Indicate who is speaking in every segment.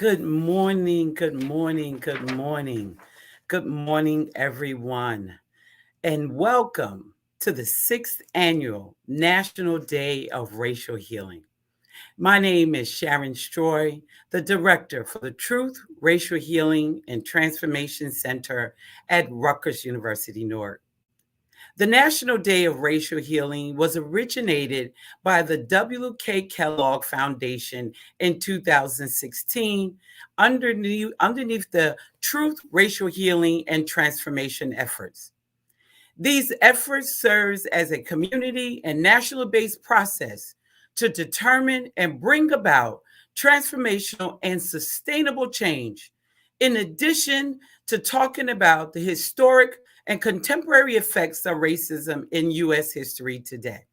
Speaker 1: Good morning, good morning, good morning. Good morning, everyone, and welcome to the 6th Annual National Day of Racial Healing. My name is Sharon Stroy, the Director for the Truth, Racial Healing, and Transformation Center at Rutgers University, Newark. The National Day of Racial Healing was originated by the W.K. Kellogg Foundation in 2016 underneath the Truth, Racial Healing, and Transformation efforts. These efforts serve as a community and national-based process to determine and bring about transformational and sustainable change, in addition to talking about the historic and contemporary effects of racism in U.S. history today.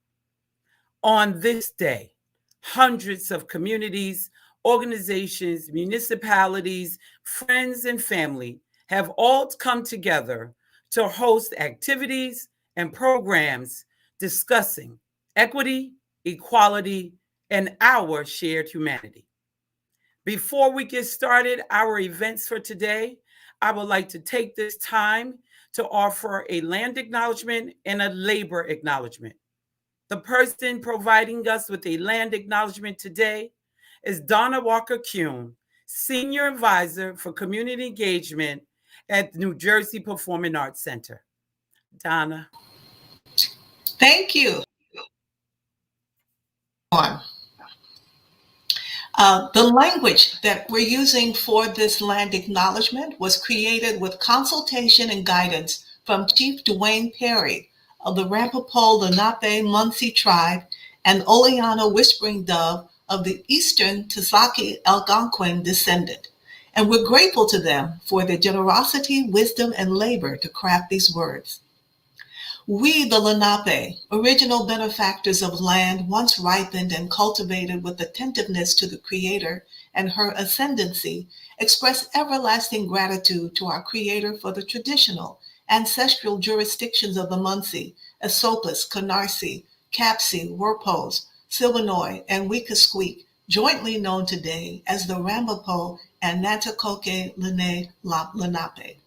Speaker 1: On this day, hundreds of communities, organizations, municipalities, friends, and family have all come together to host activities and programs discussing equity, equality, and our shared humanity. Before we get started our events for today, I would like to take this time to offer a land acknowledgement and a labor acknowledgement. The person providing us with a land acknowledgement today is Donna Walker Kuhn, Senior Advisor for Community Engagement at the New Jersey Performing Arts Center. Donna.
Speaker 2: Thank you. The language that we're using for this land acknowledgement was created with consultation and guidance from Chief Dwayne Perry of the Ramapo Lenape Munsee tribe and Oleana Whispering Dove of the Eastern Tezaki Algonquin descendant. And we're grateful to them for their generosity, wisdom, and labor to craft these words. We, the Lenape, original benefactors of land once ripened and cultivated with attentiveness to the Creator and her ascendancy, express everlasting gratitude to our Creator for the traditional, ancestral jurisdictions of the Munsee, Esopus, Canarsie, Capsee, Werpos, Silvernoy, and Weekasqueak, jointly known today as the Ramapo and Nanticoke Lenape.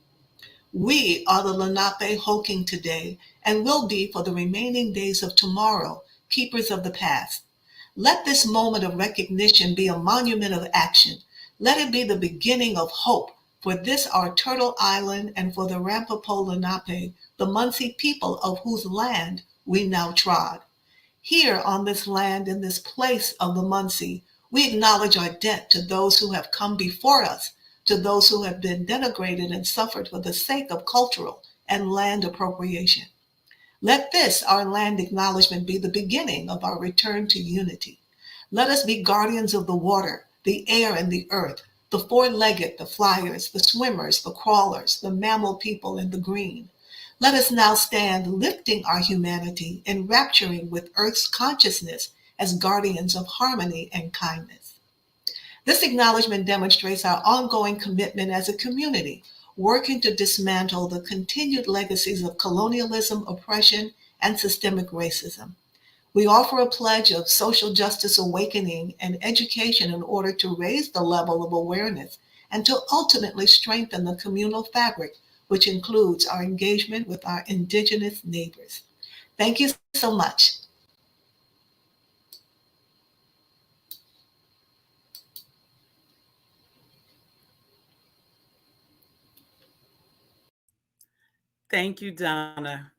Speaker 2: We are the Lenape Hoking today and will be for the remaining days of tomorrow, keepers of the past. Let this moment of recognition be a monument of action. Let it be the beginning of hope for this our Turtle Island and for the Ramapo Lenape, the Munsee people of whose land we now trod. Here on this land, in this place of the Munsee, we acknowledge our debt to those who have come before us, to those who have been denigrated and suffered for the sake of cultural and land appropriation. Let this, our land acknowledgement, be the beginning of our return to unity. Let us be guardians of the water, the air, and the earth, the four-legged, the flyers, the swimmers, the crawlers, the mammal people, and the green. Let us now stand lifting our humanity, enrapturing with Earth's consciousness as guardians of harmony and kindness. This acknowledgement demonstrates our ongoing commitment as a community, working to dismantle the continued legacies of colonialism, oppression, and systemic racism. We offer a pledge of social justice awakening and education in order to raise the level of awareness and to ultimately strengthen the communal fabric, which includes our engagement with our indigenous neighbors. Thank you so much.
Speaker 1: Thank you, Donna.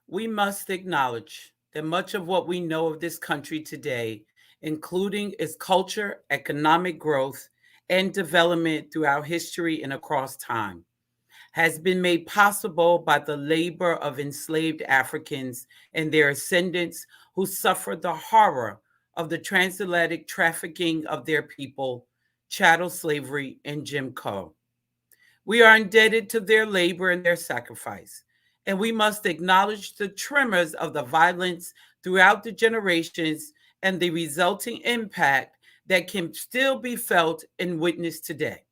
Speaker 1: We must acknowledge that much of what we know of this country today, including its culture, economic growth, and development throughout history and across time, has been made possible by the labor of enslaved Africans and their ascendants who suffered the horror of the transatlantic trafficking of their people, chattel slavery, and Jim Crow. We are indebted to their labor and their sacrifice, and we must acknowledge the tremors of the violence throughout the generations and the resulting impact that can still be felt and witnessed today.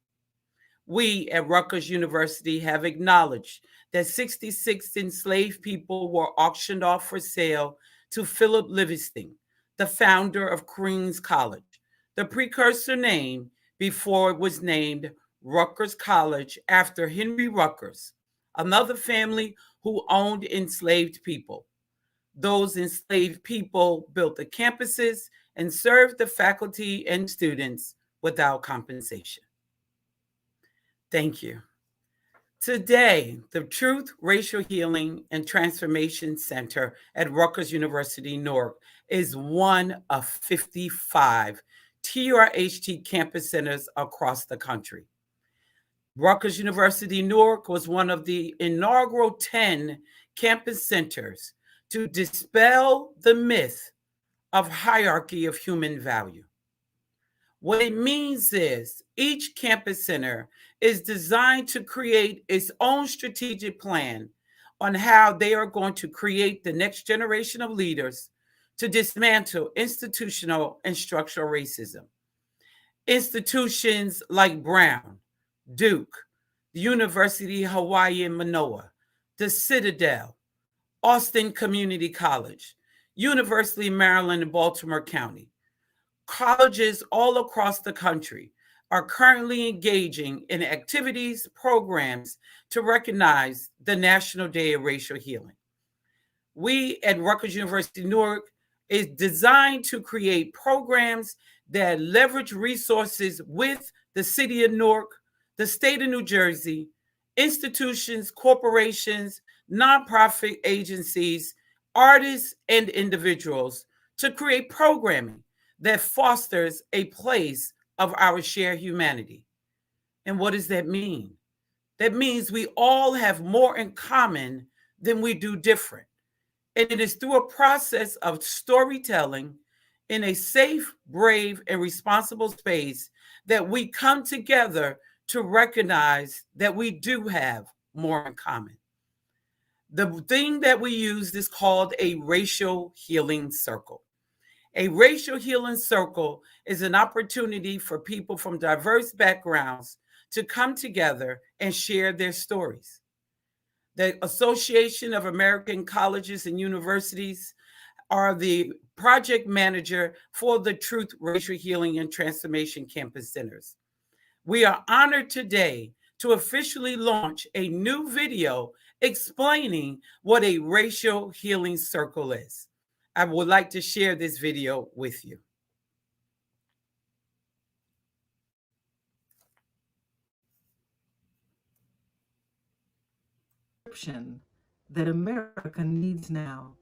Speaker 1: We at Rutgers University have acknowledged that 66 enslaved people were auctioned off for sale to Philip Livingston, the founder of Queens College, the precursor name before it was named Rutgers College after Henry Rutgers, another family who owned enslaved people. Those enslaved people built the campuses and served the faculty and students without compensation. Thank you. Today, the Truth, Racial Healing, and Transformation Center at Rutgers University, Newark is one of 55 TRHT campus centers across the country. Rutgers University, Newark was one of the inaugural 10 campus centers to dispel the myth of hierarchy of human value. What it means is each campus center is designed to create its own strategic plan on how they are going to create the next generation of leaders to dismantle institutional and structural racism. Institutions like Brown, Duke, the University of Hawaii in Manoa, the Citadel, Austin Community College, University of Maryland in Baltimore County, colleges all across the country are currently engaging in activities, programs to recognize the National Day of Racial Healing. We at Rutgers University, Newark is designed to create programs that leverage resources with the city of Newark, the state of New Jersey, institutions, corporations, nonprofit agencies, artists, and individuals to create programming that fosters a place of our shared humanity. And what does that mean? That means we all have more in common than we do different. And it is through a process of storytelling in a safe, brave, and responsible space that we come together to recognize that we do have more in common. The thing that we use is called a racial healing circle. A racial healing circle is an opportunity for people from diverse backgrounds to come together and share their stories. The Association of American Colleges and Universities are the project manager for the Truth, Racial Healing, and Transformation Campus Centers. We are honored today to officially launch a new video explaining what a racial healing circle is. I would like to share this video with you.
Speaker 3: That America needs now.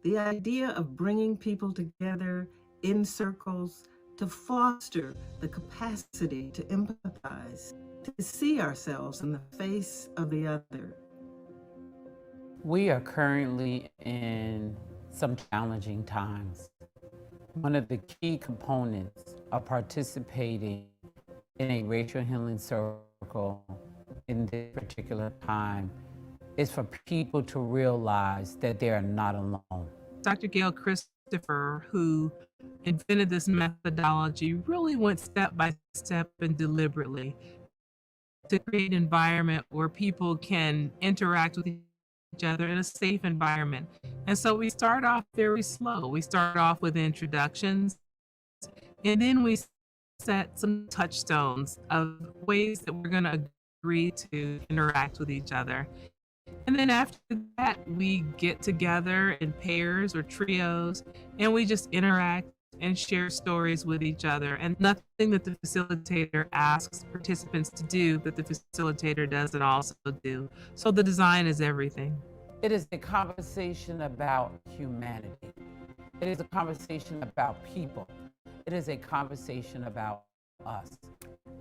Speaker 3: The idea of bringing people together in circles to foster the capacity to empathize, to see ourselves in the face of the other.
Speaker 1: We are currently in some challenging times. One of the key components of participating in a racial healing circle in this particular time is for people to realize that they are not alone.
Speaker 4: Dr. Gail Christopher, who invented this methodology, really went step by step and deliberately to create an environment where people can interact with each other in a safe environment. And so we start off very slow. We start off with introductions, and then we set some touchstones of ways that we're going to agree to interact with each other. And then after that, we get together in pairs or trios, and we just interact and share stories with each other. And nothing that the facilitator asks participants to do that the facilitator doesn't also do. So the design is everything.
Speaker 1: It is a conversation about humanity. It is a conversation about people. It is a conversation about us.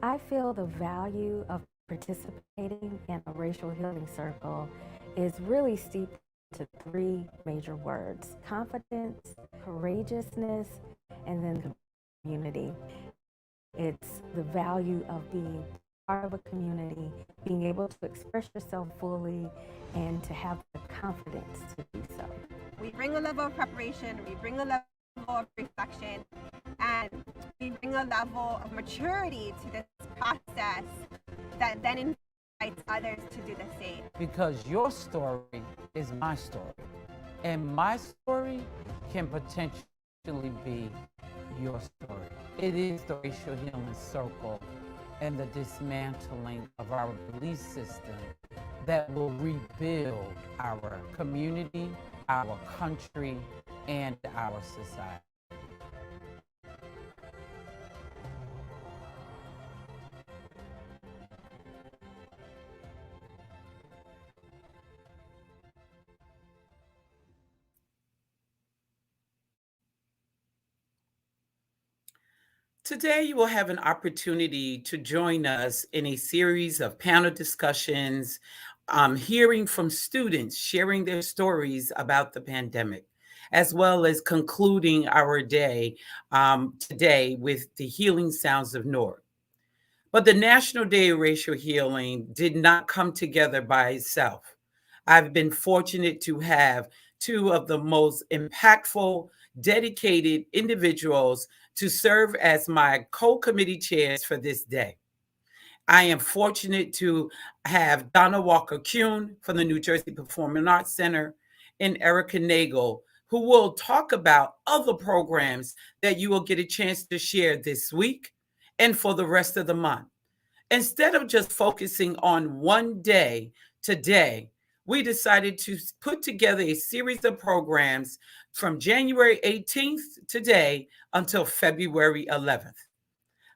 Speaker 5: I feel the value of participating in a racial healing circle is really steeped to three major words: confidence, courageousness, and then community. It's the value of being part of a community, being able to express yourself fully, and to have the confidence to do so.
Speaker 6: We bring a level of preparation, we bring a level of reflection, and we bring a level of maturity to this process that then invites others to do the same.
Speaker 1: Because your story is my story, and my story can potentially be your story. It is the Racial Healing Circle and the dismantling of our belief system that will rebuild our community, our country, and our society. Today, you will have an opportunity to join us in a series of panel discussions, hearing from students sharing their stories about the pandemic, as well as concluding our day today with the healing sounds of Newark. But the National Day of Racial Healing did not come together by itself. I've been fortunate to have two of the most impactful, dedicated individuals to serve as my co-committee chairs for this day. I am fortunate to have Donna Walker-Kuhn from the New Jersey Performing Arts Center and Erica Nagel, who will talk about other programs that you will get a chance to share this week and for the rest of the month. Instead of just focusing on one day today, we decided to put together a series of programs from January 18th today until February 11th.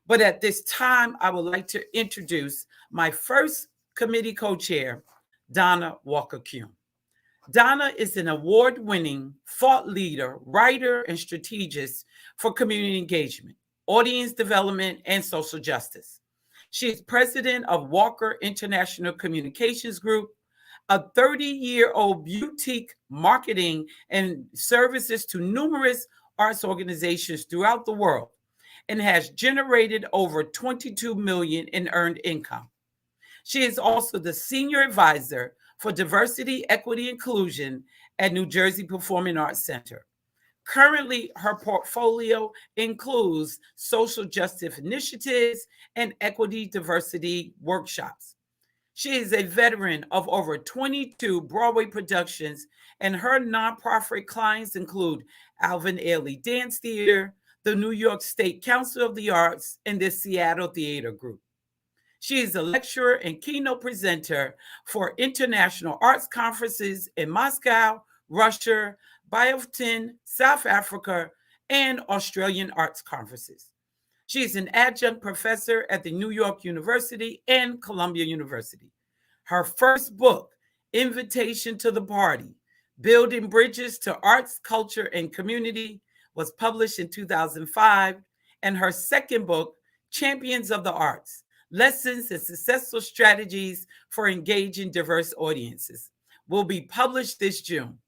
Speaker 1: But at this time, I would like to introduce my first committee co-chair, Donna Walker-Kuhn. Donna is an award-winning thought leader, writer, and strategist for community engagement, audience development, and social justice. She is president of Walker International Communications Group, a 30-year-old boutique marketing and services to numerous arts organizations throughout the world, and has generated over $22 million in earned income. She is also the senior advisor for diversity, equity, inclusion at New Jersey Performing Arts Center. Currently, her portfolio includes social justice initiatives and equity diversity workshops. She is a veteran of over 22 Broadway productions, and her nonprofit clients include Alvin Ailey Dance Theater, the New York State Council of the Arts, and the Seattle Theater Group. She is a lecturer and keynote presenter for international arts conferences in Moscow, Russia, Biotin, South Africa, and Australian arts conferences. She is an adjunct professor at the New York University and Columbia University. Her first book, Invitation to the Party, Building Bridges to Arts, Culture, and Community, was published in 2005, and her second book, Champions of the Arts, Lessons and Successful Strategies for Engaging Diverse Audiences, will be published this June.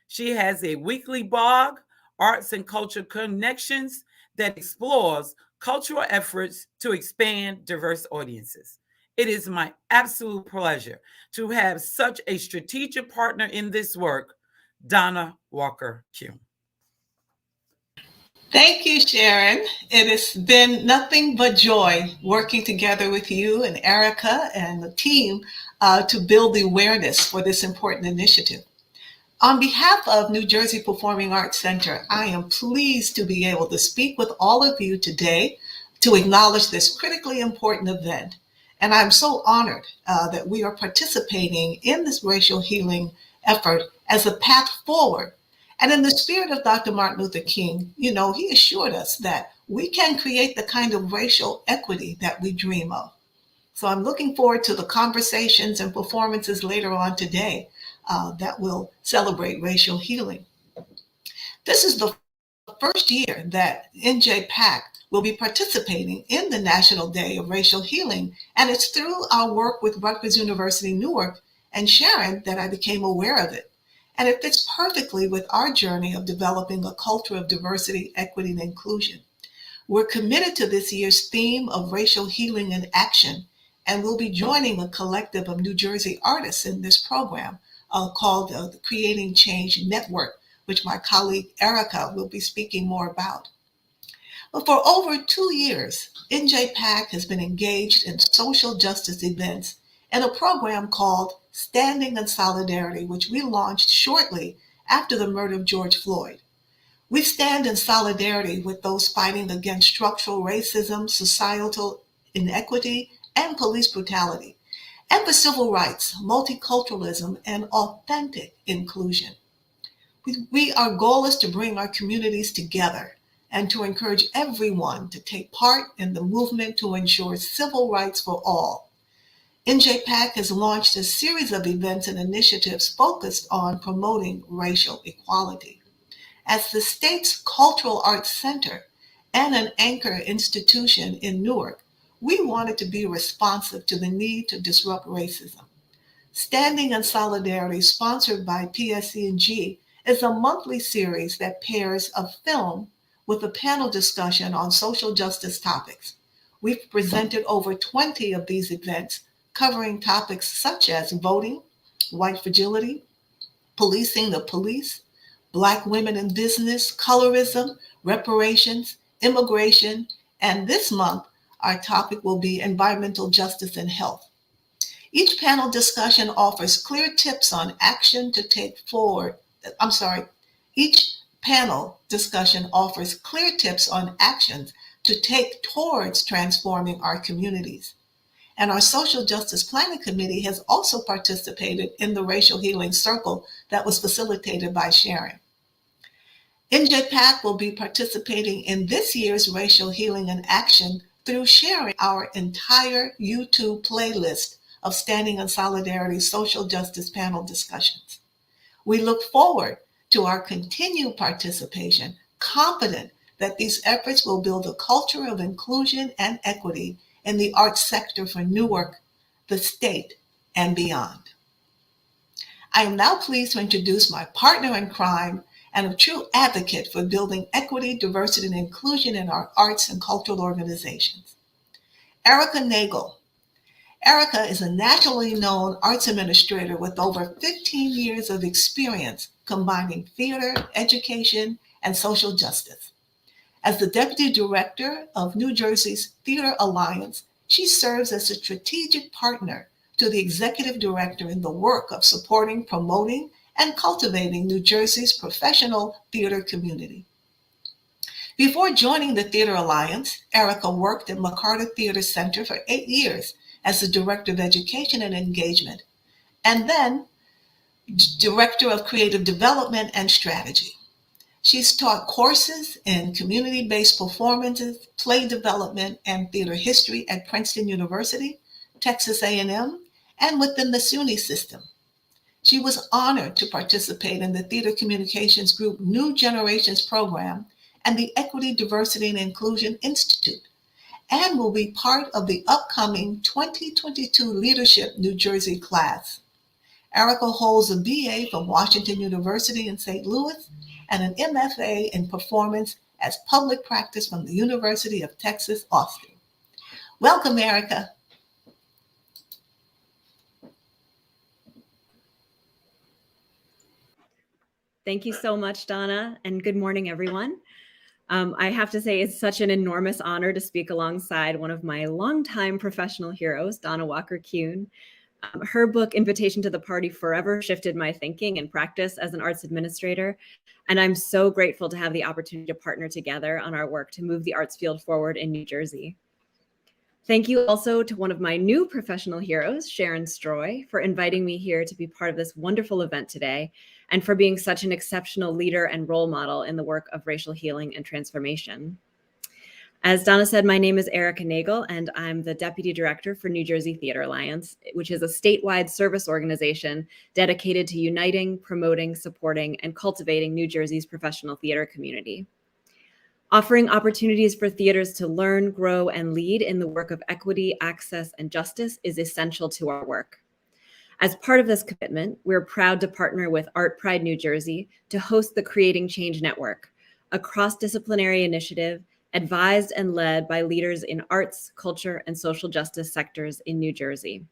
Speaker 1: She has a weekly blog, Arts and Culture Connections, that explores cultural efforts to expand diverse audiences. It is my absolute pleasure to have such a strategic partner in this work, Donna Walker-Kuhn.
Speaker 2: Thank you, Sharon. It has been nothing but joy working together with you and Erica and the team to build the awareness for this important initiative. On behalf of New Jersey Performing Arts Center, I am pleased to be able to speak with all of you today to acknowledge this critically important event. And I'm so honored that we are participating in this racial healing effort as a path forward. And in the spirit of Dr. Martin Luther King, he assured us that we can create the kind of racial equity that we dream of. So I'm looking forward to the conversations and performances later on today that will celebrate racial healing. This is the first year that NJPAC will be participating in the National Day of Racial Healing, and it's through our work with Rutgers University, Newark, and Sharon that I became aware of it. And it fits perfectly with our journey of developing a culture of diversity, equity, and inclusion. We're committed to this year's theme of racial healing in action, and we'll be joining a collective of New Jersey artists in this program called the Creating Change Network, which my colleague Erica will be speaking more about. But for over 2 years, NJPAC has been engaged in social justice events in a program called Standing in Solidarity, which we launched shortly after the murder of George Floyd. We stand in solidarity with those fighting against structural racism, societal inequity, and police brutality, and for civil rights, multiculturalism, and authentic inclusion. Our goal is to bring our communities together and to encourage everyone to take part in the movement to ensure civil rights for all. NJPAC has launched a series of events and initiatives focused on promoting racial equality. As the state's cultural arts center and an anchor institution in Newark, we wanted to be responsive to the need to disrupt racism. Standing in Solidarity, sponsored by PSE&G, is a monthly series that pairs a film with a panel discussion on social justice topics. We've presented over 20 of these events covering topics such as voting, white fragility, policing the police, Black women in business, colorism, reparations, immigration, and this month, our topic will be environmental justice and health. Each panel discussion offers clear tips on action to take forward. Each panel discussion offers clear tips on actions to take towards transforming our communities. And our Social Justice Planning Committee has also participated in the Racial Healing Circle that was facilitated by Sharon. NJPAC will be participating in this year's Racial Healing in Action through sharing our entire YouTube playlist of Standing in Solidarity social justice panel discussions. We look forward to our continued participation, confident that these efforts will build a culture of inclusion and equity in the arts sector for Newark, the state, and beyond. I am now pleased to introduce my partner in crime and a true advocate for building equity, diversity, and inclusion in our arts and cultural organizations. Erica Nagel. Erica is a nationally known arts administrator with over 15 years of experience combining theater, education, and social justice. As the Deputy Director of New Jersey's Theater Alliance, she serves as a strategic partner to the Executive Director in the work of supporting, promoting, and cultivating New Jersey's professional theater community. Before joining the Theater Alliance, Erica worked at McCarter Theater Center for 8 years as the Director of Education and Engagement, and then Director of Creative Development and Strategy. She's taught courses in community-based performances, play development, and theater history at Princeton University, Texas A&M, and within the SUNY system. She was honored to participate in the Theater Communications Group New Generations program and the Equity, Diversity, and Inclusion Institute, and will be part of the upcoming 2022 Leadership New Jersey class. Erica holds a BA from Washington University in St. Louis and an MFA in Performance as Public Practice from the University of Texas, Austin. Welcome, Erica.
Speaker 7: Thank you so much, Donna, and good morning, everyone. I have to say it's such an enormous honor to speak alongside one of my longtime professional heroes, Donna Walker-Kuhn. Her book, Invitation to the Party, forever shifted my thinking and practice as an arts administrator, and I'm so grateful to have the opportunity to partner together on our work to move the arts field forward in New Jersey. Thank you also to one of my new professional heroes, Sharon Stroy, for inviting me here to be part of this wonderful event today, and for being such an exceptional leader and role model in the work of racial healing and transformation. As Donna said, my name is Erica Nagel, and I'm the Deputy Director for New Jersey Theater Alliance, which is a statewide service organization dedicated to uniting, promoting, supporting, and cultivating New Jersey's professional theater community. Offering opportunities for theaters to learn, grow, and lead in the work of equity, access, and justice is essential to our work. As part of this commitment, we're proud to partner with Art Pride New Jersey to host the Creating Change Network, a cross-disciplinary initiative advised and led by leaders in arts, culture, and social justice sectors in New Jersey.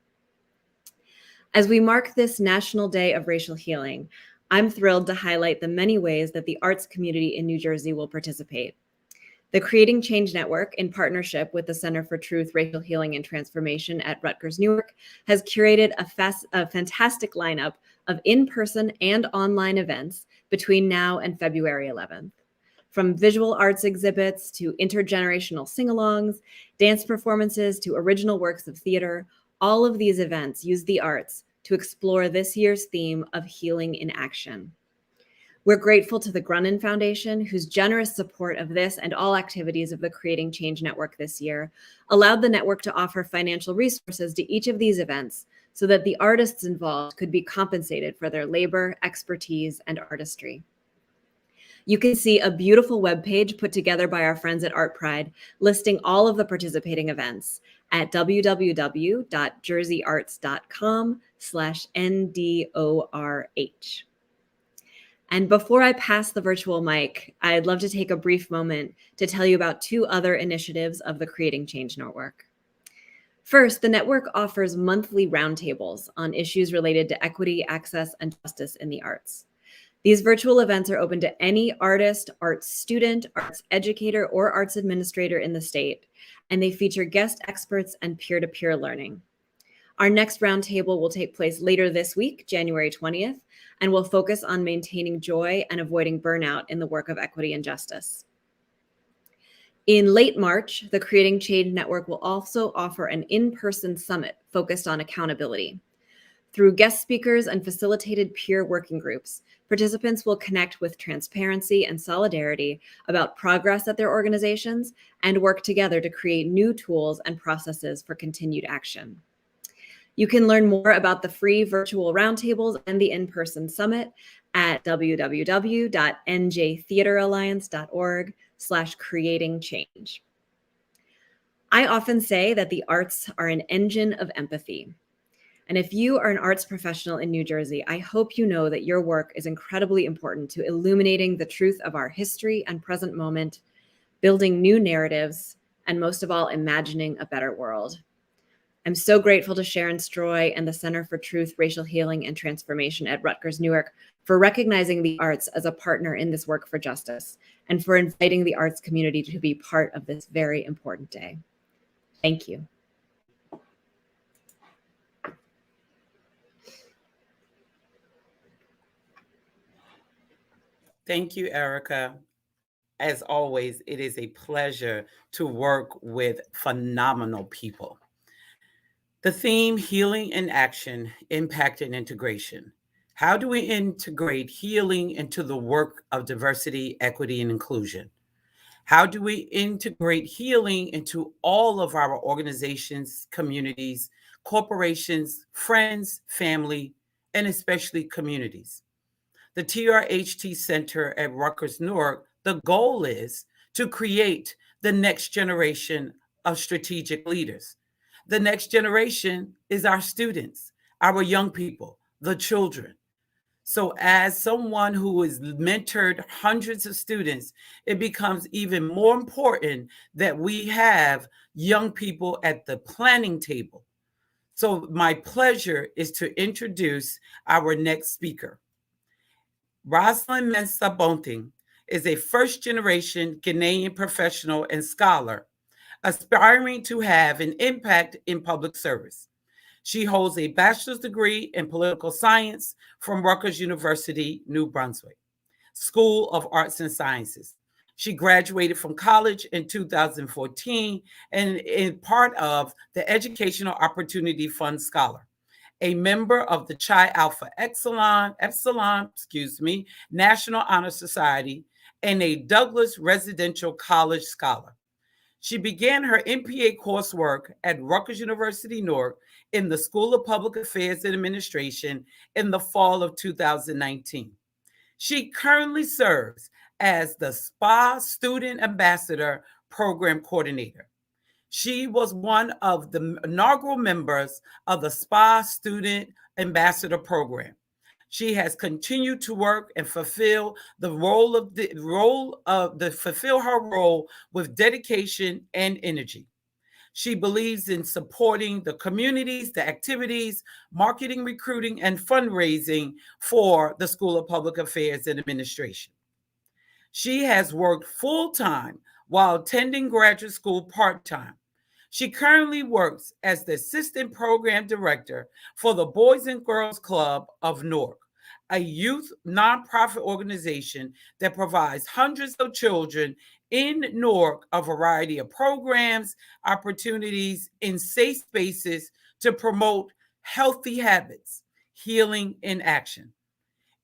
Speaker 7: As we mark this National Day of Racial Healing, I'm thrilled to highlight the many ways that the arts community in New Jersey will participate. The Creating Change Network, in partnership with the Center for Truth, Racial Healing, and Transformation at Rutgers Newark, has curated a fantastic lineup of in-person and online events between now and February 11th. From visual arts exhibits to intergenerational sing-alongs, dance performances to original works of theater, all of these events use the arts to explore this year's theme of healing in action. We're grateful to the Grunin Foundation, whose generous support of this and all activities of the Creating Change Network this year allowed the network to offer financial resources to each of these events so that the artists involved could be compensated for their labor, expertise, and artistry. You can see a beautiful webpage put together by our friends at Art Pride listing all of the participating events at www.jerseyarts.com/NDORH. And before I pass the virtual mic, I'd love to take a brief moment to tell you about two other initiatives of the Creating Change Network. First, the network offers monthly roundtables on issues related to equity, access, and justice in the arts. These virtual events are open to any artist, arts student, arts educator, or arts administrator in the state, and they feature guest experts and peer-to-peer learning. Our next roundtable will take place later this week, January 20th, and will focus on maintaining joy and avoiding burnout in the work of equity and justice. In late March, the Creating Change Network will also offer an in-person summit focused on accountability. Through guest speakers and facilitated peer working groups, participants will connect with transparency and solidarity about progress at their organizations and work together to create new tools and processes for continued action. You can learn more about the free virtual roundtables and the in-person summit at www.njtheateralliance.org/creatingchange. I often say that the arts are an engine of empathy. And if you are an arts professional in New Jersey, I hope you know that your work is incredibly important to illuminating the truth of our history and present moment, building new narratives, and most of all, imagining a better world. I'm so grateful to Sharon Stroy and the Center for Truth, Racial Healing, and Transformation at Rutgers Newark for recognizing the arts as a partner in this work for justice and for inviting the arts community to be part of this very important day. Thank you.
Speaker 1: Thank you, Erica. As always, it is a pleasure to work with phenomenal people. The theme, Healing in Action, Impact and Integration. How do we integrate healing into the work of diversity, equity, and inclusion? How do we integrate healing into all of our organizations, communities, corporations, friends, family, and especially communities? The TRHT Center at Rutgers Newark, the goal is to create the next generation of strategic leaders. The next generation is our students, our young people, the children. So as someone who has mentored hundreds of students, it becomes even more important that we have young people at the planning table. So my pleasure is to introduce our next speaker. Rosalind Mensah Bonting is a first-generation Ghanaian professional and scholar aspiring to have an impact in public service. She holds a bachelor's degree in political science from Rutgers University, New Brunswick, School of Arts and Sciences. She graduated from college in 2014 and is part of the Educational Opportunity Fund Scholar, a member of the Chi Alpha Epsilon, National Honor Society, and a Douglas Residential College Scholar. She began her MPA coursework at Rutgers University, Newark, in the School of Public Affairs and Administration in the fall of 2019. She currently serves as the SPA Student Ambassador Program Coordinator. She was one of the inaugural members of the SPA Student Ambassador Program. She has continued to work and fulfill her role with dedication and energy. She believes in supporting the communities, the activities, marketing, recruiting, and fundraising for the School of Public Affairs and Administration. She has worked full-time while attending graduate school part-time. She currently works as the Assistant Program Director for the Boys and Girls Club of Newark, a youth nonprofit organization that provides hundreds of children in Newark a variety of programs, opportunities, and safe spaces to promote healthy habits, healing in action.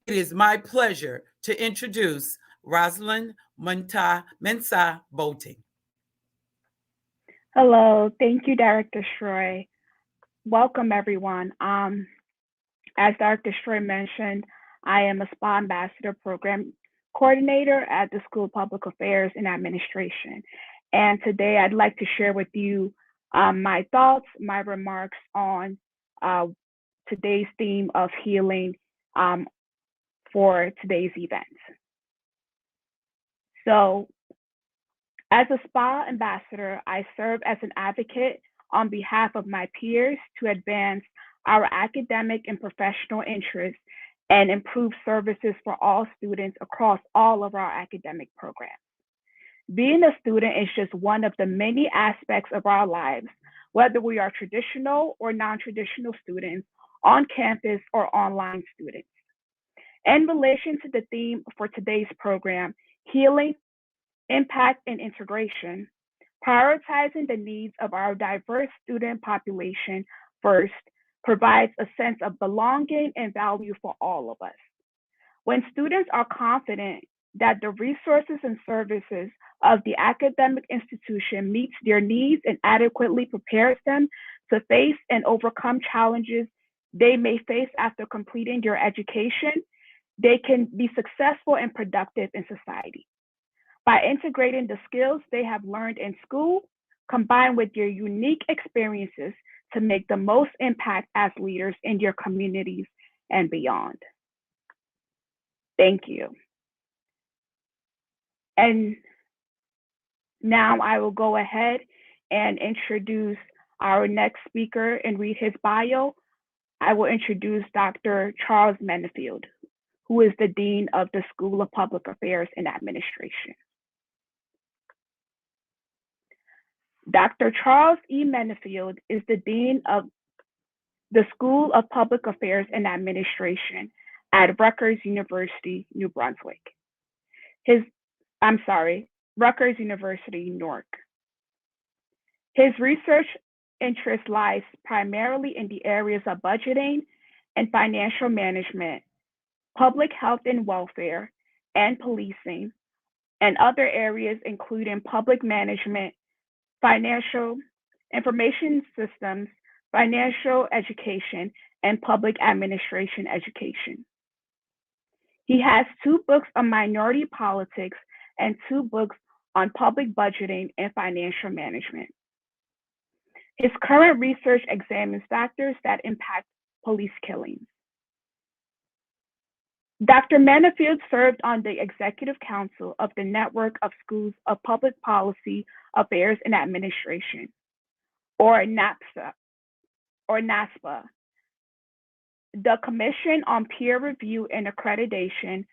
Speaker 1: It is my pleasure to introduce Rosalind Mensa Boating.
Speaker 8: Hello, thank you, Director Shroy. Welcome, everyone. As Director Shroy mentioned, I am a SPA Ambassador Program Coordinator at the School of Public Affairs and Administration. And today I'd like to share with you my thoughts, my remarks on today's theme of healing for today's events. So, as a SPA ambassador, I serve as an advocate on behalf of my peers to advance our academic and professional interests and improve services for all students across all of our academic programs. Being a student is just one of the many aspects of our lives, whether we are traditional or non-traditional students, on campus or online students. In relation to the theme for today's program, healing, impact, and integration, prioritizing the needs of our diverse student population first provides a sense of belonging and value for all of us. When students are confident that the resources and services of the academic institution meets their needs and adequately prepares them to face and overcome challenges they may face after completing their education, they can be successful and productive in society. By integrating the skills they have learned in school, combined with their unique experiences to make the most impact as leaders in their communities and beyond. Thank you. And now I will go ahead and introduce our next speaker and read his bio. I will introduce Dr. Charles Menefield, who is the Dean of the School of Public Affairs and Administration. Dr. Charles E. Menefield is the Dean of the School of Public Affairs and Administration at Rutgers University, New Brunswick. Rutgers University, Newark. His research interest lies primarily in the areas of budgeting and financial management, public health and welfare, and policing, and other areas including public management, financial information systems, financial education, and public administration education. He has 2 books on minority politics and 2 books on public budgeting and financial management. His current research examines factors that impact police killings. Dr. Menefield served on the Executive Council of the Network of Schools of Public Policy Affairs and Administration, or NASPA, the Commission on Peer Review and Accreditation,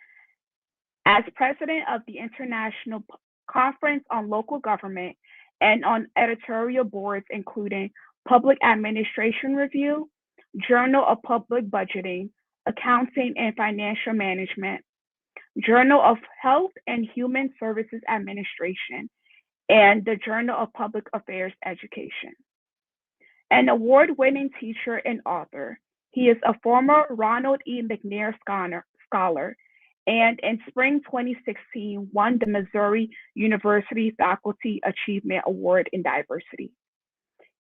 Speaker 8: as president of the International Conference on Local Government, and on editorial boards including Public Administration Review, Journal of Public Budgeting, Accounting and Financial Management, Journal of Health and Human Services Administration, and the Journal of Public Affairs Education. An award-winning teacher and author, he is a former Ronald E. McNair Scholar, and in spring 2016 won the Missouri University Faculty Achievement Award in Diversity.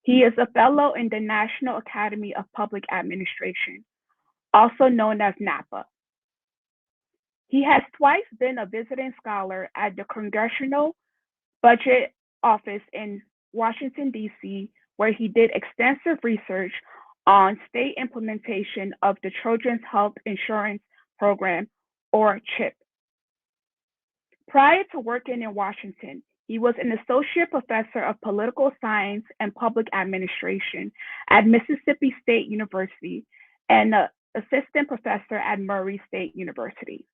Speaker 8: He is a fellow in the National Academy of Public Administration, also known as NAPA. He has twice been a visiting scholar at the Congressional Budget Office in Washington, D.C., where he did extensive research on state implementation of the Children's Health Insurance Program, or CHIP. Prior to working in Washington, he was an associate professor of political science and public administration at Mississippi State University and an assistant professor at Murray State University.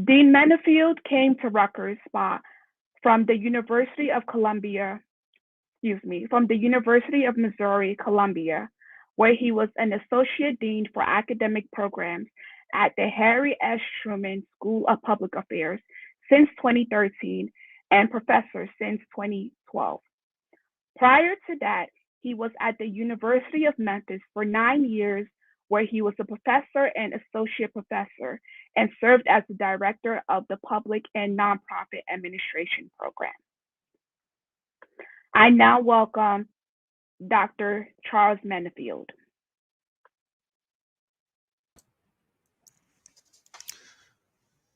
Speaker 8: Dean Menefield came to Rutgers from the University of Missouri, Columbia, where he was an associate dean for academic programs at the Harry S. Truman School of Public Affairs since 2013 and professor since 2012. Prior to that, he was at the University of Memphis for 9 years, where he was a professor and associate professor and served as the director of the Public and Nonprofit Administration Program. I now welcome Dr. Charles Menefield.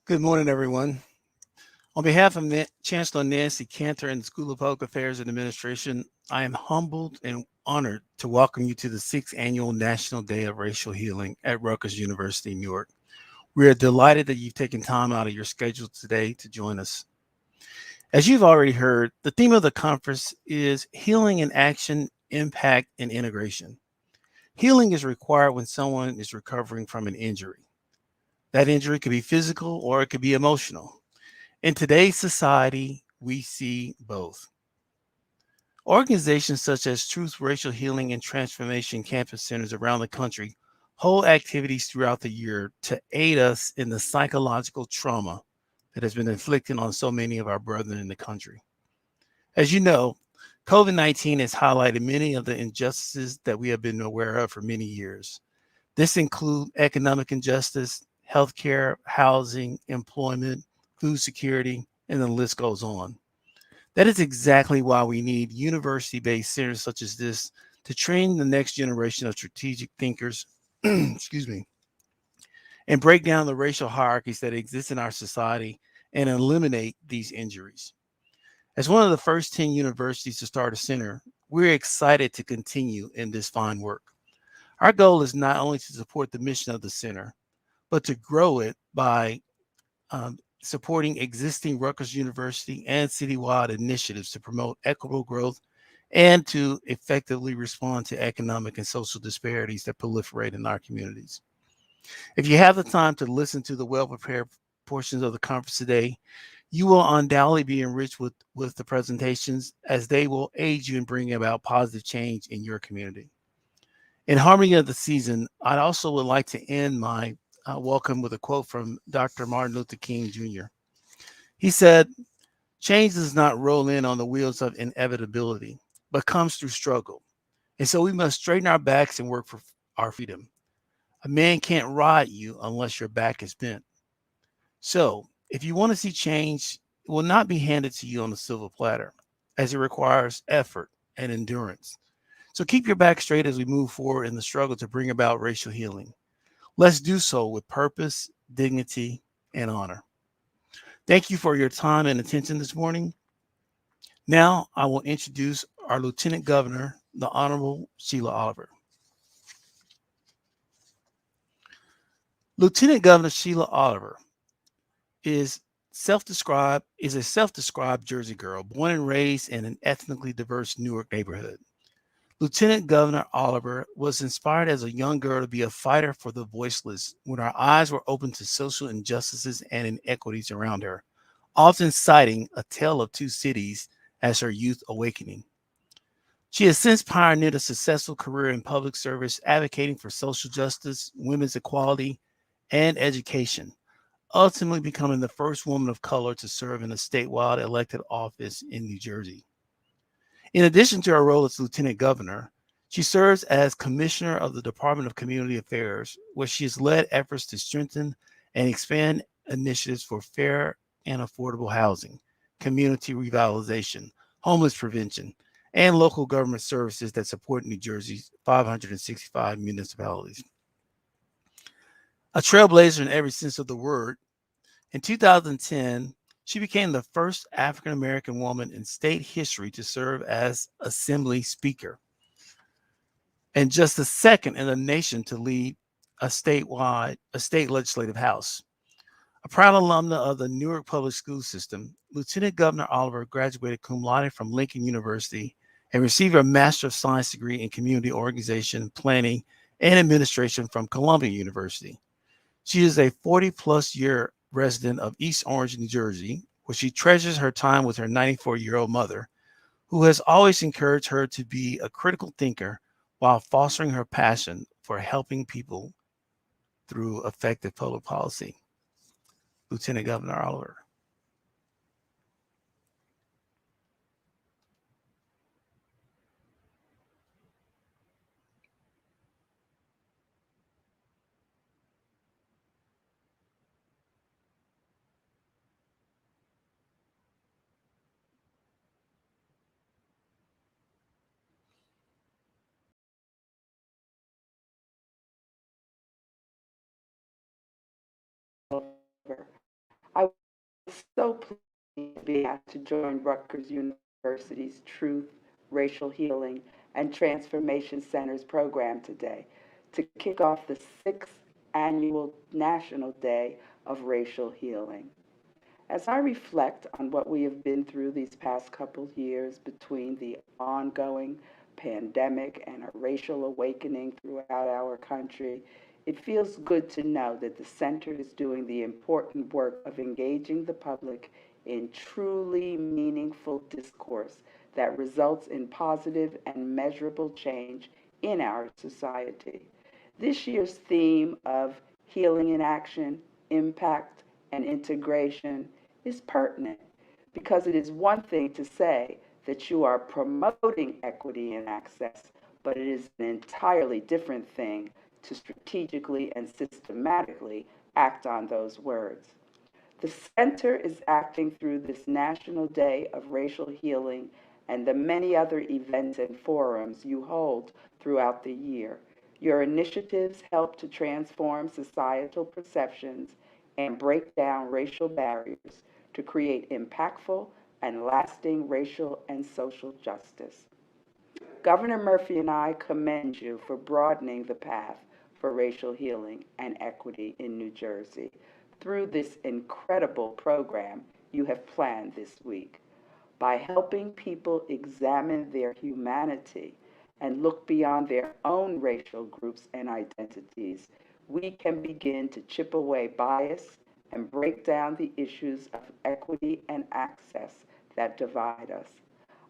Speaker 9: Good morning, everyone. On behalf of Chancellor Nancy Cantor and the School of Public Affairs and Administration, I am humbled and honored to welcome you to the 6th Annual National Day of Racial Healing at Rutgers University, Newark. We are delighted that you've taken time out of your schedule today to join us. As you've already heard, the theme of the conference is Healing in Action, Impact, and Integration. Healing is required when someone is recovering from an injury. That injury could be physical or it could be emotional. In today's society, we see both. Organizations such as Truth, Racial Healing, and Transformation campus centers around the country hold activities throughout the year to aid us in the psychological trauma that has been inflicted on so many of our brethren in the country. As you know, COVID-19 has highlighted many of the injustices that we have been aware of for many years. This includes economic injustice, healthcare, housing, employment, food security, and the list goes on. That is exactly why we need university-based centers such as this to train the next generation of strategic thinkers, excuse me, and break down the racial hierarchies that exist in our society and eliminate these injuries. As one of the first 10 universities to start a center, we're excited to continue in this fine work. Our goal is not only to support the mission of the center, but to grow it by supporting existing Rutgers University and citywide initiatives to promote equitable growth and to effectively respond to economic and social disparities that proliferate in our communities. If you have the time to listen to the well-prepared portions of the conference today, you will undoubtedly be enriched with the presentations, as they will aid you in bringing about positive change in your community. In harmony of the season, I also would like to end my welcome with a quote from Dr. Martin Luther King Jr. He said, "Change does not roll in on the wheels of inevitability, but comes through struggle. And so we must straighten our backs and work for our freedom. A man can't ride you unless your back is bent." So if you want to see change, it will not be handed to you on a silver platter, as it requires effort and endurance. So keep your back straight as we move forward in the struggle to bring about racial healing. Let's do so with purpose, dignity, and honor. Thank you for your time and attention this morning. Now I will introduce our Lieutenant Governor, the Honorable Sheila Oliver. Lieutenant Governor Sheila Oliver is a self-described Jersey girl, born and raised in an ethnically diverse Newark neighborhood. Lieutenant Governor Oliver was inspired as a young girl to be a fighter for the voiceless when her eyes were open to social injustices and inequities around her, often citing A Tale of Two Cities as her youth awakening. She has since pioneered a successful career in public service, advocating for social justice, women's equality, and education, ultimately becoming the first woman of color to serve in a statewide elected office in New Jersey. In addition to her role as Lieutenant Governor, she serves as Commissioner of the Department of Community Affairs, where she has led efforts to strengthen and expand initiatives for fair and affordable housing, community revitalization, homeless prevention, and local government services that support New Jersey's 565 municipalities. A trailblazer in every sense of the word, in 2010, she became the first African-American woman in state history to serve as Assembly Speaker, and just the second in the nation to lead a state legislative house. A proud alumna of the Newark public school system, Lieutenant Governor Oliver graduated cum laude from Lincoln University and received her Master of Science degree in Community Organization, Planning, and Administration from Columbia University. She is a 40-plus year resident of East Orange, New Jersey, where she treasures her time with her 94-year-old mother, who has always encouraged her to be a critical thinker while fostering her passion for helping people through effective public policy. Lieutenant Governor Oliver.
Speaker 10: I was so pleased to be asked to join Rutgers University's Truth, Racial Healing, and Transformation Centers program today to kick off the 6th annual National Day of Racial Healing. As I reflect on what we have been through these past couple years between the ongoing pandemic and a racial awakening throughout our country, it feels good to know that the center is doing the important work of engaging the public in truly meaningful discourse that results in positive and measurable change in our society. This year's theme of healing in action, impact, and integration is pertinent because it is one thing to say that you are promoting equity and access, but it is an entirely different thing to strategically and systematically act on those words. The center is acting through this National Day of Racial Healing and the many other events and forums you hold throughout the year. Your initiatives help to transform societal perceptions and break down racial barriers to create impactful and lasting racial and social justice. Governor Murphy and I commend you for broadening the path for racial healing and equity in New Jersey through this incredible program you have planned this week. By helping people examine their humanity and look beyond their own racial groups and identities, we can begin to chip away bias and break down the issues of equity and access that divide us.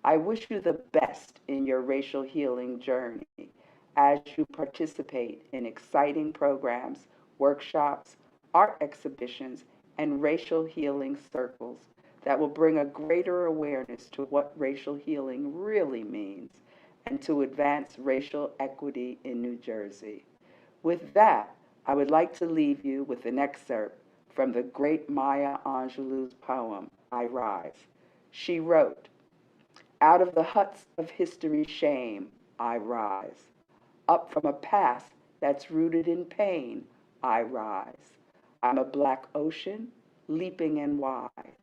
Speaker 10: I wish you the best in your racial healing journey as you participate in exciting programs, workshops, art exhibitions, and racial healing circles that will bring a greater awareness to what racial healing really means and to advance racial equity in New Jersey. With that, I would like to leave you with an excerpt from the great Maya Angelou's poem, I Rise. She wrote, "Out of the huts of history's shame, I rise. Up from a past that's rooted in pain, I rise. I'm a black ocean, leaping and wide,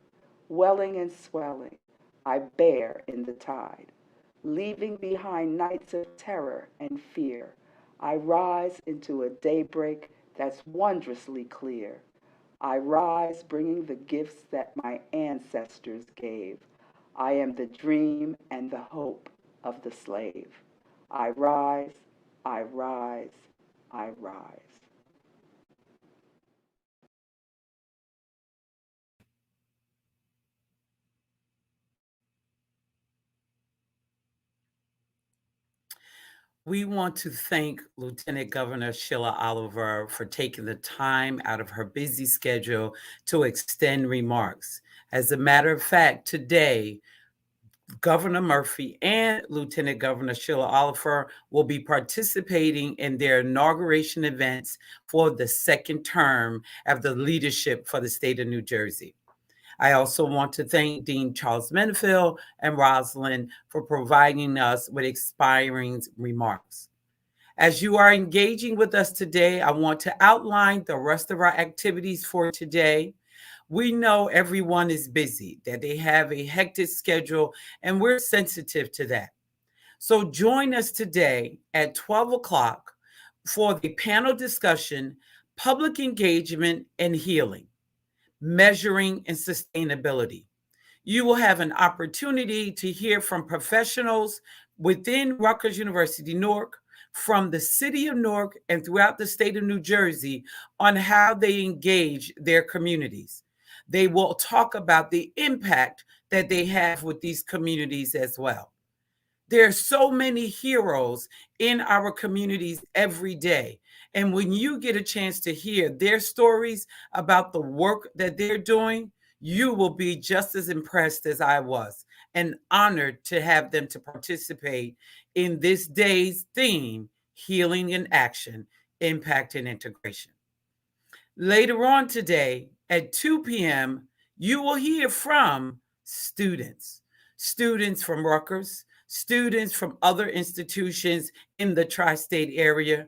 Speaker 10: welling and swelling, I bear in the tide. Leaving behind nights of terror and fear, I rise into a daybreak that's wondrously clear. I rise bringing the gifts that my ancestors gave. I am the dream and the hope of the slave. I rise, I rise, I rise."
Speaker 1: We want to thank Lieutenant Governor Sheila Oliver for taking the time out of her busy schedule to extend remarks. As a matter of fact, today, Governor Murphy and Lieutenant Governor Sheila Oliver will be participating in their inauguration events for the second term of the leadership for the state of New Jersey. I also want to thank Dean Charles Menfield and Rosalind for providing us with inspiring remarks. As you are engaging with us today, I want to outline the rest of our activities for today. We know everyone is busy, that they have a hectic schedule, and we're sensitive to that. So join us today at 12 o'clock for the panel discussion, Public Engagement and Healing, Measuring and Sustainability. You will have an opportunity to hear from professionals within Rutgers University, Newark, from the city of Newark and throughout the state of New Jersey on how they engage their communities. They will talk about the impact that they have with these communities as well. There are so many heroes in our communities every day. And when you get a chance to hear their stories about the work that they're doing, you will be just as impressed as I was and honored to have them to participate in this day's theme, Healing in Action, Impact and Integration. Later on today at 2 p.m., you will hear from students, students from Rutgers, students from other institutions in the tri-state area.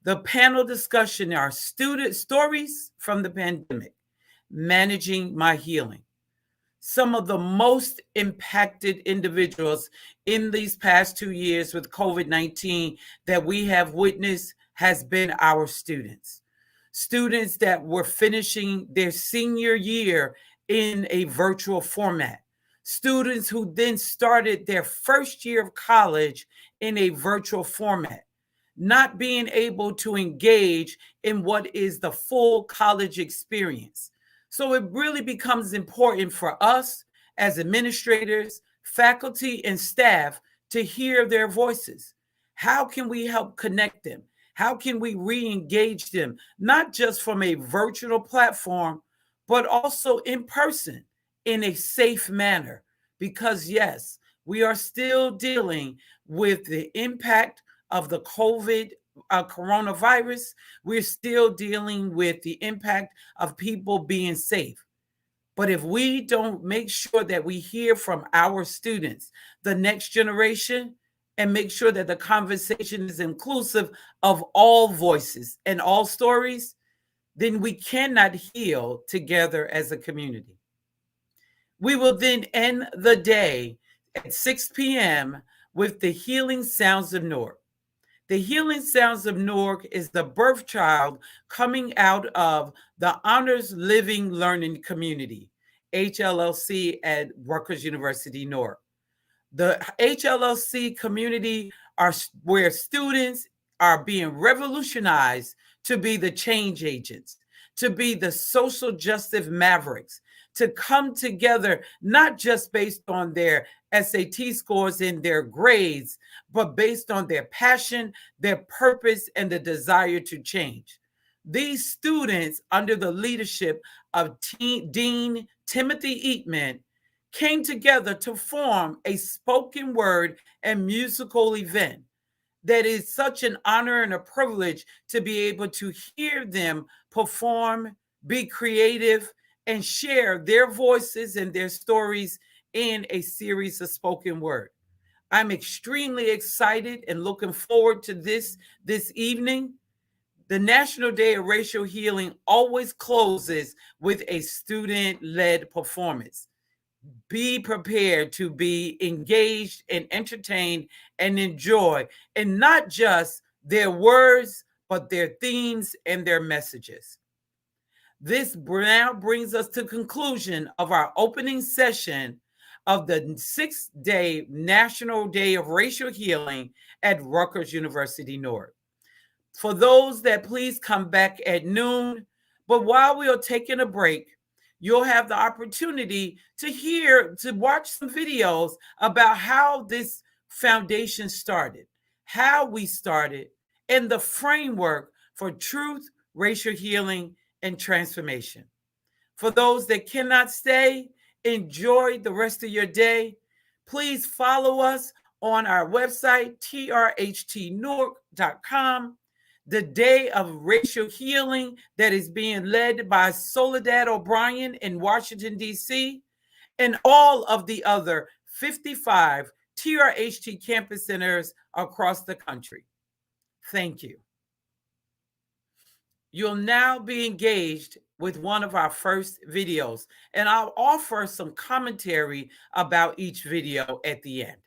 Speaker 1: The panel discussion are student stories from the pandemic, managing my healing. Some of the most impacted individuals in these past 2 years with COVID-19 that we have witnessed has been our students. Students that were finishing their senior year in a virtual format. Students who then started their first year of college in a virtual format, not being able to engage in what is the full college experience. So it really becomes important for us as administrators, faculty, and staff to hear their voices. How can we help connect them? How can we re-engage them, not just from a virtual platform, but also in person in a safe manner? Because yes, we are still dealing with the impact of the COVID coronavirus. We're still dealing with the impact of people being safe. But if we don't make sure that we hear from our students, the next generation, and make sure that the conversation is inclusive of all voices and all stories, then we cannot heal together as a community. We will then end the day at 6 p.m. with the Healing Sounds of Newark. The Healing Sounds of Newark is the birth child coming out of the Honors Living Learning Community, HLLC at Rutgers University, Newark. The HLLC community are where students are being revolutionized to be the change agents, to be the social justice mavericks, to come together, not just based on their SAT scores and their grades, but based on their passion, their purpose, and the desire to change. These students, under the leadership of Dean Timothy Eatman, came together to form a spoken word and musical event that is such an honor and a privilege to be able to hear them perform, be creative, and share their voices and their stories in a series of spoken word. I'm extremely excited and looking forward to this evening. The National Day of Racial Healing always closes with a student-led performance. Be prepared to be engaged and entertained and enjoy, and not just their words, but their themes and their messages. This now brings us to conclusion of our opening session of the sixth-day National Day of Racial Healing at Rutgers University, Newark. For those that please come back at noon, but while we are taking a break, you'll have the opportunity to watch some videos about how this foundation started, how we started, and the framework for truth, racial healing, and transformation. For those that cannot stay, enjoy the rest of your day. Please follow us on our website, trhtnewark.com. The Day of Racial Healing that is being led by Soledad O'Brien in Washington, D.C., and all of the other 55 TRHT campus centers across the country. Thank you. You'll now be engaged with one of our first videos, and I'll offer some commentary about each video at the end.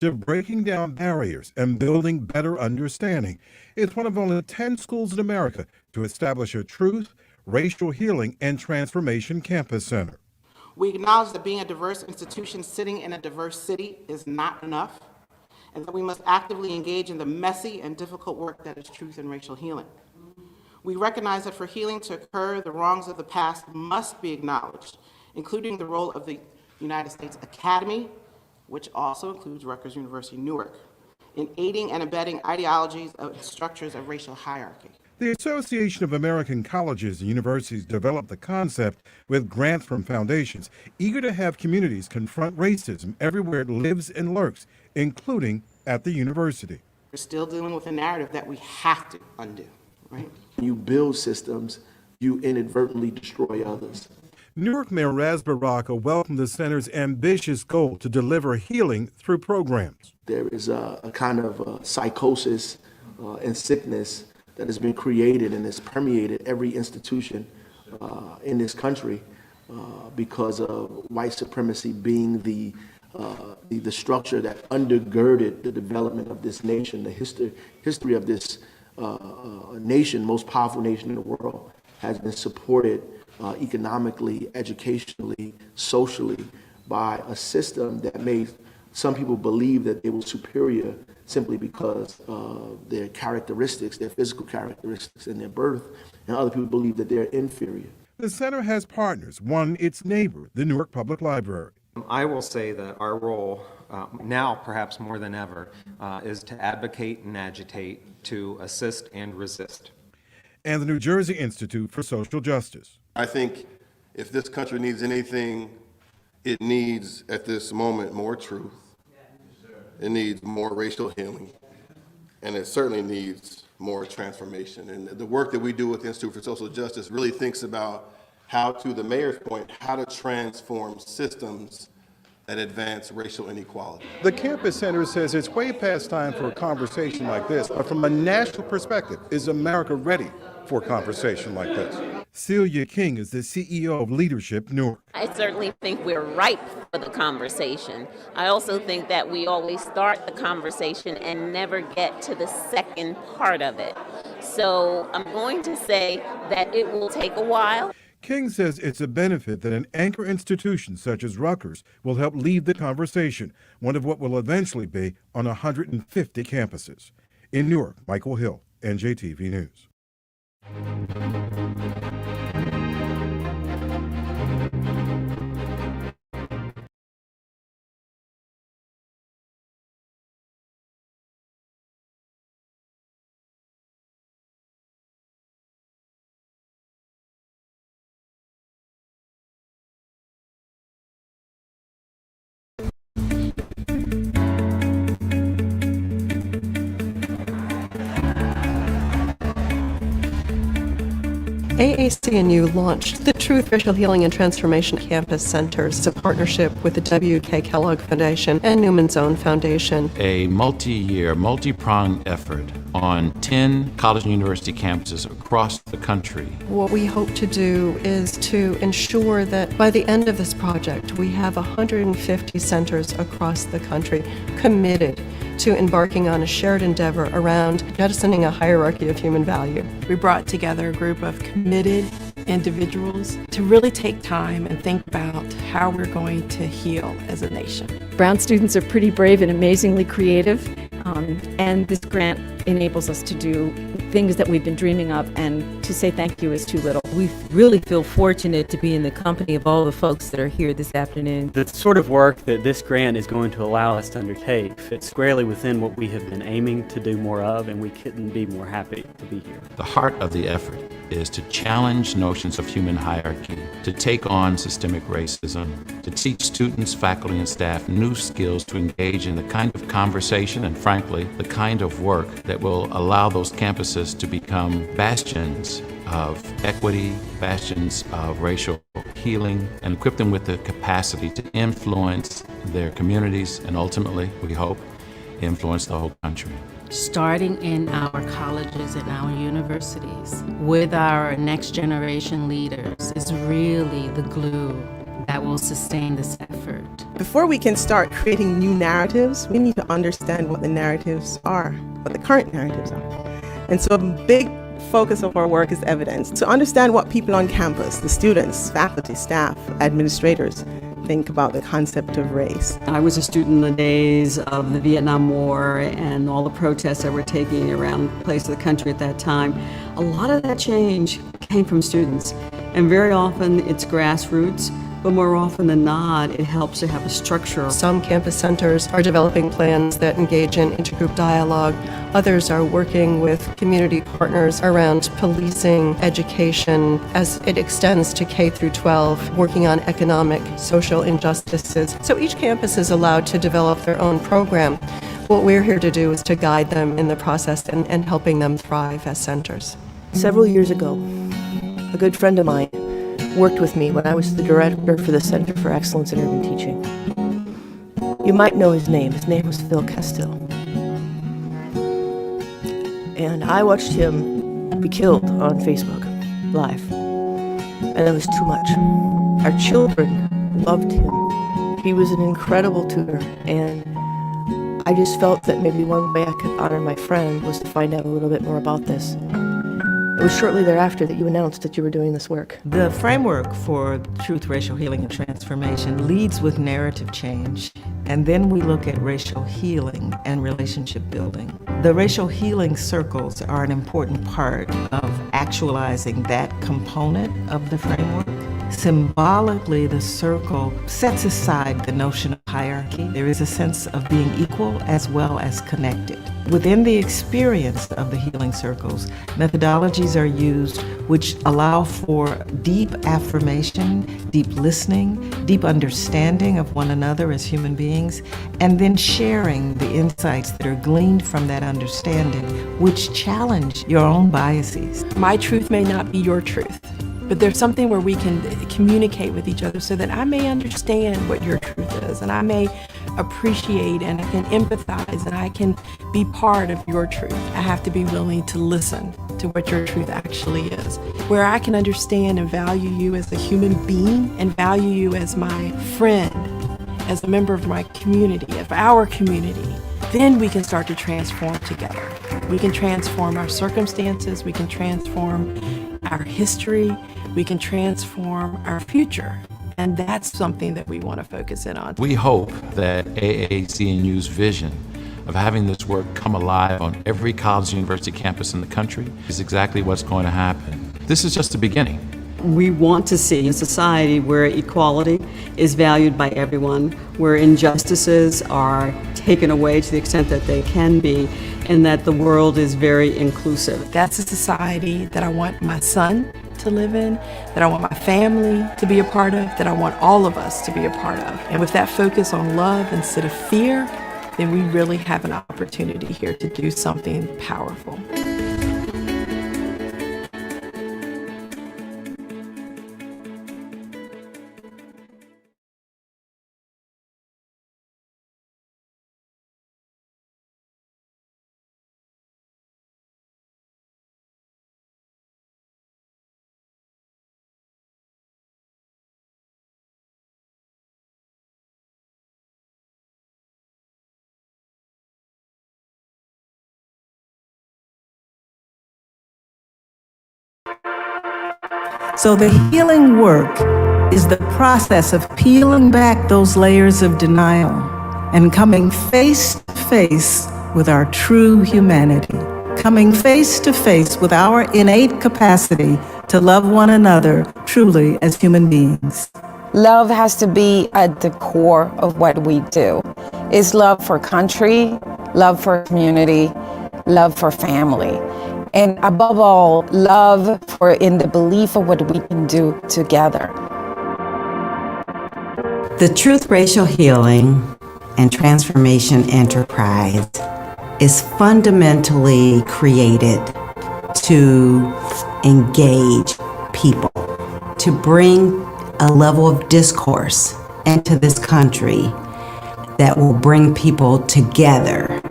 Speaker 11: to breaking down barriers and building better understanding. It's one of only 10 schools in America to establish a Truth, Racial Healing, and Transformation Campus Center.
Speaker 12: We acknowledge that being a diverse institution sitting in a diverse city is not enough, and that we must actively engage in the messy and difficult work that is truth and racial healing. We recognize that for healing to occur, the wrongs of the past must be acknowledged, including the role of the United States Academy, which also includes Rutgers University, Newark, in aiding and abetting ideologies and structures of racial hierarchy.
Speaker 11: The Association of American Colleges and Universities developed the concept with grants from foundations, eager to have communities confront racism everywhere it lives and lurks, including at the university.
Speaker 12: We're still dealing with a narrative that we have to undo, right?
Speaker 13: When you build systems, you inadvertently destroy others.
Speaker 11: Newark Mayor Ras Baraka welcomed the center's ambitious goal to deliver healing through programs.
Speaker 13: There is a kind of psychosis and sickness that has been created and has permeated every institution in this country because of white supremacy being the structure that undergirded the development of this nation. The history of this nation, most powerful nation in the world, has been supported economically, educationally, socially by a system that made some people believe that they were superior simply because of their characteristics, their physical characteristics and their birth, and other people believe that they're inferior.
Speaker 11: The center has partners, one its neighbor, the Newark Public Library.
Speaker 14: I will say that our role, now perhaps more than ever, is to advocate and agitate, to assist and resist.
Speaker 11: And the New Jersey Institute for Social Justice.
Speaker 15: I think if this country needs anything, it needs at this moment more truth. It needs more racial healing, and it certainly needs more transformation. And the work that we do with the Institute for Social Justice really thinks about how, to the mayor's point, how to transform systems that advance racial inequality.
Speaker 11: The Campus Center says it's way past time for a conversation like this, but from a national perspective, is America ready for a conversation like this? Celia King is the CEO of Leadership Newark.
Speaker 16: I certainly think we're ripe for the conversation. I also think that we always start the conversation and never get to the second part of it. So I'm going to say that it will take a while.
Speaker 11: King says it's a benefit that an anchor institution such as Rutgers will help lead the conversation, one of what will eventually be on 150 campuses. In Newark, Michael Hill, NJTV News.
Speaker 17: AAC&U launched the Truth, Racial Healing, and Transformation Campus Centers, a partnership with the W.K. Kellogg Foundation and Newman's Own Foundation.
Speaker 18: A multi-year, multi-pronged effort on 10 college and university campuses across the country.
Speaker 17: What we hope to do is to ensure that by the end of this project, we have 150 centers across the country committed to embarking on a shared endeavor around jettisoning a hierarchy of human value.
Speaker 19: We brought together a group of committed individuals to really take time and think about how we're going to heal as a nation.
Speaker 20: Brown students are pretty brave and amazingly creative, and this grant enables us to do things that we've been dreaming of, and to say thank you is too little.
Speaker 21: We really feel fortunate to be in the company of all the folks that are here this afternoon.
Speaker 22: The sort of work that this grant is going to allow us to undertake fits squarely within what we have been aiming to do more of, and we couldn't be more happy to be here.
Speaker 18: The heart of the effort is to challenge notions of human hierarchy, to take on systemic racism, to teach students, faculty, and staff new skills to engage in the kind of conversation and, frankly, the kind of work that will allow those campuses to become bastions of equity, bastions of racial healing, and equip them with the capacity to influence their communities and ultimately, we hope, influence the whole country.
Speaker 23: Starting in our colleges and our universities with our next generation leaders is really the glue that will sustain this effort.
Speaker 3: Before we can start creating new narratives, we need to understand what the narratives are, what the current narratives are. And so a big focus of our work is evidence. To understand what people on campus, the students, faculty, staff, administrators, think about the concept of race.
Speaker 4: I was a student in the days of the Vietnam War and all the protests that were taking around the place of the country at that time. A lot of that change came from students, and very often it's grassroots, but more often than not, it helps to have a structure.
Speaker 17: Some campus centers are developing plans that engage in intergroup dialogue. Others are working with community partners around policing, education, as it extends to K through 12, working on economic, social injustices. So each campus is allowed to develop their own program. What we're here to do is to guide them in the process and helping them thrive as centers.
Speaker 5: Several years ago, a good friend of mine worked with me when I was the director for the Center for Excellence in Urban Teaching. You might know his name. His name was Phil Castile. And I watched him be killed on Facebook Live. And it was too much. Our children loved him. He was an incredible tutor, and I just felt that maybe one way I could honor my friend was to find out a little bit more about this. It was shortly thereafter that you announced that you were doing this work.
Speaker 24: The framework for truth, racial healing, and transformation leads with narrative change, and then we look at racial healing and relationship building. The racial healing circles are an important part of actualizing that component of the framework. Symbolically, the circle sets aside the notion of hierarchy. There is a sense of being equal as well as connected. Within the experience of the healing circles, methodologies are used which allow for deep affirmation, deep listening, deep understanding of one another as human beings, and then sharing the insights that are gleaned from that understanding, which challenge your own biases.
Speaker 19: My truth may not be your truth, but there's something where we can communicate with each other so that I may understand what your truth is, and I may appreciate and I can empathize and I can be part of your truth. I have to be willing to listen to what your truth actually is. Where I can understand and value you as a human being and value you as my friend, as a member of my community, of our community, then we can start to transform together. We can transform our circumstances, we can transform our history, we can transform our future. And that's something that we want to focus in on.
Speaker 18: We hope that AACNU's vision of having this work come alive on every college and university campus in the country is exactly what's going to happen. This is just the beginning.
Speaker 4: We want to see a society where equality is valued by everyone, where injustices are taken away to the extent that they can be, and that the world is very inclusive.
Speaker 19: That's a society that I want my son to live in, that I want my family to be a part of, that I want all of us to be a part of. And with that focus on love instead of fear, then we really have an opportunity here to do something powerful.
Speaker 25: So the healing work is the process of peeling back those layers of denial and coming face to face with our true humanity, coming face to face with our innate capacity to love one another truly as human beings.
Speaker 26: Love has to be at the core of what we do. It's love for country, love for community, love for family. And above all, love for in the belief of what we can do together.
Speaker 27: The Truth, Racial Healing and Transformation Enterprise is fundamentally created to engage people, to bring a level of discourse into this country that will bring people together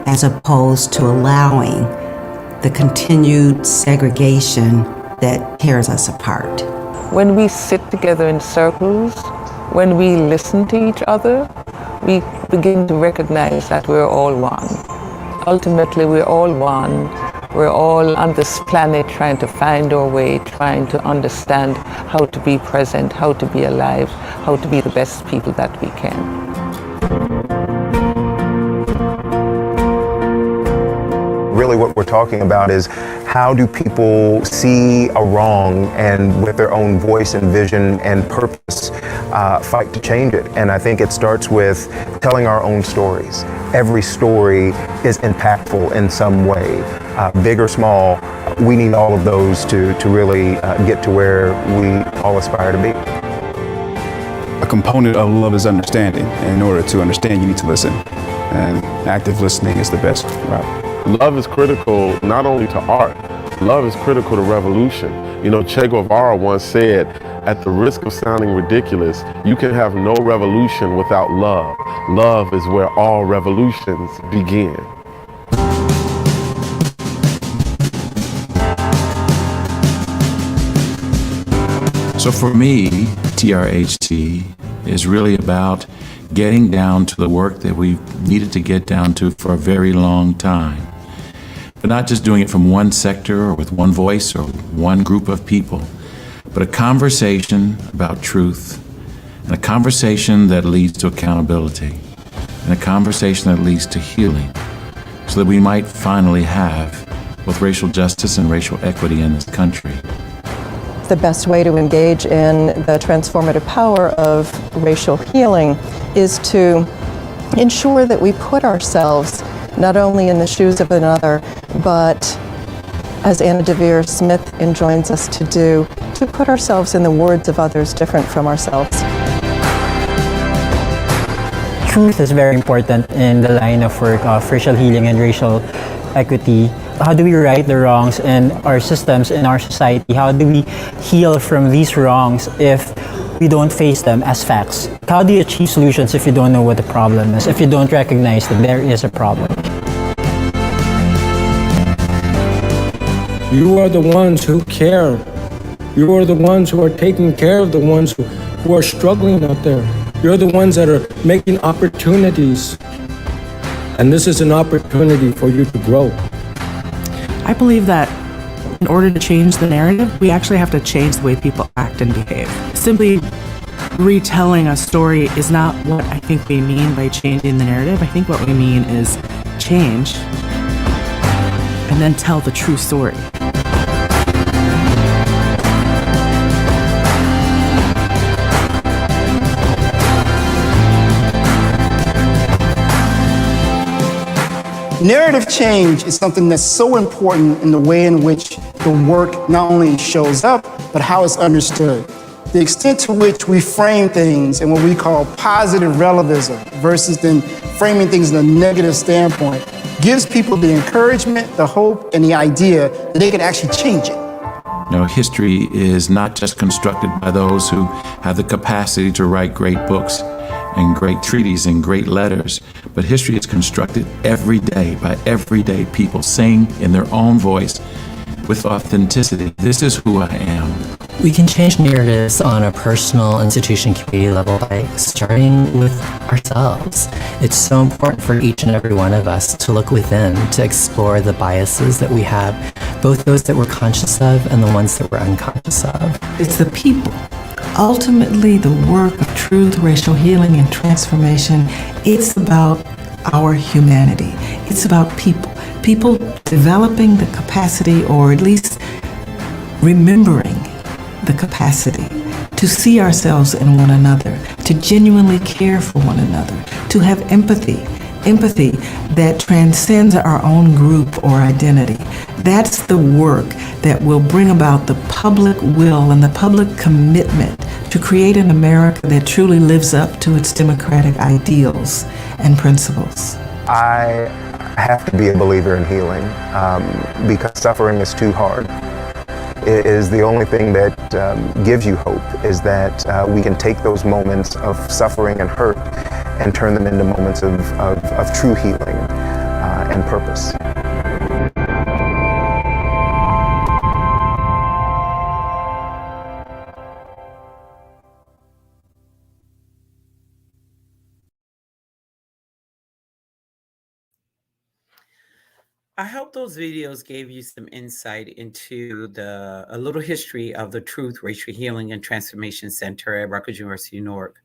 Speaker 27: as opposed to allowing the continued segregation that tears us apart.
Speaker 1: when we sit together in circles, when we listen to each other, we begin to recognize that we're all one. Ultimately, we're all one. We're all on this planet trying to find our way, trying to understand how to be present, how to be alive, how to be the best people that we can.
Speaker 2: Really what we're talking about is how do people see a wrong and with their own voice and vision and purpose fight to change it. And I think it starts with telling our own stories. Every story is impactful in some way, big or small. We need all of those to really get to where we all aspire to be.
Speaker 6: A component of love is understanding. And in order to understand, you need to listen. And active listening is the best route.
Speaker 7: Love is critical not only to art, love is critical to revolution. You know, Che Guevara once said, at the risk of sounding ridiculous, you can have no revolution without love. Love is where all revolutions begin.
Speaker 18: So for me, TRHT is really about getting down to the work that we've needed to get down to for a very long time. But not just doing it from one sector or with one voice or one group of people, but a conversation about truth, and a conversation that leads to accountability, and a conversation that leads to healing, so that we might finally have both racial justice and racial equity in this country.
Speaker 17: The best way to engage in the transformative power of racial healing is to ensure that we put ourselves not only in the shoes of another, but as Anna DeVere Smith enjoins us to do, to put ourselves in the words of others different from ourselves.
Speaker 8: Truth is very important in the line of work of racial healing and racial equity. How do we right the wrongs in our systems, in our society? How do we heal from these wrongs if we don't face them as facts? How do you achieve solutions if you don't know what the problem is, if you don't recognize that there is a problem?
Speaker 9: You are the ones who care. You are the ones who are taking care of the ones who are struggling out there. You're the ones that are making opportunities. And this is an opportunity for you to grow.
Speaker 10: I believe that in order to change the narrative, we actually have to change the way people act and behave. Simply retelling a story is not what I think we mean by changing the narrative. I think what we mean is change and then tell the true story.
Speaker 28: Narrative change is something that's so important in the way in which the work not only shows up, but how it's understood. The extent to which we frame things in what we call positive relativism versus then framing things in a negative standpoint gives people the encouragement, the hope, and the idea that they can actually change it.
Speaker 18: You know, history is not just constructed by those who have the capacity to write great books and great treaties and great letters, but history is constructed every day by everyday people saying in their own voice with authenticity, this is who I am.
Speaker 29: We can change narratives on a personal, institution, community level by starting with ourselves. It's so important for each and every one of us to look within, to explore the biases that we have, both those that we're conscious of and the ones that we're unconscious of.
Speaker 24: It's the people. Ultimately, the work of truth, racial healing, and transformation, it's about our humanity. It's about people. People developing the capacity, or at least remembering the capacity to see ourselves in one another, to genuinely care for one another, to have empathy that transcends our own group or identity. That's the work that will bring about the public will and the public commitment to create an America that truly lives up to its democratic ideals and principles.
Speaker 2: I have to be a believer in healing because suffering is too hard. It is the only thing that gives you hope, is that we can take those moments of suffering and hurt and turn them into moments of true healing and purpose.
Speaker 11: I hope those videos gave you some insight into a little history of the Truth, Racial Healing, and Transformation Center at Rutgers University, Newark.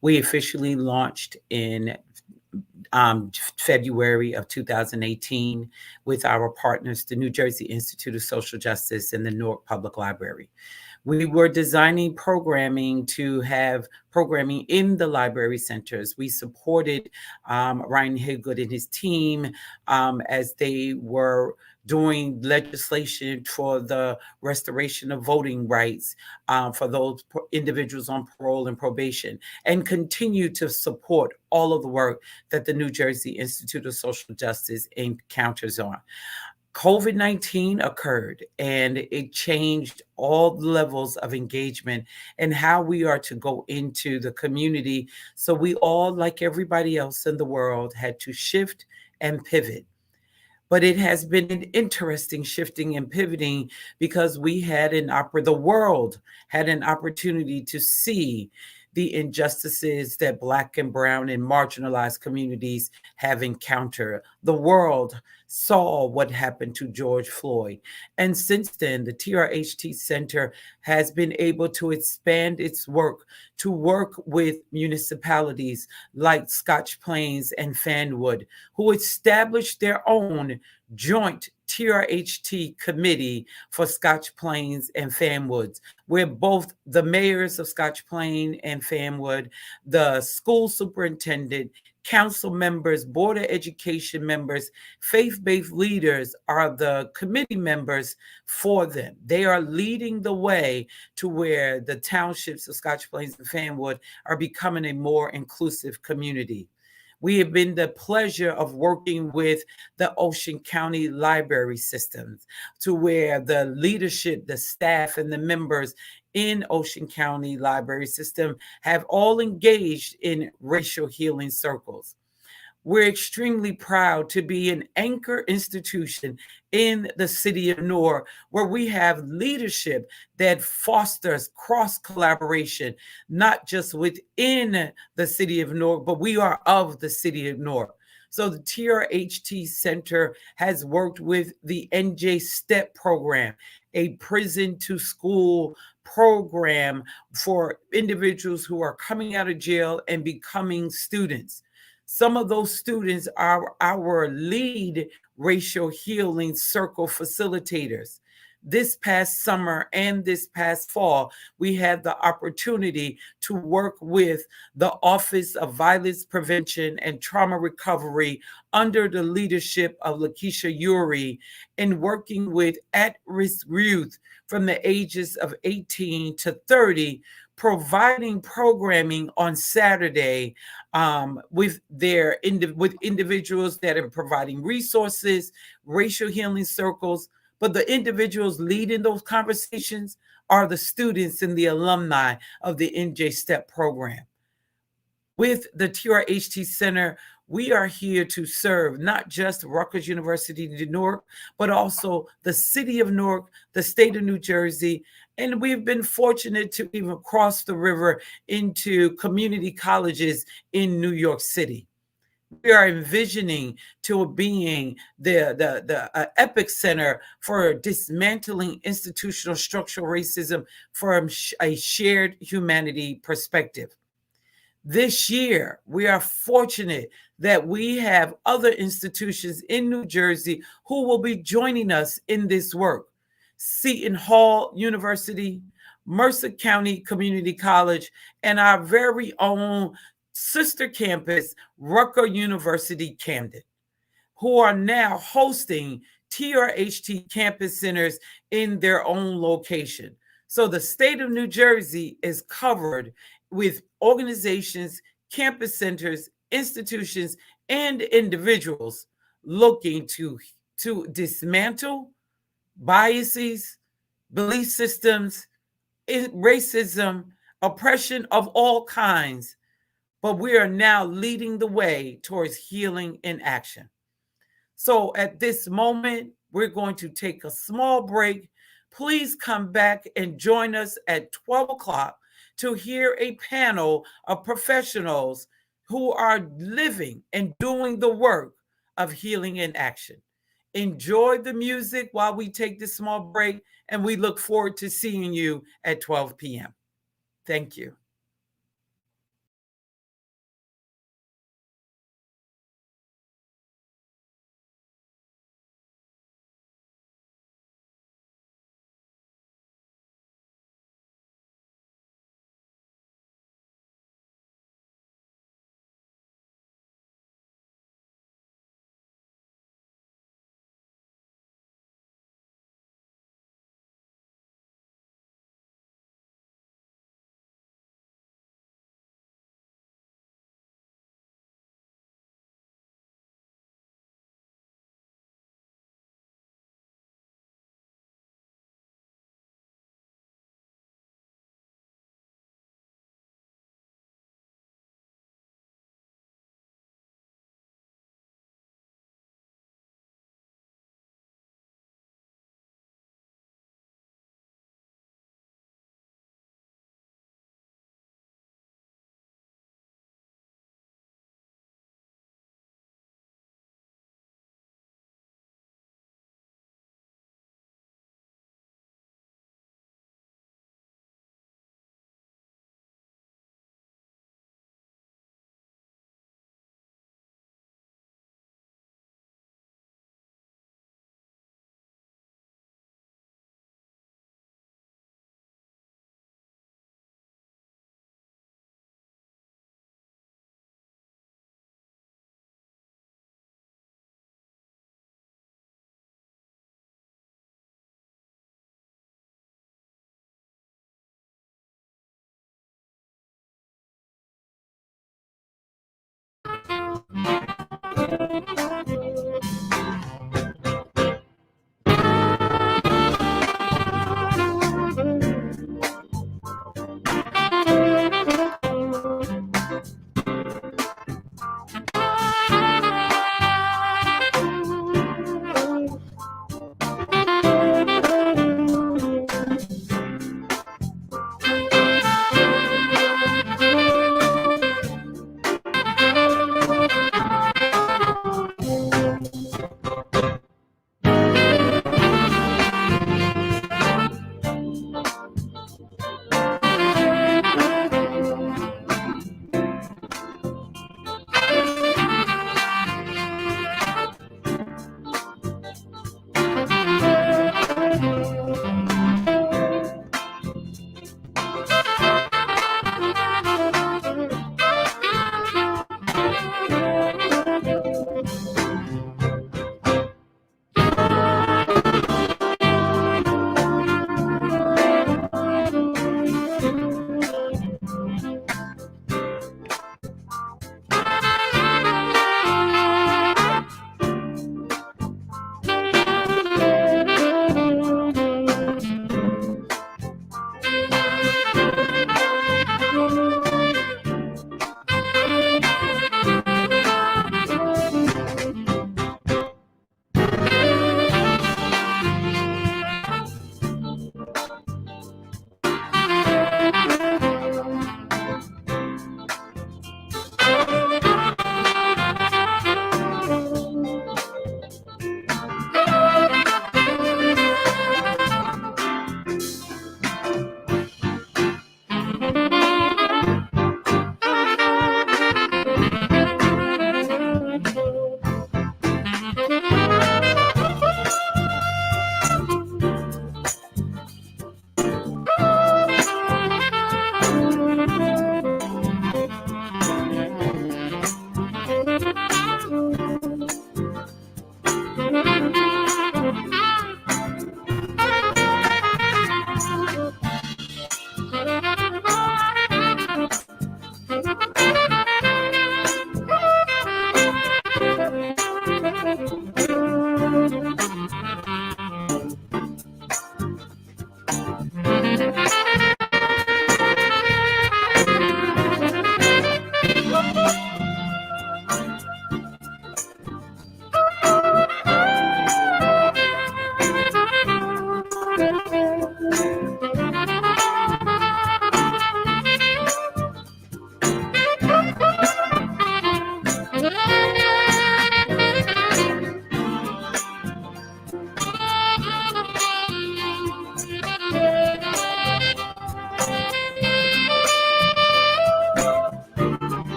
Speaker 11: We officially launched in February of 2018 with our partners, the New Jersey Institute of Social Justice and the Newark Public Library. We were designing programming to have programming in the library centers. We supported Ryan Haygood and his team as they were doing legislation for the restoration of voting rights for those individuals on parole and probation, and continue to support all of the work that the New Jersey Institute of Social Justice encounters on. COVID-19 occurred and it changed all the levels of engagement and how we are to go into the community. So we all, like everybody else in the world, had to shift and pivot. But it has been an interesting shifting and pivoting because we had the world had an opportunity to see the injustices that Black and brown and marginalized communities have encountered. The world saw what happened to George Floyd. And since then, the TRHT Center has been able to expand its work to work with municipalities like Scotch Plains and Fanwood, who established their own joint TRHT committee for Scotch Plains and Fanwood, where both the mayors of Scotch Plain and Fanwood, the school superintendent, council members, board of education members, faith-based leaders are the committee members for them. They are leading the way to where the townships of Scotch Plains and Fanwood are becoming a more inclusive community. We have been the pleasure of working with the Ocean County Library Systems to where the leadership, the staff, and the members in Ocean County Library System have all engaged in racial healing circles. We're extremely proud to be an anchor institution in the city of Newark, where we have leadership that fosters cross collaboration, not just within the city of Newark, but we are of the city of Newark. So the TRHT Center has worked with the NJ STEP program, a prison to school program for individuals who are coming out of jail and becoming students. Some of those students are our lead racial healing circle facilitators. This past summer and this past fall, we had the opportunity to work with the Office of Violence Prevention and Trauma Recovery under the leadership of Lakeisha Uri in working with at-risk youth from the ages of 18 to 30, providing programming on Saturday with individuals that are providing resources, racial healing circles. But the individuals leading those conversations are the students and the alumni of the NJ STEP program. With the TRHT Center, we are here to serve not just Rutgers University in Newark, but also the city of Newark, the state of New Jersey, and we've been fortunate to even cross the river into community colleges in New York City. We are envisioning to being the epic center for dismantling institutional structural racism from a shared humanity perspective. This year, we are fortunate that we have other institutions in New Jersey who will be joining us in this work. Seton Hall University, Mercer County Community College, and our very own sister campus, Rutgers University Camden, who are now hosting TRHT campus centers in their own location. So the state of New Jersey is covered with organizations, campus centers, institutions, and individuals looking to dismantle biases, belief systems, racism, oppression of all kinds. But we are now leading the way towards healing in action. So at this moment, we're going to take a small break. Please come back and join us at 12 o'clock to hear a panel of professionals who are living and doing the work of healing in action. Enjoy the music while we take this small break, and we look forward to seeing you at 12 p.m. Thank you.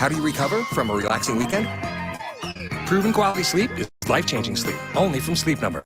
Speaker 12: How do you recover from a relaxing weekend? Proven quality sleep is life-changing sleep, only from Sleep Number.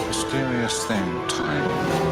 Speaker 3: Mysterious thing, time.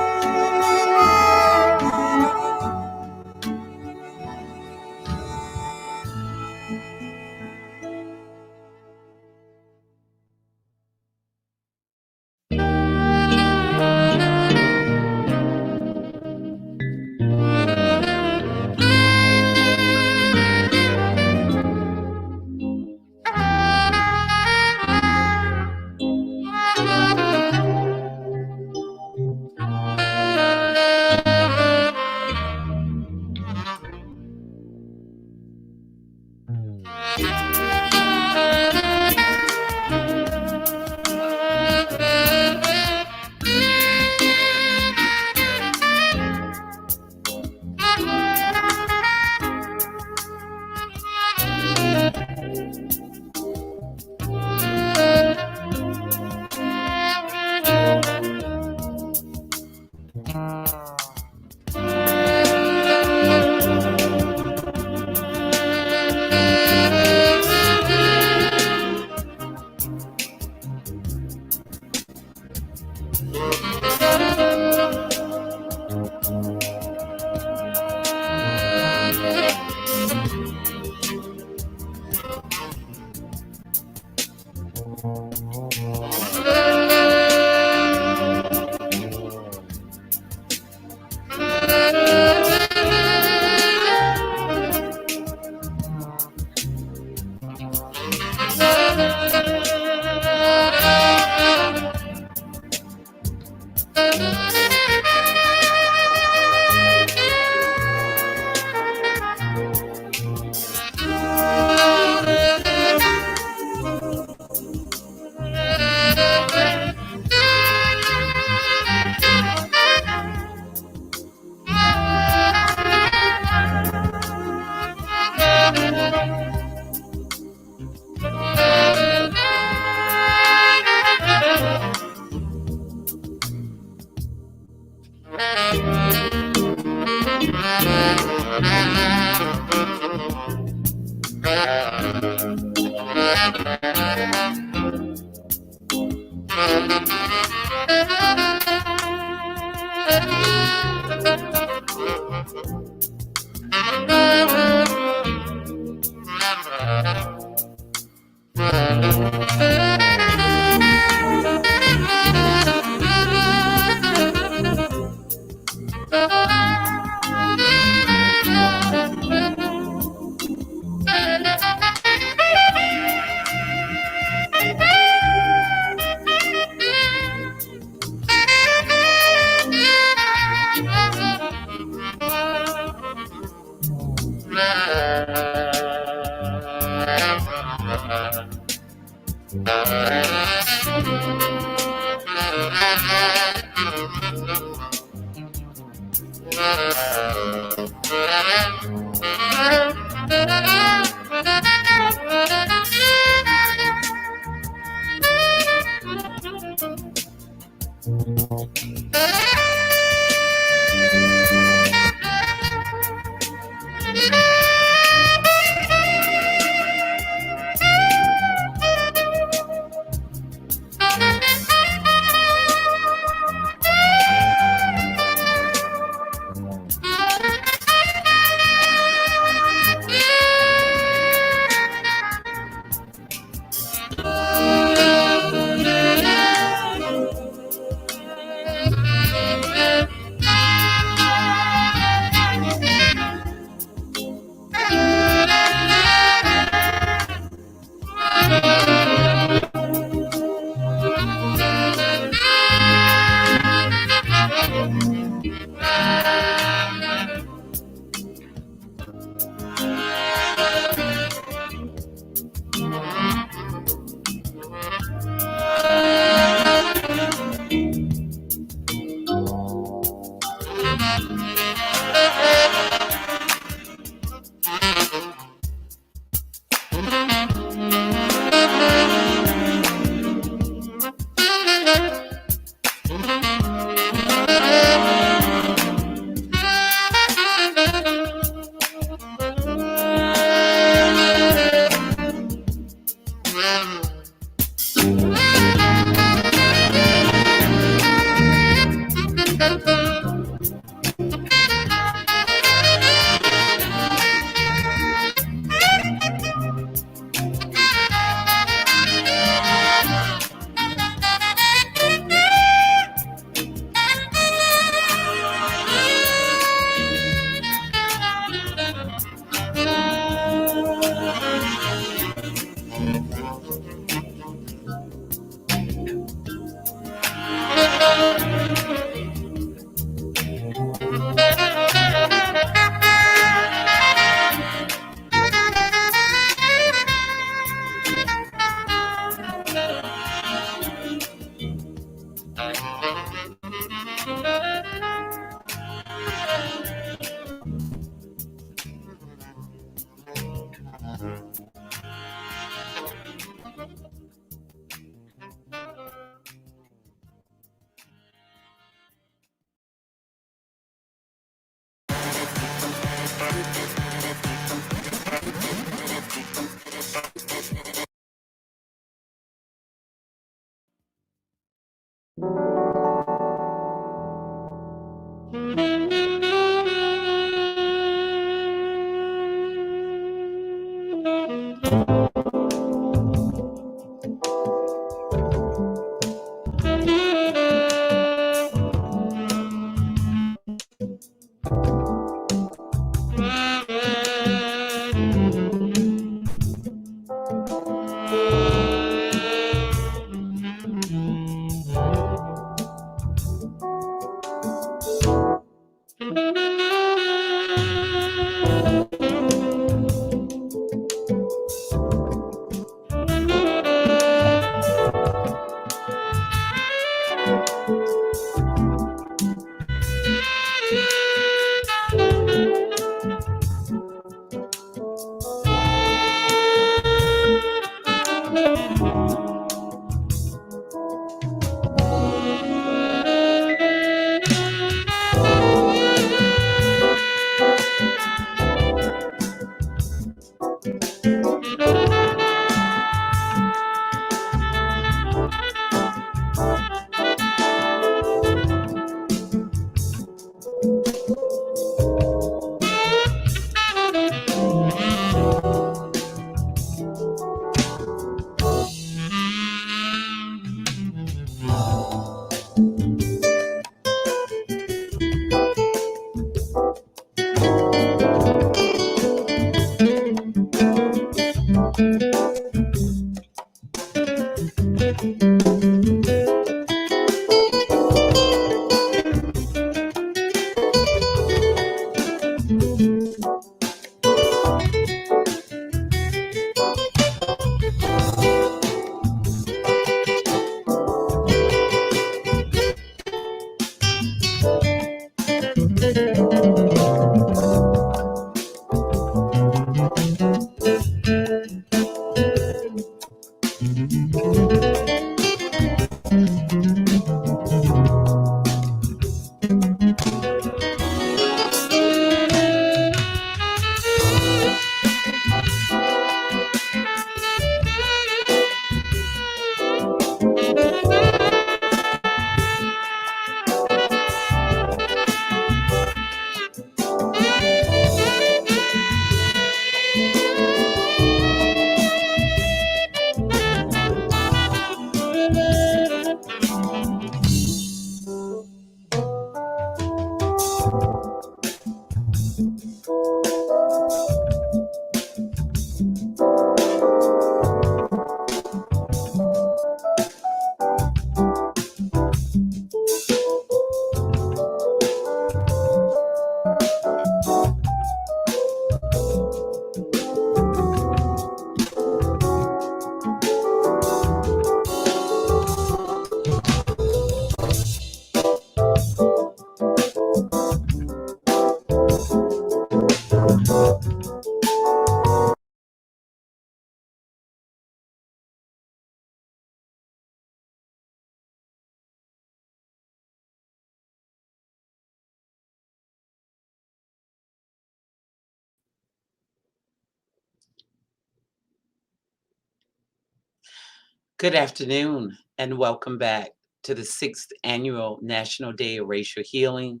Speaker 11: Good afternoon and welcome back to the 6th Annual National Day of Racial Healing.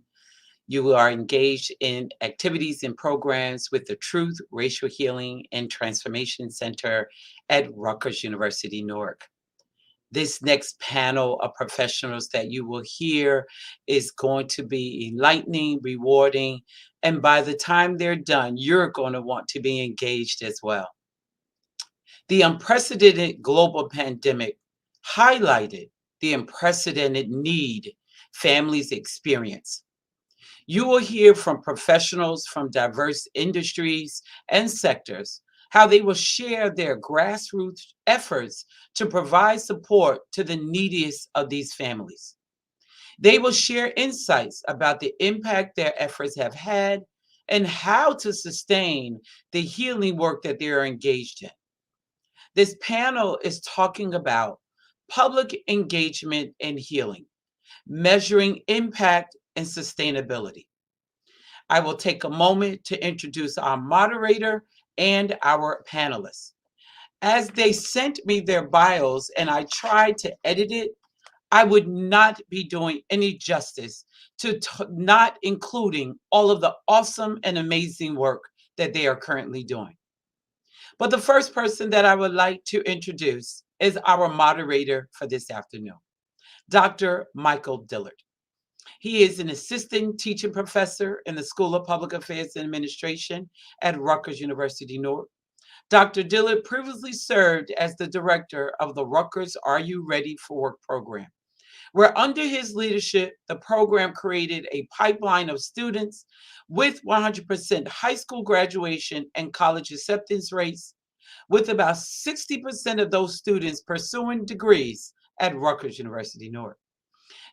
Speaker 11: You are engaged in activities and programs with the Truth, Racial Healing, and Transformation Center at Rutgers University, Newark. This next panel of professionals that you will hear is going to be enlightening, rewarding, and by the time they're done, you're going to want to be engaged as well. The unprecedented global pandemic highlighted the unprecedented need families experience. You will hear from professionals from diverse industries and sectors how they will share their grassroots efforts to provide support to the neediest of these families. They will share insights about the impact their efforts have had and how to sustain the healing work that they are engaged in. This panel is talking about public engagement and healing, measuring impact and sustainability. I will take a moment to introduce our moderator and our panelists. As they sent me their bios and I tried to edit it, I would not be doing any justice to not including all of the awesome and amazing work that they are currently doing. But the first person that I would like to introduce is our moderator for this afternoon, Dr. Michael Dillard. He is an assistant teaching professor in the School of Public Affairs and Administration at Rutgers University, Newark. Dr. Dillard previously served as the director of the Rutgers Are You Ready for Work program, where under his leadership, the program created a pipeline of students with 100% high school graduation and college acceptance rates, with about 60% of those students pursuing degrees at Rutgers University, Newark.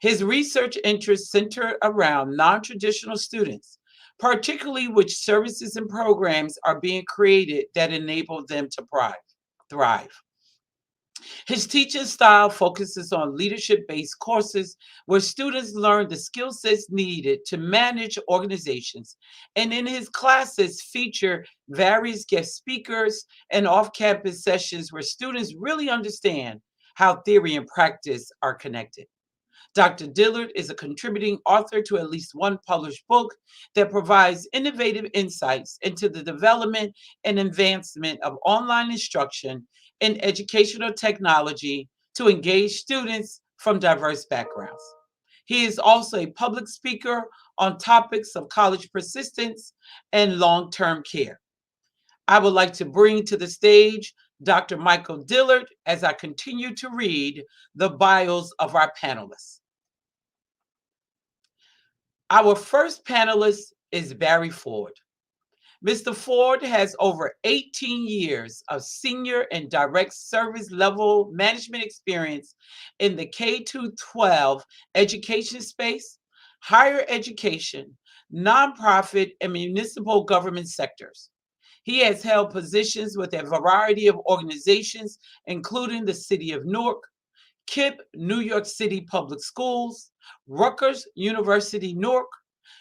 Speaker 11: His research interests center around non-traditional students, particularly which services and programs are being created that enable them to thrive. His teaching style focuses on leadership-based courses where students learn the skill sets needed to manage organizations, and in his classes feature various guest speakers and off-campus sessions where students really understand how theory and practice are connected. Dr. Dillard is a contributing author to at least one published book that provides innovative insights into the development and advancement of online instruction and educational technology to engage students from diverse backgrounds. He is also a public speaker on topics of college persistence and long-term care. I would like to bring to the stage Dr. Michael Dillard as I continue to read the bios of our panelists. Our first panelist is Barry Ford. Mr. Ford has over 18 years of senior and direct service level management experience in the K-12 education space, higher education, nonprofit, and municipal government sectors. He has held positions with a variety of organizations, including the City of Newark, KIPP, New York City Public Schools, Rutgers University, Newark,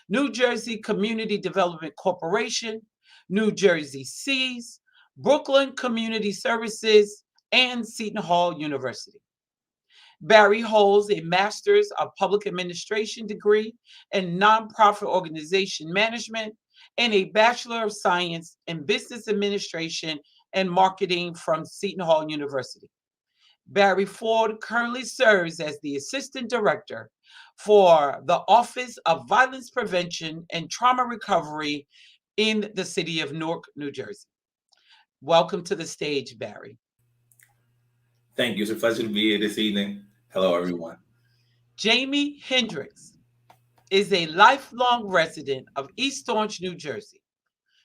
Speaker 11: New Jersey Community Development Corporation, New Jersey Seas, Brooklyn Community Services, and Seton Hall University. Barry holds a Master's of Public Administration degree in Nonprofit Organization Management and a Bachelor of Science in Business Administration and Marketing from Seton Hall University. Barry Ford currently serves as the Assistant Director for the Office of Violence Prevention and Trauma Recovery in the City of Newark, New Jersey. Welcome to the stage, Barry.
Speaker 5: Thank you. It's a pleasure to be here this evening. Hello, everyone.
Speaker 11: Jamie Hendricks is a lifelong resident of East Orange, New Jersey.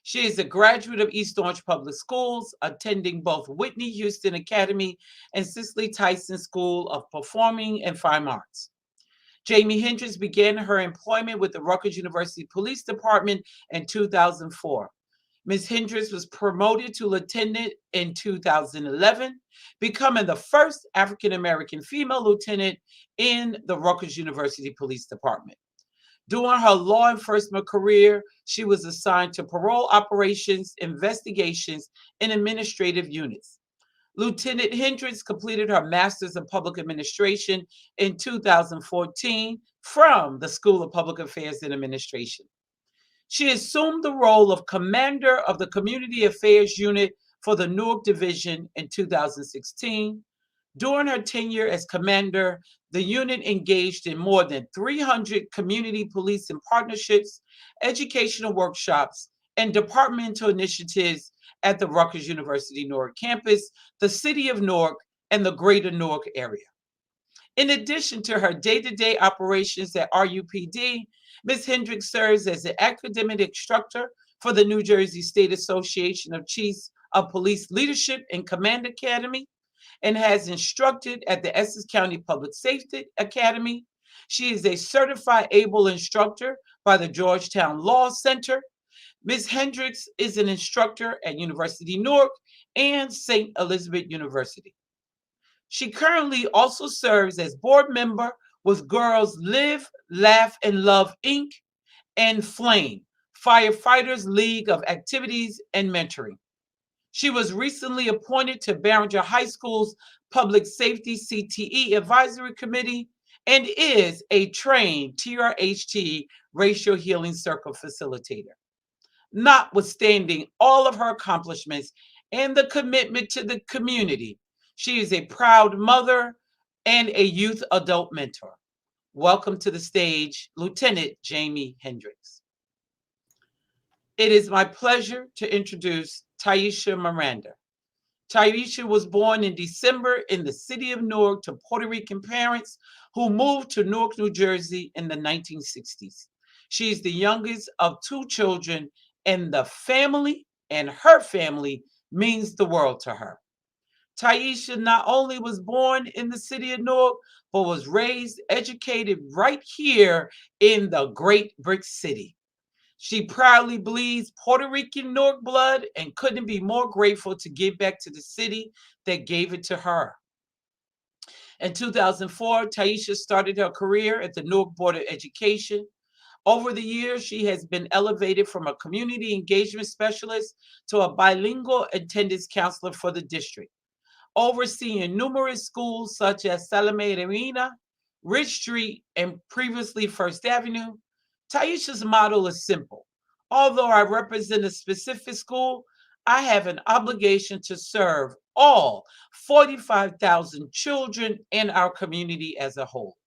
Speaker 11: She is a graduate of East Orange Public Schools, attending both Whitney Houston Academy and Cicely Tyson School of Performing and Fine Arts. Jamie Hendricks began her employment with the Rutgers University Police Department in 2004. Ms. Hendricks was promoted to lieutenant in 2011, becoming the first African-American female lieutenant in the Rutgers University Police Department. During her law enforcement career, she was assigned to parole operations, investigations, and administrative units. Lieutenant Hendricks completed her Master's in Public Administration in 2014 from the School of Public Affairs and Administration. She assumed the role of Commander of the Community Affairs Unit for the Newark Division in 2016. During her tenure as commander, the unit engaged in more than 300 community policing partnerships, educational workshops, and departmental initiatives at the Rutgers University Newark campus, the City of Newark, and the greater Newark area. In addition to her day-to-day operations at RUPD, Ms. Hendricks serves as an academic instructor for the New Jersey State Association of Chiefs of Police Leadership and Command Academy, and has instructed at the Essex County Public Safety Academy. She is a certified able instructor by the Georgetown Law Center. Ms. Hendricks is an instructor at University Newark and St. Elizabeth University. She currently also serves as board member with Girls Live, Laugh, and Love, Inc. and FLAME, Firefighters League of Activities and Mentoring. She was recently appointed to Barringer High School's Public Safety CTE Advisory Committee and is a trained TRHT Racial Healing Circle facilitator. Notwithstanding all of her accomplishments and the commitment to the community. She is a proud mother and a youth adult mentor. Welcome to the stage, Lieutenant Jamie Hendricks. It is my pleasure to introduce Taisha Miranda. Taisha was born in December in the city of Newark to Puerto Rican parents who moved to Newark, New Jersey in the 1960s. She is the youngest of 2 children, and the family and her family means the world to her. Taisha not only was born in the city of Newark, but was raised, educated right here in the Great Brick City. She proudly bleeds Puerto Rican Newark blood and couldn't be more grateful to give back to the city that gave it to her. In 2004, Taisha started her career at the Newark Board of Education. Over the years, she has been elevated from a community engagement specialist to a bilingual attendance counselor for the district, overseeing numerous schools such as Salome Reina, Ridge Street, and previously First Avenue. Taisha's model is simple. Although I represent a specific school, I have an obligation to serve all 45,000 children in our community as a whole.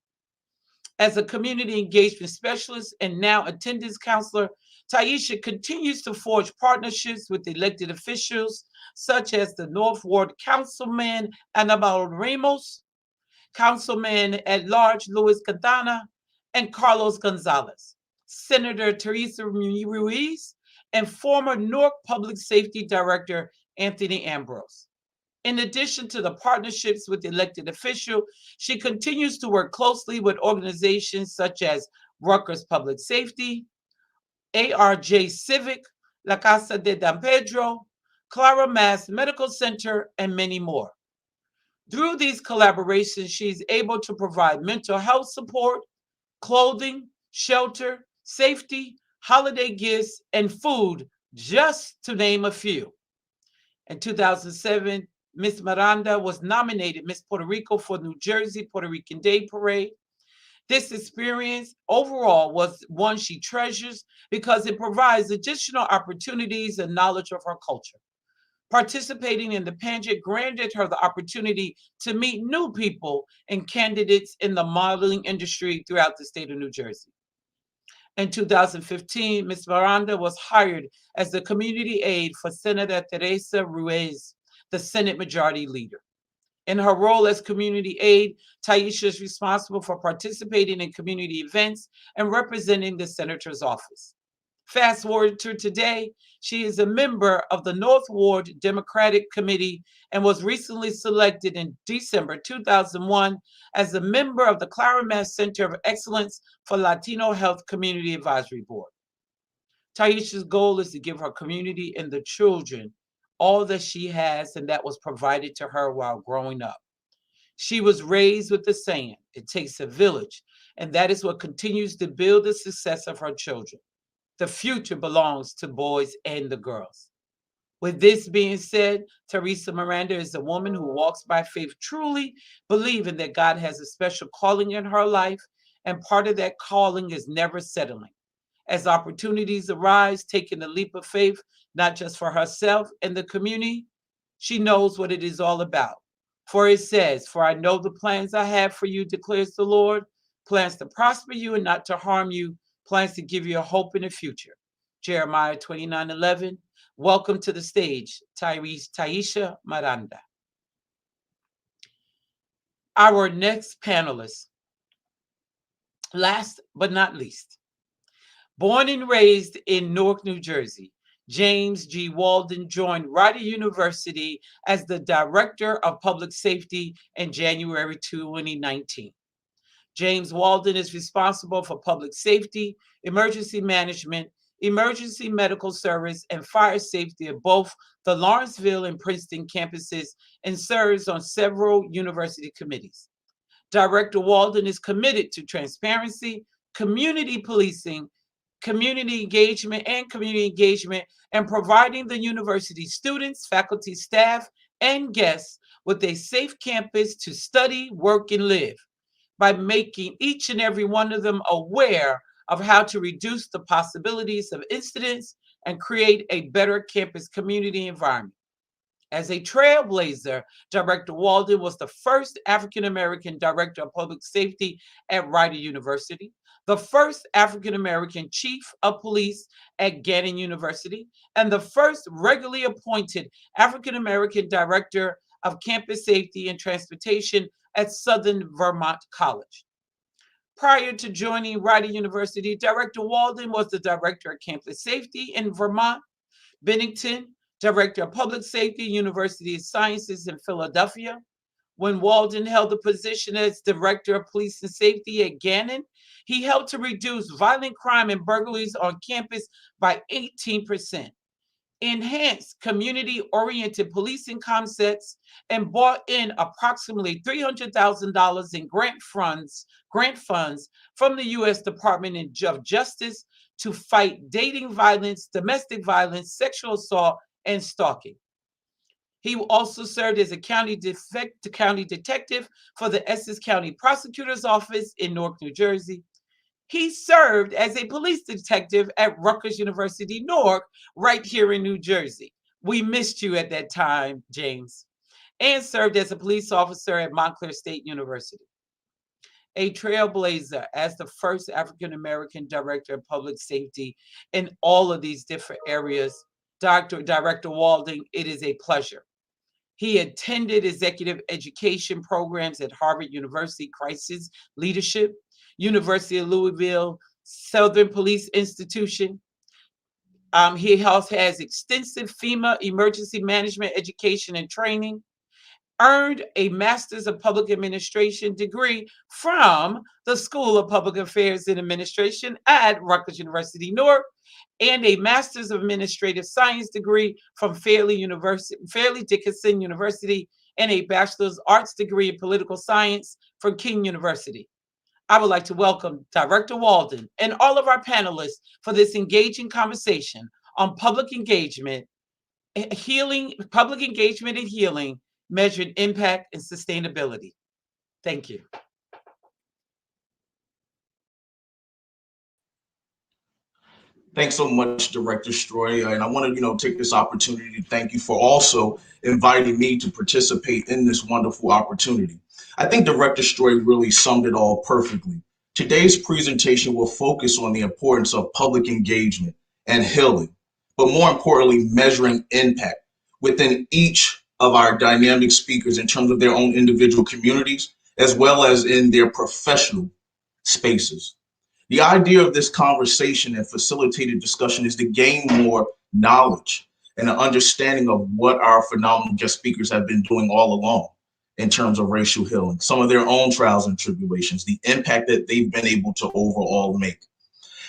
Speaker 11: As a community engagement specialist and now attendance counselor, Taisha continues to forge partnerships with elected officials such as the North Ward Councilman Anibal Ramos, Councilman at Large Luis Cadena, and Carlos Gonzalez, Senator Teresa Ruiz, and former Newark Public Safety Director Anthony Ambrose. In addition to the partnerships with elected officials, she continues to work closely with organizations such as Rutgers Public Safety, ARJ Civic, La Casa de Don Pedro, Clara Mass Medical Center, and many more. Through these collaborations, she's able to provide mental health support, clothing, shelter, safety, holiday gifts, and food, just to name a few. In 2007, Miss Miranda was nominated Miss Puerto Rico for New Jersey Puerto Rican Day Parade. This experience overall was one she treasures because it provides additional opportunities and knowledge of her culture. Participating in the pageant granted her the opportunity to meet new people and candidates in the modeling industry throughout the state of New Jersey. In 2015, Ms. Miranda was hired as the community aide for Senator Teresa Ruiz, the Senate Majority Leader. In her role as community aide, Taisha is responsible for participating in community events and representing the senator's office. Fast forward to today, she is a member of the North Ward Democratic Committee and was recently selected in December 2001 as a member of the Clara Mass Center of Excellence for Latino Health Community Advisory Board. Taisha's goal is to give her community and the children all that she has and that was provided to her while growing up. She was raised with the saying, "It takes a village," and that is what continues to build the success of her children. The future belongs to boys and the girls. With this being said, Teresa Miranda is a woman who walks by faith, truly believing that God has a special calling in her life, and part of that calling is never settling. As opportunities arise, taking the leap of faith, not just for herself and the community, she knows what it is all about. For it says, "For I know the plans I have for you, declares the Lord, plans to prosper you and not to harm you, plans to give you a hope in the future." Jeremiah 29:11. Welcome to the stage, Taisha Miranda. Our next panelist, last but not least, born and raised in Newark, New Jersey, James G. Walden joined Rutgers University as the Director of Public Safety in January 2019. James Walden is responsible for public safety, emergency management, emergency medical service, and fire safety of both the Lawrenceville and Princeton campuses and serves on several university committees. Director Walden is committed to transparency, community policing, community engagement, and providing the university students, faculty, staff, and guests with a safe campus to study, work, and live by making each and every one of them aware of how to reduce the possibilities of incidents and create a better campus community environment. As a trailblazer, Director Walden was the first African-American director of public safety at Rutgers University, the first African-American chief of police at Gannon University, and the first regularly appointed African-American director of campus safety and transportation at Southern Vermont College. Prior to joining Rutgers University, Director Walden was the director of campus safety in Vermont, Bennington, Director of Public Safety, University of Sciences in Philadelphia. When Walden held the position as Director of Police and Safety at Gannon, he helped to reduce violent crime and burglaries on campus by 18%, enhanced community-oriented policing concepts, and brought in approximately $300,000 in grant funds from the U.S. Department of Justice to fight dating violence, domestic violence, sexual assault, and stalking. He also served as a county detective for the Essex County Prosecutor's Office in Newark, New Jersey. He served as a police detective at Rutgers University, Newark, right here in New Jersey. We missed you at that time, James. And served as a police officer at Montclair State University. A trailblazer as the first African-American director of public safety in all of these different areas, Director Walden, it is a pleasure. He attended executive education programs at Harvard University Crisis Leadership, University of Louisville, Southern Police Institution. He also has extensive FEMA emergency management education and training, earned a Master's of Public Administration degree from the School of Public Affairs and Administration at Rutgers University, Newark, and a Master's of Administrative Science degree from Fairleigh Dickinson University, and a Bachelor's Arts degree in Political Science from King University. I would like to welcome Director Walden and all of our panelists for this engaging conversation on public engagement and healing, measured impact and sustainability. Thank you.
Speaker 4: Thanks so much, Director Stroy. And I want to, take this opportunity to thank you for also inviting me to participate in this wonderful opportunity. I think Director Stroy really summed it all perfectly. Today's presentation will focus on the importance of public engagement and healing, but more importantly, measuring impact within each of our dynamic speakers in terms of their own individual communities, as well as in their professional spaces. The idea of this conversation and facilitated discussion is to gain more knowledge and an understanding of what our phenomenal guest speakers have been doing all along in terms of racial healing, some of their own trials and tribulations, the impact that they've been able to overall make.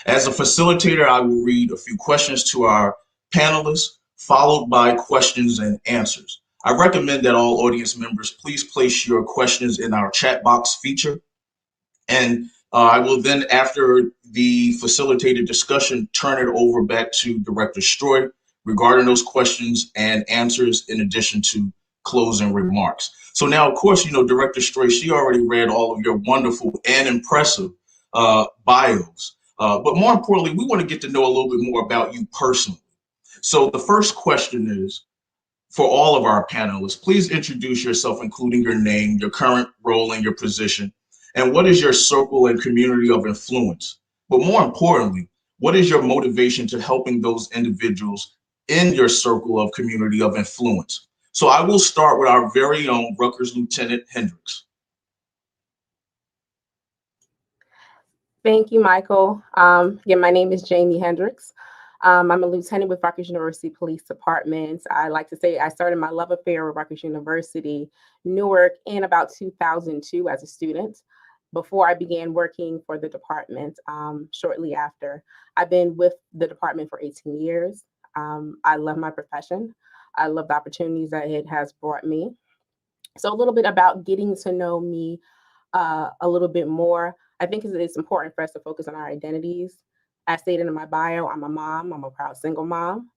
Speaker 4: As a facilitator, I will read a few questions to our panelists, followed by questions and answers. I recommend that all audience members please place your questions in our chat box feature. And I will then, after the facilitated discussion, turn it over back to Director Stroy regarding those questions and answers, in addition to closing remarks. So now, of course, Director Stroy, she already read all of your wonderful and impressive bios. But more importantly, we want to get to know a little bit more about you personally. So the first question is, for all of our panelists, please introduce yourself, including your name, your current role and your position, and what is your circle and community of influence? But more importantly, what is your motivation to helping those individuals in your circle of community of influence? So I will start with our very own Rutgers Lieutenant Hendricks.
Speaker 13: Thank you, Michael. My name is Jamie Hendricks. I'm a lieutenant with Rutgers University Police Department. I like to say I started my love affair with Rutgers University, Newark, in about 2002 as a student, before I began working for the department shortly after. I've been with the department for 18 years. I love my profession. I love the opportunities that it has brought me. So a little bit about getting to know me a little bit more. I think it's important for us to focus on our identities. As stated in my bio, I'm a mom. I'm a proud single mom.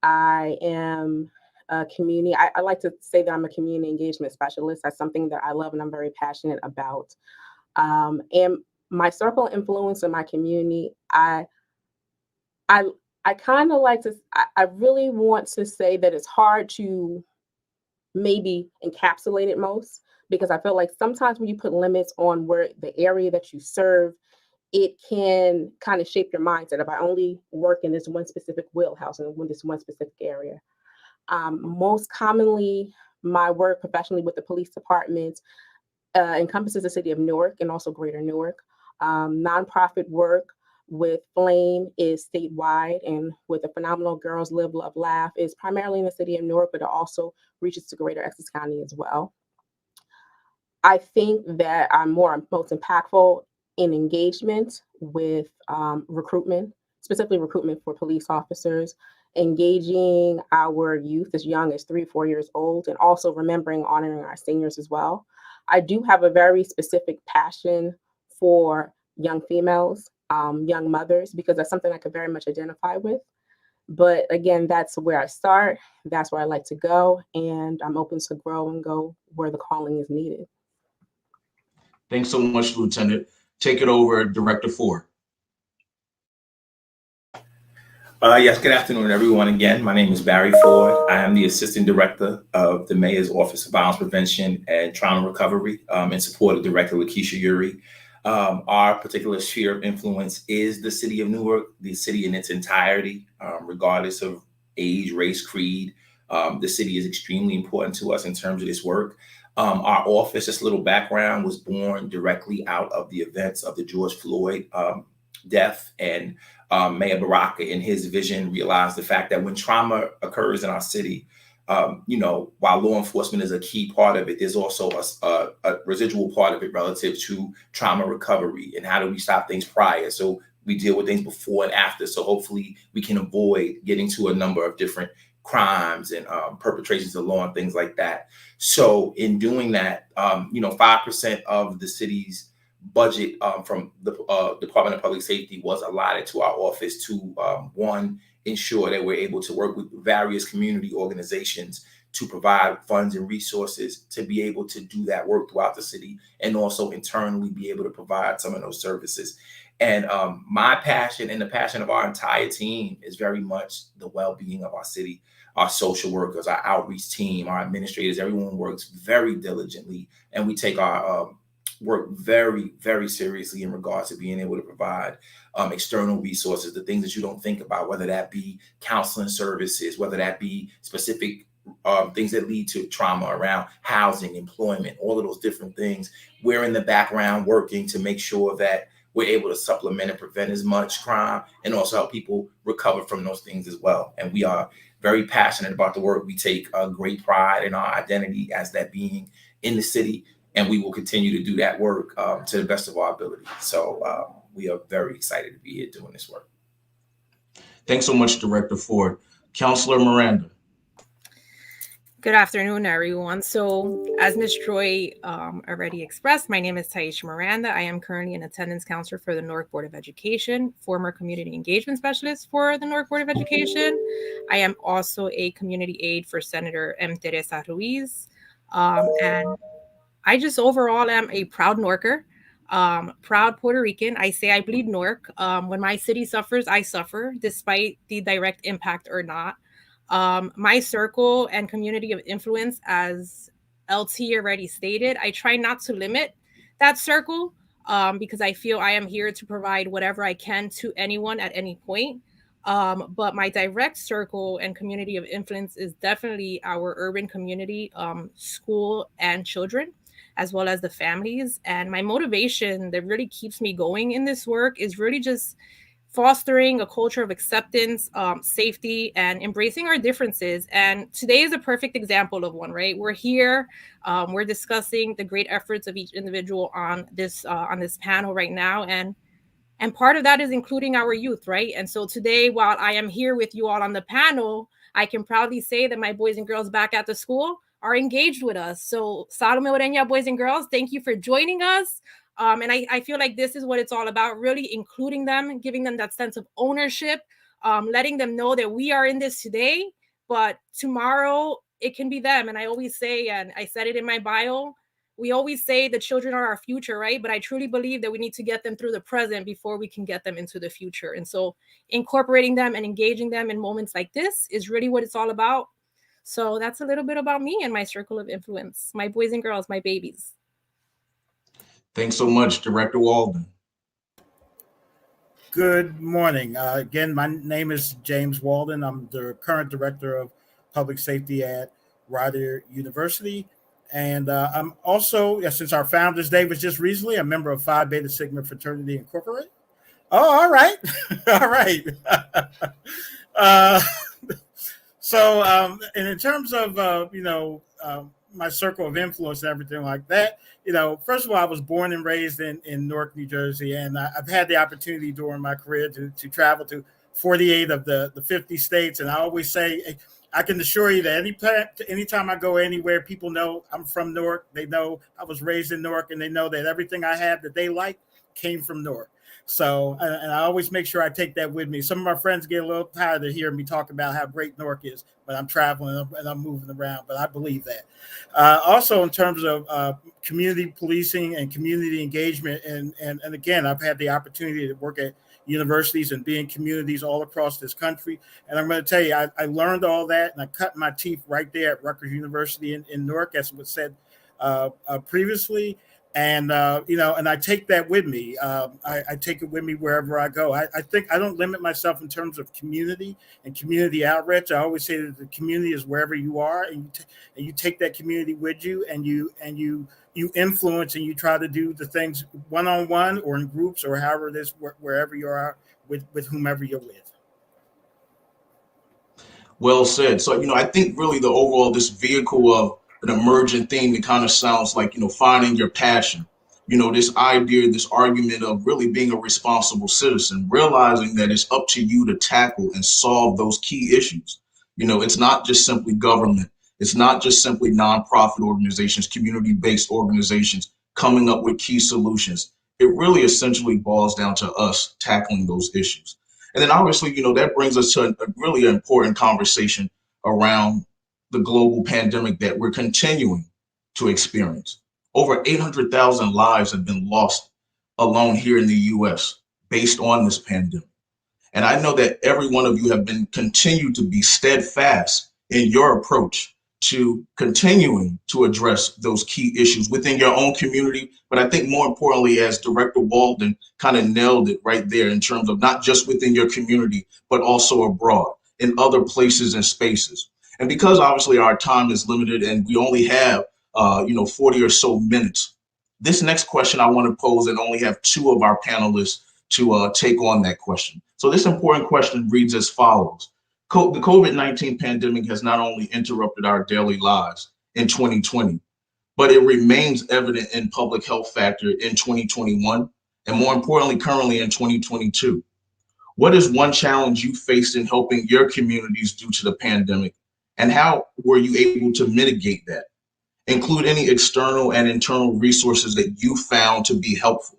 Speaker 13: I am a community. I like to say that I'm a community engagement specialist. That's something that I love and I'm very passionate about. And my circle of influence in my community, I kind of like to, I really want to say that it's hard to maybe encapsulate it most, because I feel like sometimes when you put limits on where the area that you serve, it can kind of shape your mindset if I only work in this one specific wheelhouse and in this one specific area. Most commonly, my work professionally with the police department encompasses the city of Newark and also greater Newark. Nonprofit work with Flame is statewide, and with the phenomenal Girls Live, Love, Laugh is primarily in the city of Newark, but it also reaches to greater Essex County as well. I think that I'm most impactful in engagement with recruitment, specifically recruitment for police officers, engaging our youth as young as 3 or 4 years old, and also remembering, honoring our seniors as well. I do have a very specific passion for young females, young mothers, because that's something I could very much identify with. But again, that's where I start. That's where I like to go. And I'm open to grow and go where the calling is needed.
Speaker 4: Thanks so much, Lieutenant. Take it over, Director Ford.
Speaker 5: Yes, good afternoon, everyone. Again, my name is Barry Ford. I am the Assistant Director of the Mayor's Office of Violence Prevention and Trauma Recovery in support of Director Lakeisha Urey. Our particular sphere of influence is the city of Newark, the city in its entirety, regardless of age, race, creed. The city is extremely important to us in terms of this work. Our office, just a little background, was born directly out of the events of the George Floyd death, and Mayor Baraka, in his vision, realized the fact that when trauma occurs in our city, while law enforcement is a key part of it, there's also a residual part of it relative to trauma recovery and how do we stop things prior. So we deal with things before and after. So hopefully we can avoid getting to a number of different crimes and perpetrations of law and things like that. So in doing that, 5% of the city's budget from the Department of Public Safety was allotted to our office to, one, ensure that we're able to work with various community organizations to provide funds and resources to be able to do that work throughout the city, and also internally be able to provide some of those services. And my passion and the passion of our entire team is very much the well-being of our city. Our social workers, our outreach team, our administrators, everyone works very diligently, and we take our work very, very seriously in regards to being able to provide external resources, the things that you don't think about, whether that be counseling services, whether that be specific things that lead to trauma around housing, employment, all of those different things. We're in the background working to make sure that we're able to supplement and prevent as much crime and also help people recover from those things as well. And we are very passionate about the work. We take great pride in our identity as that being in the city, and we will continue to do that work to the best of our ability. So we are very excited to be here doing this work.
Speaker 4: Thanks so much, Director Ford. Counselor Miranda.
Speaker 14: Good afternoon, everyone. So as Ms. Troy already expressed, my name is Taisha Miranda. I am currently an attendance counselor for the Newark Board of Education, former community engagement specialist for the Newark Board of Education. I am also a community aide for Senator M. Teresa Ruiz. And I just overall am a proud Newarker, proud Puerto Rican. I say I bleed Newark. When my city suffers, I suffer, despite the direct impact or not. My circle and community of influence, as LT already stated, I try not to limit that circle because I feel I am here to provide whatever I can to anyone at any point. But my direct circle and community of influence is definitely our urban community, school and children, as well as the families. And my motivation that really keeps me going in this work is really just fostering a culture of acceptance, safety, and embracing our differences. And today is a perfect example of one, right? We're here, we're discussing the great efforts of each individual on this panel right now. And part of that is including our youth, right? And so today, while I am here with you all on the panel, I can proudly say that my boys and girls back at the school are engaged with us. So Salome Oreña, boys and girls, thank you for joining us. And I feel like this is what it's all about, really including them, giving them that sense of ownership, letting them know that we are in this today, but tomorrow it can be them. And I always say, and I said it in my bio, we always say the children are our future, right? But I truly believe that we need to get them through the present before we can get them into the future. And so incorporating them and engaging them in moments like this is really what it's all about. So that's a little bit about me and my circle of influence, my boys and girls, my babies.
Speaker 4: Thanks so much, Director Walden.
Speaker 15: Good morning. Again, my name is James Walden. I'm the current director of public safety at Rutgers University. And I'm also, since our Founders Day was just recently, a member of Phi Beta Sigma Fraternity Incorporated. Oh, all right. All right. And in terms of, my circle of influence and everything like that, first of all, I was born and raised in Newark, New Jersey, and I've had the opportunity during my career to travel to 48 of the 50 states. And I always say, I can assure you that anytime I go anywhere, people know I'm from Newark. They know I was raised in Newark, and they know that everything I have that they like came from Newark. So, and I always make sure I take that with me. Some of my friends get a little tired of hearing me talk about how great Newark is, but I'm traveling and I'm moving around, but I believe that. Also, in terms of community policing and community engagement, and again, I've had the opportunity to work at universities and be in communities all across this country. And I'm going to tell you, I learned all that, and I cut my teeth right there at Rutgers University in Newark, as was said previously. And, and I take that with me. I take it with me wherever I go. I think I don't limit myself in terms of community and community outreach. I always say that the community is wherever you are, and you take that community with you, and you influence, and you try to do the things one-on-one or in groups or however it is, wherever you are with whomever you're with.
Speaker 4: Well said. So, I think really the overall, this vehicle of an emergent theme, it kind of sounds like, finding your passion, this idea, this argument of really being a responsible citizen, realizing that it's up to you to tackle and solve those key issues. It's not just simply government. It's not just simply nonprofit organizations, community-based organizations coming up with key solutions. It really essentially boils down to us tackling those issues. And then obviously, that brings us to a really important conversation around the global pandemic that we're continuing to experience. Over 800,000 lives have been lost alone here in the US based on this pandemic. And I know that every one of you have been continued to be steadfast in your approach to continuing to address those key issues within your own community. But I think more importantly, as Director Walden kind of nailed it right there in terms of not just within your community, but also abroad in other places and spaces. And because obviously our time is limited and we only have, 40 or so minutes, this next question I want to pose and only have two of our panelists to take on that question. So this important question reads as follows. The COVID-19 pandemic has not only interrupted our daily lives in 2020, but it remains evident in public health factor in 2021, and more importantly, currently in 2022. What is one challenge you faced in helping your communities due to the pandemic? And how were you able to mitigate that? Include any external and internal resources that you found to be helpful.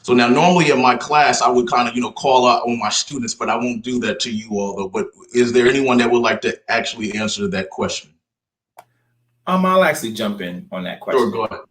Speaker 4: So now normally in my class, I would kind of, call out on my students, but I won't do that to you all though. But is there anyone that would like to actually answer that question?
Speaker 5: I'll actually jump in on that question.
Speaker 4: Sure, go ahead.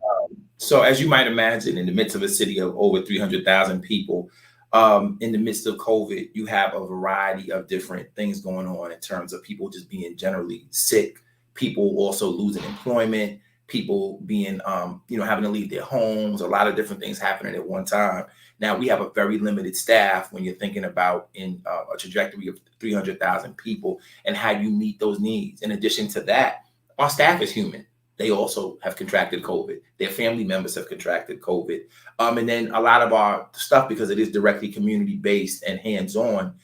Speaker 5: So as you might imagine, in the midst of a city of over 300,000 people, in the midst of COVID, you have a variety of different things going on in terms of people just being generally sick, people also losing employment, people being, having to leave their homes, a lot of different things happening at one time. Now we have a very limited staff when you're thinking about in a trajectory of 300,000 people and how you meet those needs. In addition to that, our staff is human. They also have contracted COVID. Their family members have contracted COVID. And then a lot of our stuff, because it is directly community-based and hands-on,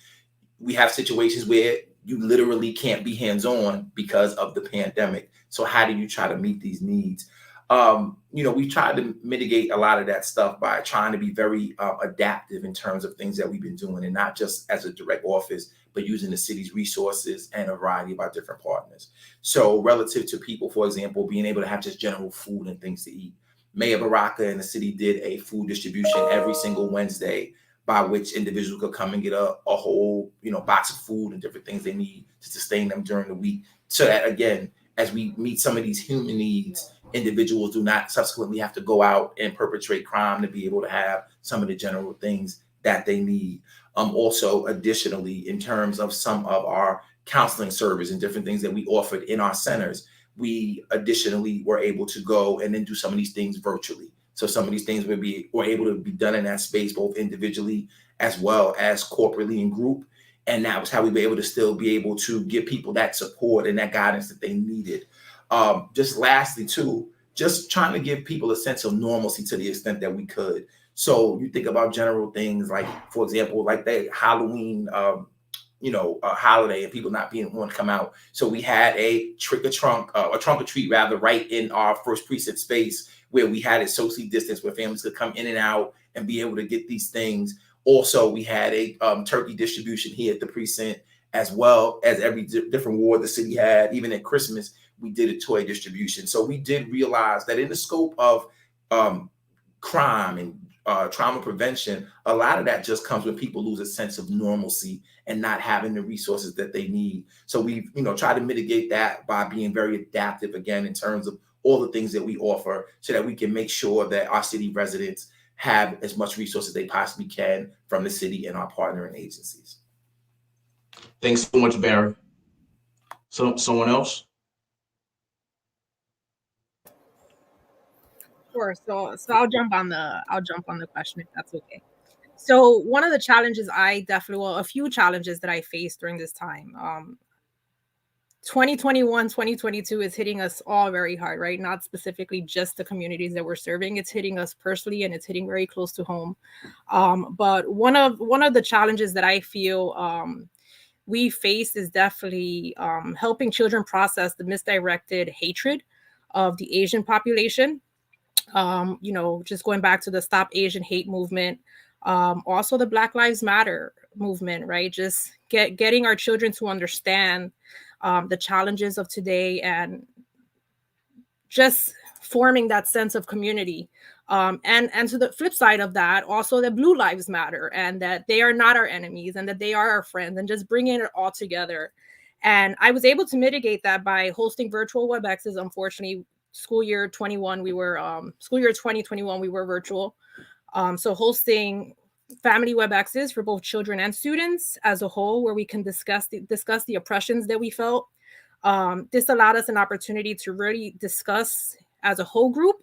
Speaker 5: we have situations where you literally can't be hands-on because of the pandemic. So how do you try to meet these needs? We tried to mitigate a lot of that stuff by trying to be very adaptive in terms of things that we've been doing, and not just as a direct office, but using the city's resources and a variety of our different partners. So relative to people, for example, being able to have just general food and things to eat. Mayor Baraka and the city did a food distribution every single Wednesday by which individuals could come and get a whole, box of food and different things they need to sustain them during the week. So that, again, as we meet some of these human needs, individuals do not subsequently have to go out and perpetrate crime to be able to have some of the general things that they need. Also, additionally, in terms of some of our counseling service and different things that we offered in our centers, we additionally were able to go and then do some of these things virtually. So some of these things were able to be done in that space, both individually as well as corporately in group. And that was how we were able to still be able to give people that support and that guidance that they needed. Just lastly, too, just trying to give people a sense of normalcy to the extent that we could. So you think about general things like, for example, like the Halloween, holiday and people not being want to come out. So we had a trunk or treat rather, right in our first precinct space where we had it socially distanced where families could come in and out and be able to get these things. Also, we had a turkey distribution here at the precinct, as well as every different ward the city had. Even at Christmas, we did a toy distribution. So we did realize that in the scope of crime and trauma prevention, a lot of that just comes when people lose a sense of normalcy and not having the resources that they need. So we've, tried to mitigate that by being very adaptive again in terms of all the things that we offer so that we can make sure that our city residents have as much resources as they possibly can from the city and our partnering agencies.
Speaker 4: Thanks so much, Barry. So someone else?
Speaker 14: Sure. So I'll jump on the question if that's okay. So one of the challenges a few challenges that I faced during this time, 2021, 2022 is hitting us all very hard, right? Not specifically just the communities that we're serving. It's hitting us personally and it's hitting very close to home. But one of the challenges that I feel we face is definitely helping children process the misdirected hatred of the Asian population. Just going back to the Stop Asian Hate movement, also the Black Lives Matter movement, right? Just getting our children to understand the challenges of today and just forming that sense of community. And to the flip side of that, also that Blue Lives Matter and that they are not our enemies and that they are our friends, and just bringing it all together. And I was able to mitigate that by hosting virtual WebExes. Unfortunately, school year 2021 we were virtual. So hosting family WebExes for both children and students as a whole, where we can discuss the oppressions that we felt. This allowed us an opportunity to really discuss as a whole group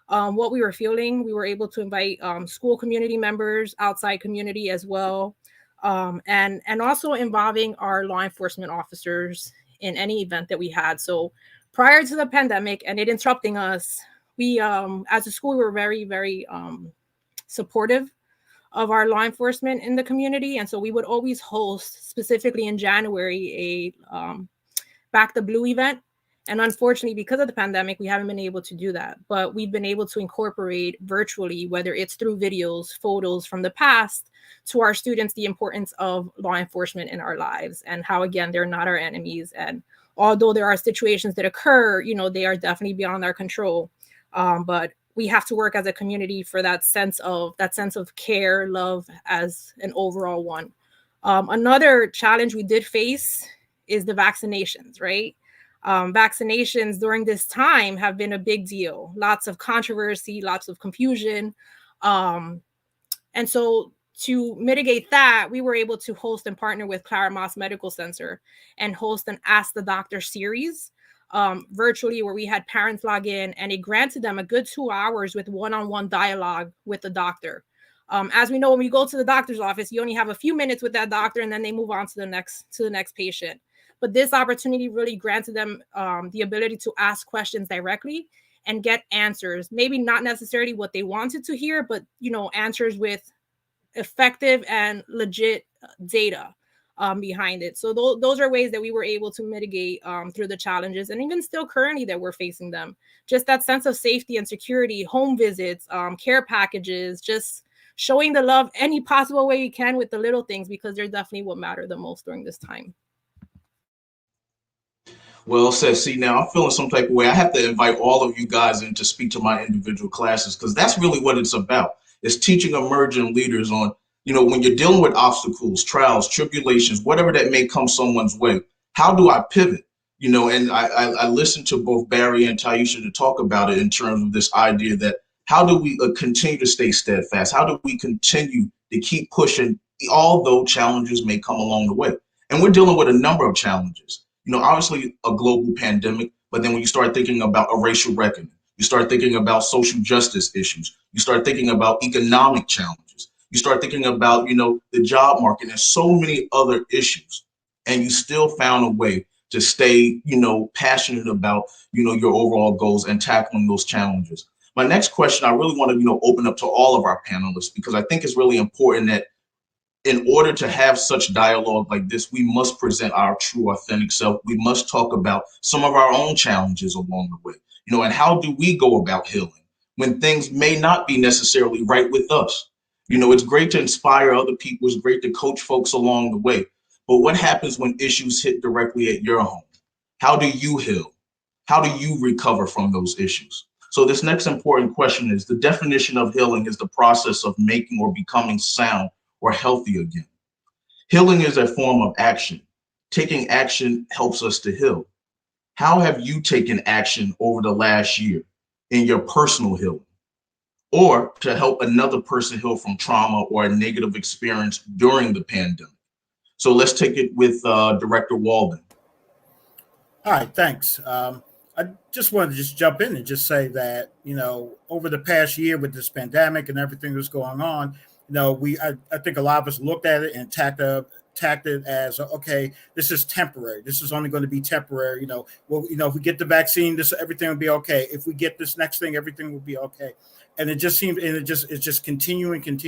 Speaker 14: what we were feeling. We were able to invite school community members, outside community as well, and also involving our law enforcement officers in any event that we had. So prior to the pandemic and it interrupting us, we as a school, we were very, very supportive of our law enforcement in the community. And so we would always host, specifically in January, a Back the Blue event. And unfortunately, because of the pandemic, we haven't been able to do that. But we've been able to incorporate virtually, whether it's through videos, photos from the past, to our students, the importance of law enforcement in our lives and how, again, they're not our enemies. And although there are situations that occur, they are definitely beyond our control. But we have to work as a community for that sense of care, love as an overall one. Another challenge we did face is the vaccinations, right? Vaccinations during this time have been a big deal. Lots of controversy, lots of confusion. And so to mitigate that, we were able to host and partner with Clara Moss Medical Center and host an Ask the Doctor series virtually, where we had parents log in, and it granted them a good 2 hours with one-on-one dialogue with the doctor. As we know, when we go to the doctor's office, you only have a few minutes with that doctor, and then they move on to the next patient. But this opportunity really granted them the ability to ask questions directly and get answers. Maybe not necessarily what they wanted to hear, but answers with effective and legit data behind it. So those are ways that we were able to mitigate through the challenges, and even still currently that we're facing them. Just that sense of safety and security, home visits, care packages, just showing the love any possible way you can with the little things, because they're definitely what matter the most during this time.
Speaker 4: Well said. See, now I'm feeling some type of way. I have to invite all of you guys in to speak to my individual classes, because that's really what it's about. It's teaching emerging leaders on, when you're dealing with obstacles, trials, tribulations, whatever that may come someone's way, how do I pivot? And I listened to both Barry and Taisha to talk about it in terms of this idea that how do we continue to stay steadfast? How do we continue to keep pushing although challenges may come along the way. And we're dealing with a number of challenges. Obviously a global pandemic, but then when you start thinking about a racial reckoning, you start thinking about social justice issues, you start thinking about economic challenges, you start thinking about, the job market and so many other issues. And you still found a way to stay, passionate about, your overall goals and tackling those challenges. My next question, I really want to, open up to all of our panelists, because I think it's really important that in order to have such dialogue like this, we must present our true, authentic self. We must talk about some of our own challenges along the way, and how do we go about healing when things may not be necessarily right with us? It's great to inspire other people. It's great to coach folks along the way. But what happens when issues hit directly at your home? How do you heal? How do you recover from those issues? So this next important question is, the definition of healing is the process of making or becoming sound or healthy again. Healing is a form of action. Taking action helps us to heal. How have you taken action over the last year in your personal healing, or to help another person heal from trauma or a negative experience during the pandemic? So let's take it with Director Walden.
Speaker 15: All right, thanks. I just wanted to just jump in and just say that, over the past year with this pandemic and everything that's going on, I think a lot of us looked at it and tacked it as, okay, this is temporary. This is only going to be temporary. If we get the vaccine, everything will be okay. If we get this next thing, everything will be okay. And it just seems, and it's just continuing, and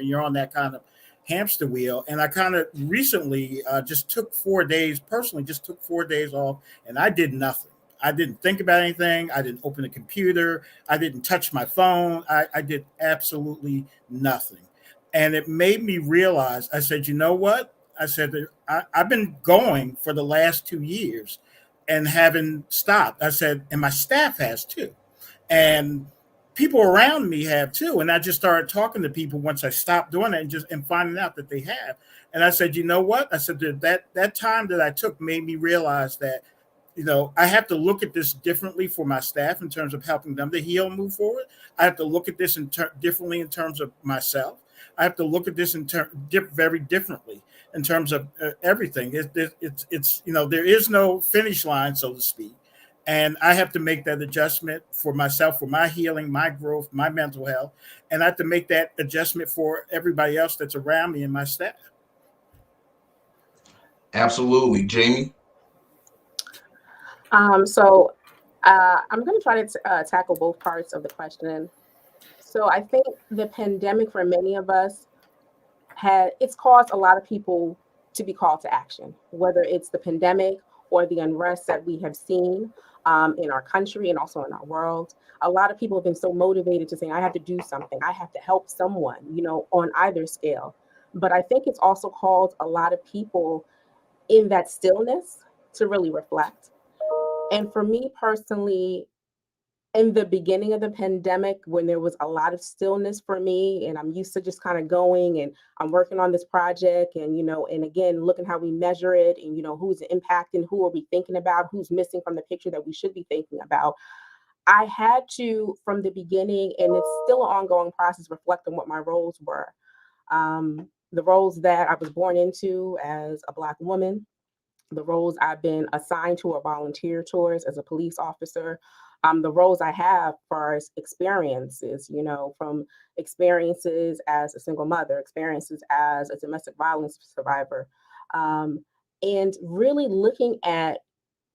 Speaker 15: you're on that kind of hamster wheel. And I kind of recently just took 4 days, personally, just took 4 days off, and I did nothing. I didn't think about anything. I didn't open a computer. I didn't touch my phone. I did absolutely nothing. And it made me realize, I said, you know what? I said, I've been going for the last 2 years and haven't stopped. I said, and my staff has too. And people around me have too. And I just started talking to people once I stopped doing it and finding out that they have. And I said, you know what? I said, that time that I took made me realize that, I have to look at this differently for my staff in terms of helping them to heal and move forward. I have to look at this differently in terms of myself. I have to look at this very differently in terms of everything. It's there is no finish line, so to speak. And I have to make that adjustment for myself, for my healing, my growth, my mental health. And I have to make that adjustment for everybody else that's around me and my staff.
Speaker 4: Absolutely. Jamie?
Speaker 13: I'm going to try to tackle both parts of the question. So I think the pandemic for many of us it's caused a lot of people to be called to action, whether it's the pandemic or the unrest that we have seen in our country and also in our world. A lot of people have been so motivated to say, I have to do something. I have to help someone, on either scale. But I think it's also called a lot of people in that stillness to really reflect. And for me personally, in the beginning of the pandemic, when there was a lot of stillness for me, and I'm used to just kind of going and I'm working on this project and, and again, looking how we measure it and, who's impacting, who are we thinking about, who's missing from the picture that we should be thinking about. I had to, from the beginning, and it's still an ongoing process, reflect on what my roles were. The roles that I was born into as a Black woman, the roles I've been assigned to or volunteered towards as a police officer, the roles I have far as experiences, from experiences as a single mother, experiences as a domestic violence survivor, and really looking at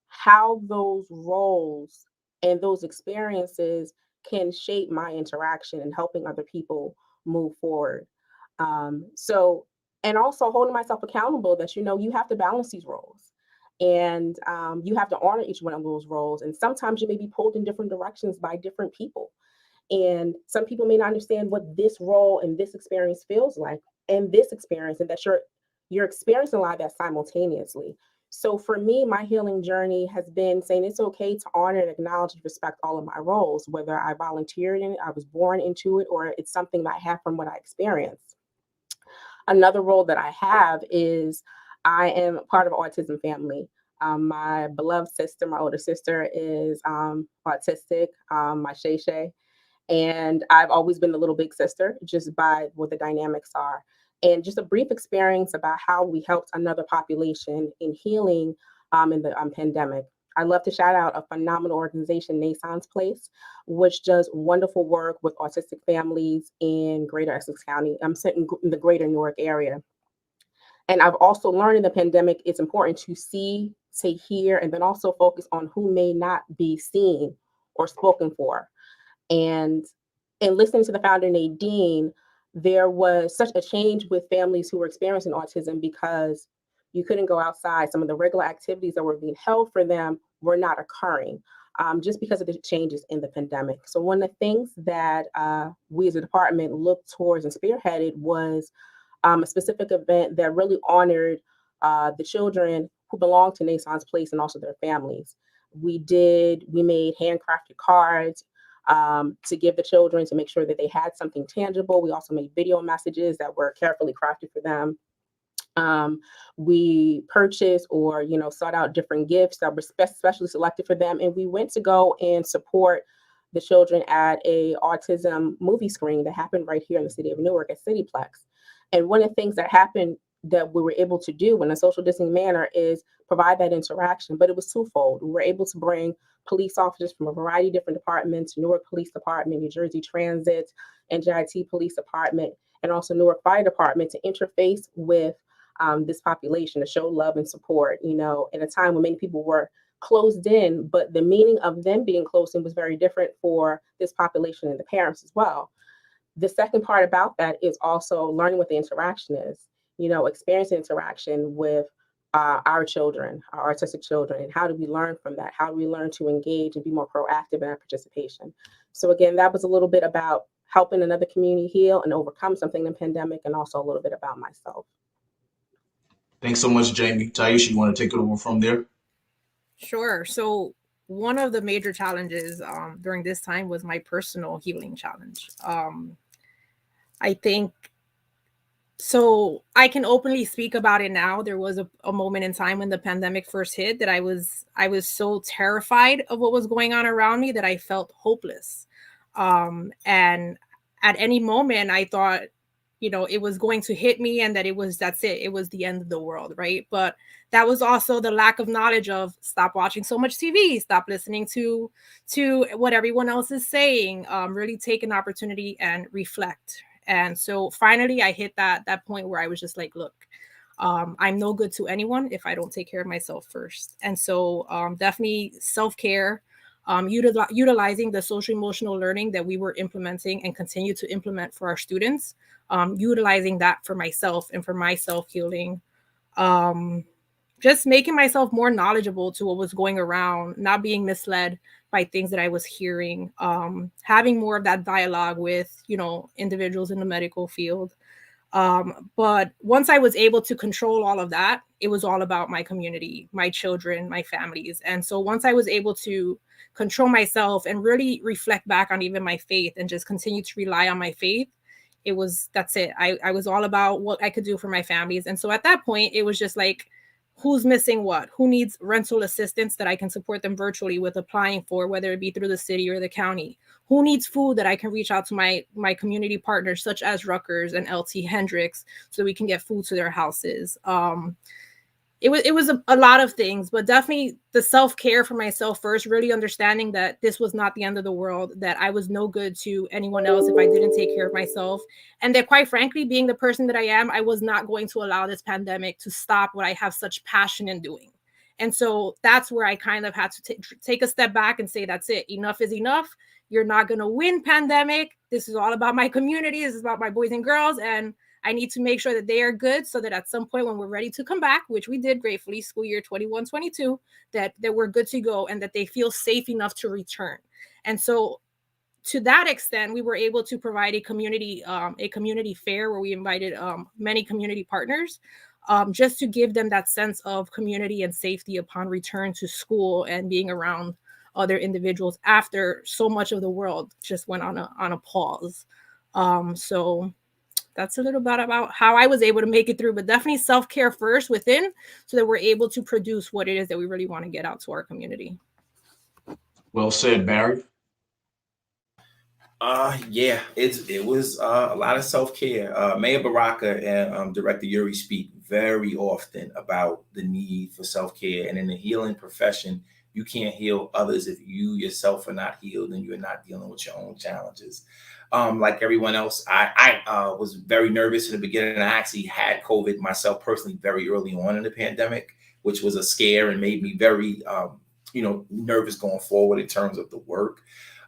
Speaker 13: how those roles and those experiences can shape my interaction and helping other people move forward. And also holding myself accountable that, you have to balance these roles and you have to honor each one of those roles. And sometimes you may be pulled in different directions by different people. And some people may not understand what this role and this experience feels like and this experience, and that you're experiencing a lot of that simultaneously. So for me, my healing journey has been saying it's okay to honor and acknowledge and respect all of my roles, whether I volunteered in it, I was born into it, or it's something that I have from what I experienced. Another role that I have is I am part of an autism family. My beloved sister, my older sister, is autistic, my Shay. And I've always been the little big sister, just by what the dynamics are. and just a brief experience about how we helped another population in healing in the pandemic. I'd love to shout out a phenomenal organization, Nason's Place, which does wonderful work with autistic families in Greater Essex County. I'm sitting in the Greater Newark area. And I've also learned in the pandemic, it's important to see, say, hear, and then also focus on who may not be seen or spoken for. And in listening to the founder, Nadine, there was such a change with families who were experiencing autism because you couldn't go outside. Some of the regular activities that were being held for them were not occurring just because of the changes in the pandemic. So one of the things that we as a department looked towards and spearheaded was a specific event that really honored the children who belong to Nason's Place and also their families. We made handcrafted cards to give the children to make sure that they had something tangible. We also made video messages that were carefully crafted for them. We purchased or, sought out different gifts that were specially selected for them. And we went to go and support the children at a autism movie screening that happened right here in the city of Newark at Cityplex. And one of the things that happened that we were able to do in a social distancing manner is provide that interaction, but it was twofold. We were able to bring police officers from a variety of different departments, Newark Police Department, New Jersey Transit, NJIT Police Department, and also Newark Fire Department to interface with this population, to show love and support, at a time when many people were closed in, but the meaning of them being closed in was very different for this population and the parents as well. The second part about that is also learning what the interaction is, experiencing interaction with our children, our autistic children, and how do we learn from that? How do we learn to engage and be more proactive in our participation? So again, that was a little bit about helping another community heal and overcome something in the pandemic, and also a little bit about myself.
Speaker 4: Thanks so much, Jamie. Taisha, you want to take it over from there?
Speaker 14: Sure. So one of the major challenges during this time was my personal healing challenge. I think, so I can openly speak about it now. There was a moment in time when the pandemic first hit that I was so terrified of what was going on around me that I felt hopeless. And at any moment I thought, it was going to hit me and that's it. It was the end of the world, right? But that was also the lack of knowledge of stop watching so much TV, stop listening to what everyone else is saying, really take an opportunity and reflect. And so finally I hit that point where I was just like, look, I'm no good to anyone if I don't take care of myself first. And so definitely self-care, utilizing the social emotional learning that we were implementing and continue to implement for our students, utilizing that for myself and for my self-healing, just making myself more knowledgeable to what was going around, not being misled by things that I was hearing, having more of that dialogue with, individuals in the medical field. But once I was able to control all of that, it was all about my community, my children, my families. And so once I was able to control myself and really reflect back on even my faith and just continue to rely on my faith, that's it. I was all about what I could do for my families. And so at that point, it was just like, who's missing what? Who needs rental assistance that I can support them virtually with applying for, whether it be through the city or the county? Who needs food that I can reach out to my community partners, such as Rutgers and LT Hendricks, so we can get food to their houses? It was a lot of things, but definitely the self-care for myself first, really understanding that this was not the end of the world, that I was no good to anyone else if I didn't take care of myself. And that quite frankly, being the person that I am, I was not going to allow this pandemic to stop what I have such passion in doing. And so that's where I kind of had to take a step back and say, that's it. Enough is enough. You're not going to win, pandemic. This is all about my community. This is about my boys and girls. And I need to make sure that they are good so that at some point when we're ready to come back, which we did gratefully, school year 21-22, that we're good to go and that they feel safe enough to return. And so to that extent, we were able to provide a community fair where we invited many community partners just to give them that sense of community and safety upon return to school and being around other individuals after so much of the world just went on a pause. So that's a little bit about how I was able to make it through, but definitely self-care first within so that we're able to produce what it is that we really want to get out to our community.
Speaker 4: Well said, Barry.
Speaker 5: Yeah, it was a lot of self-care. Mayor Baraka and Director Yuri speak very often about the need for self-care. And in the healing profession, you can't heal others if you yourself are not healed and you're not dealing with your own challenges. Like everyone else, I was very nervous in the beginning. I actually had COVID myself personally very early on in the pandemic, which was a scare and made me very, nervous going forward in terms of the work.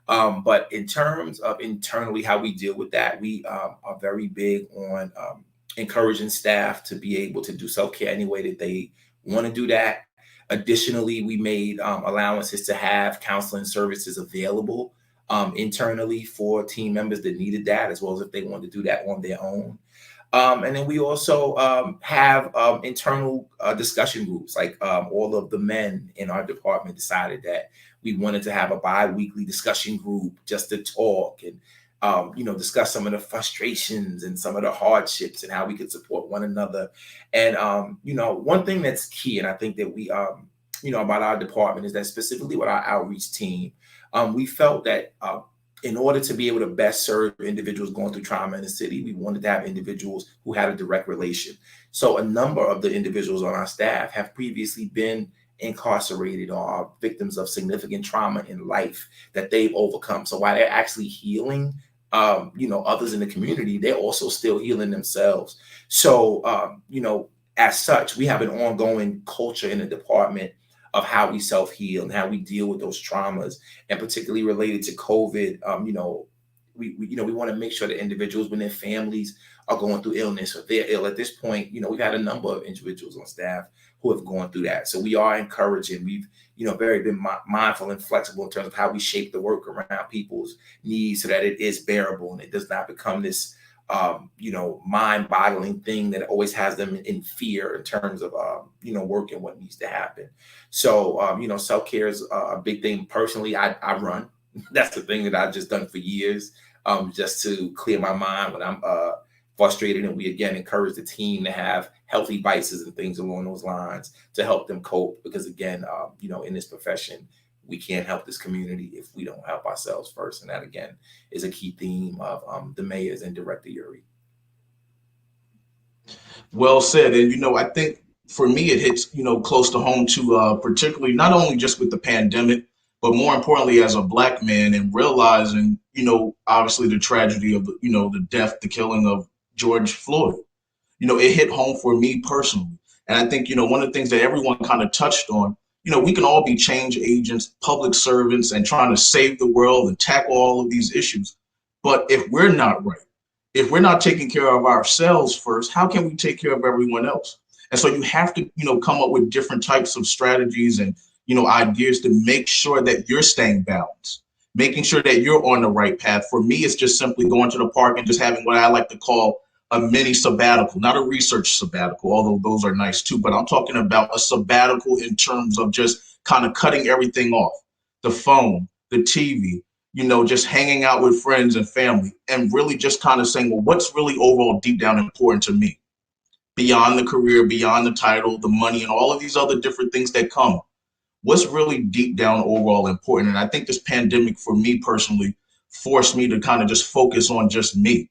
Speaker 5: But in terms of internally how we deal with that, we are very big on encouraging staff to be able to do self-care any way that they want to do that. Additionally, we made allowances to have counseling services available internally for team members that needed that, as well as if they wanted to do that on their own. And then we also have internal discussion groups, like all of the men in our department decided that we wanted to have a bi-weekly discussion group just to talk and, discuss some of the frustrations and some of the hardships and how we could support one another. And, one thing that's key, and I think that we, about our department is that specifically with our outreach team, we felt that in order to be able to best serve individuals going through trauma in the city, we wanted to have individuals who had a direct relation. So a number of the individuals on our staff have previously been incarcerated or are victims of significant trauma in life that they've overcome. So while they're actually healing, others in the community, they're also still healing themselves. So, as such, we have an ongoing culture in the department of how we self-heal and how we deal with those traumas, and particularly related to COVID. We want to make sure that individuals, when their families are going through illness or they're ill at this point, we've had a number of individuals on staff who have gone through that. So we are encouraging. We've, very been mindful and flexible in terms of how we shape the work around people's needs so that it is bearable and it does not become this, mind-boggling thing that always has them in fear in terms of, work and what needs to happen. So, self-care is a big thing. Personally, I run. That's the thing that I've just done for years, just to clear my mind when I'm frustrated. And we, again, encourage the team to have healthy vices and things along those lines to help them cope. Because, again, in this profession, we can't help this community if we don't help ourselves first. And that, again, is a key theme of the mayors and Director Yuri.
Speaker 4: Well said. And, I think for me, it hits, close to home to particularly not only just with the pandemic, but more importantly, as a Black man and realizing, obviously the tragedy of, the death, the killing of George Floyd. It hit home for me personally. And I think, one of the things that everyone kind of touched on, we can all be change agents, public servants, and trying to save the world and tackle all of these issues. But if we're not right, if we're not taking care of ourselves first, how can we take care of everyone else? And so you have to, come up with different types of strategies and, ideas to make sure that you're staying balanced, making sure that you're on the right path. For me, it's just simply going to the park and just having what I like to call a mini sabbatical, not a research sabbatical, although those are nice too, but I'm talking about a sabbatical in terms of just kind of cutting everything off, the phone, the TV, just hanging out with friends and family, and really just kind of saying, well, what's really overall deep down important to me? Beyond the career, beyond the title, the money, and all of these other different things that come. What's really deep down overall important? And I think this pandemic for me personally forced me to kind of just focus on just me,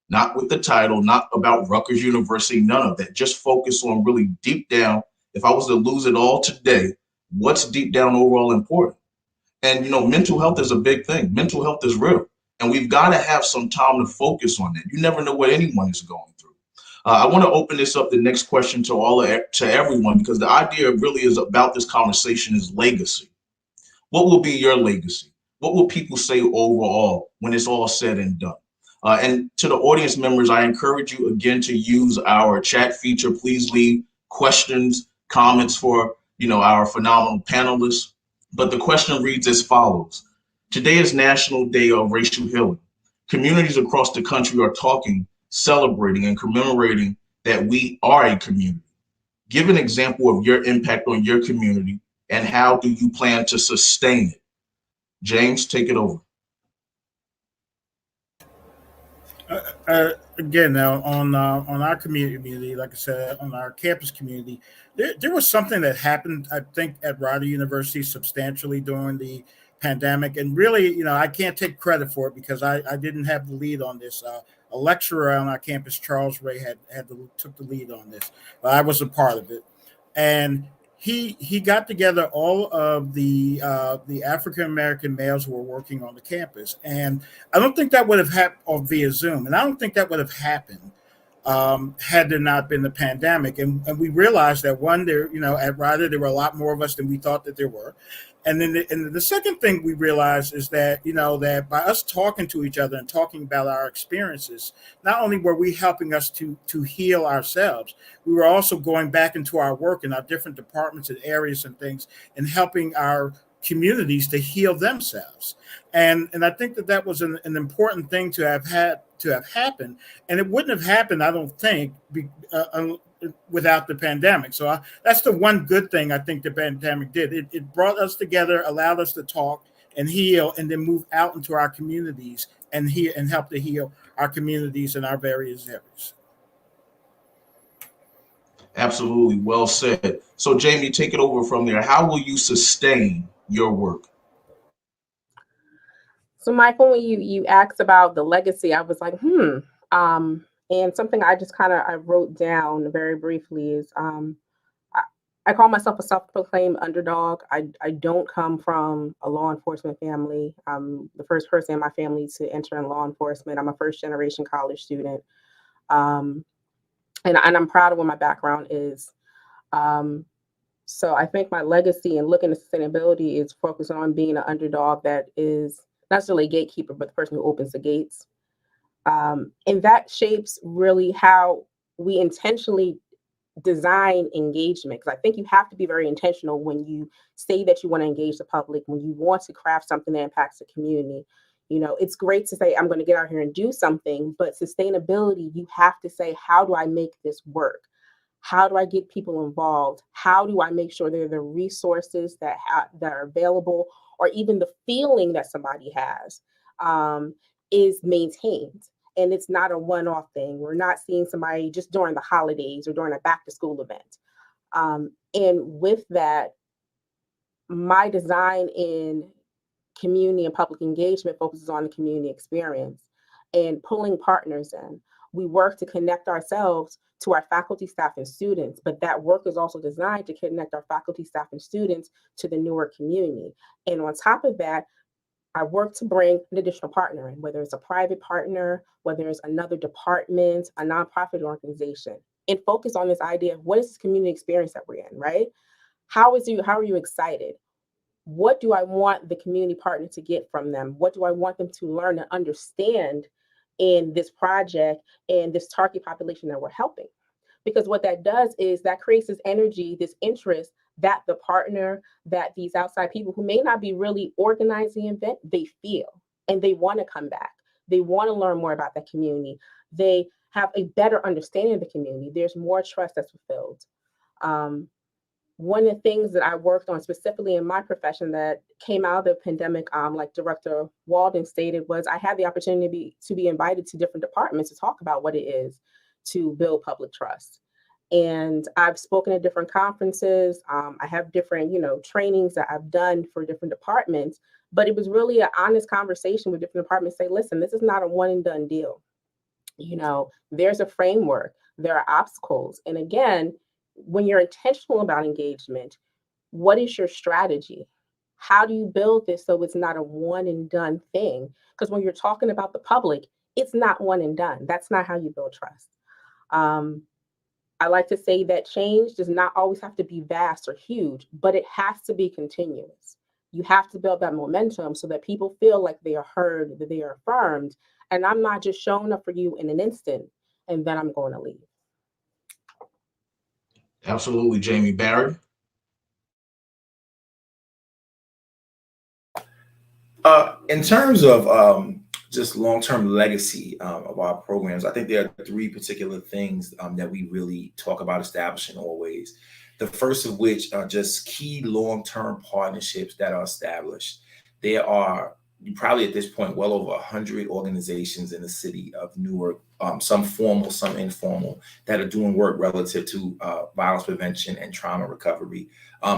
Speaker 4: not with the title, not about Rutgers University, none of that. Just focus on really deep down. If I was to lose it all today, what's deep down overall important? And, mental health is a big thing. Mental health is real. And we've got to have some time to focus on that. You never know what anyone is going through. I want to open this up, the next question to everyone, because the idea really is about this conversation is legacy. What will be your legacy? What will people say overall when it's all said and done? And to the audience members, I encourage you again to use our chat feature. Please leave questions, comments for our phenomenal panelists. But the question reads as follows. Today is National Day of Racial Healing. Communities across the country are talking, celebrating, and commemorating that we are a community. Give an example of your impact on your community and how do you plan to sustain it? James, take it over.
Speaker 15: Again, now on our community, like I said, on our campus community, there was something that happened, I think, at Rutgers University substantially during the pandemic. And really, I can't take credit for it because I didn't have the lead on this. A lecturer on our campus, Charles Ray, took the lead on this, but I was a part of it. And he got together all of the African American males who were working on the campus, and I don't think that would have happened via Zoom, and I don't think that would have happened had there not been the pandemic. And we realized that at Ryder there were a lot more of us than we thought that there were. And then the second thing we realized is that, that by us talking to each other and talking about our experiences, not only were we helping us to heal ourselves, we were also going back into our work in our different departments and areas and things and helping our communities to heal themselves. And I think that was an important thing to have happened. And it wouldn't have happened, I don't think, without the pandemic. So that's the one good thing I think the pandemic did. It brought us together, allowed us to talk and heal, and then move out into our communities and help to heal our communities in our various areas.
Speaker 4: Absolutely. Well said. So Jamie, take it over from there. How will you sustain your work?
Speaker 13: So Michael, when you asked about the legacy, I was like, and something I just I wrote down very briefly is I call myself a self-proclaimed underdog. I don't come from a law enforcement family. I'm the first person in my family to enter in law enforcement. I'm a first-generation college student. And I'm proud of what my background is. So I think my legacy and looking at sustainability is focused on being an underdog that is not necessarily a gatekeeper, but the person who opens the gates. And that shapes really how we intentionally design engagement. Because I think you have to be very intentional when you say that you want to engage the public, when you want to craft something that impacts the community. It's great to say, I'm going to get out here and do something, but sustainability, you have to say, how do I make this work? How do I get people involved? How do I make sure there are the resources that are available, or even the feeling that somebody has is maintained? And it's not a one-off thing. We're not seeing somebody just during the holidays or during a back-to-school event. And with that, my design in community and public engagement focuses on the community experience and pulling partners in. We work to connect ourselves to our faculty, staff, and students, but that work is also designed to connect our faculty, staff, and students to the Newark community. And on top of that, I work to bring an additional partner in, whether it's a private partner, whether it's another department, a nonprofit organization, and focus on this idea of what is this community experience that we're in, right? How are you excited? What do I want the community partner to get from them? What do I want them to learn and understand in this project and this target population that we're helping? Because what that does is that creates this energy, this interest that the partner, that these outside people who may not be really organizing the event, they feel, and they want to come back. They want to learn more about that community. They have a better understanding of the community. There's more trust that's fulfilled. One of the things that I worked on specifically in my profession that came out of the pandemic, like Director Walden stated, was I had the opportunity to be invited to different departments to talk about what it is to build public trust. And I've spoken at different conferences. I have different, trainings that I've done for different departments, but it was really an honest conversation with different departments. Say, listen, this is not a one and done deal. There's a framework, there are obstacles. And again, when you're intentional about engagement, what is your strategy? How do you build this so it's not a one and done thing? Because when you're talking about the public, it's not one and done. That's not how you build trust. I like to say that change does not always have to be vast or huge, but it has to be continuous. You have to build that momentum so that people feel like they are heard, that they are affirmed, and I'm not just showing up for you in an instant and then I'm going to leave.
Speaker 4: Absolutely, Jamie. Barry?
Speaker 5: In terms of just long-term legacy of our programs, I think there are three particular things that we really talk about establishing always. The first of which are just key long-term partnerships that are established. There are probably at this point well over 100 organizations in the city of Newark some formal, some informal, that are doing work relative to violence prevention and trauma recovery.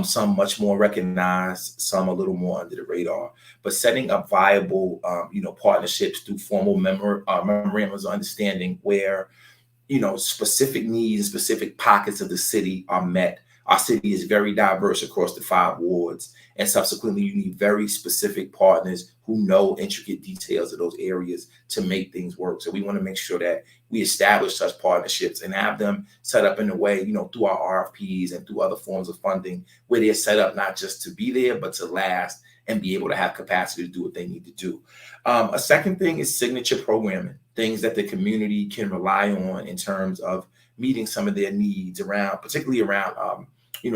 Speaker 5: Some much more recognized, some a little more under the radar. But setting up viable, partnerships through formal memorandums of understanding where, specific needs, specific pockets of the city are met. Our city is very diverse across the 5 wards, and subsequently you need very specific partners who know intricate details of those areas to make things work. So we want to make sure that we establish such partnerships and have them set up in a way, through our RFPs and through other forms of funding, where they're set up not just to be there, but to last and be able to have capacity to do what they need to do. A second thing is signature programming, things that the community can rely on in terms of meeting some of their needs around, particularly around,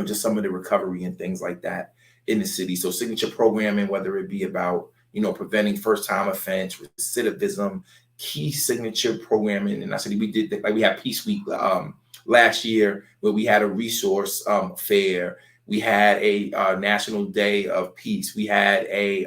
Speaker 5: just some of the recovery and things like that in the city. So signature programming, whether it be about, preventing first-time offense, recidivism, key signature programming in our city. We did, we had Peace Week last year, where we had a resource fair. We had a National Day of Peace. We had a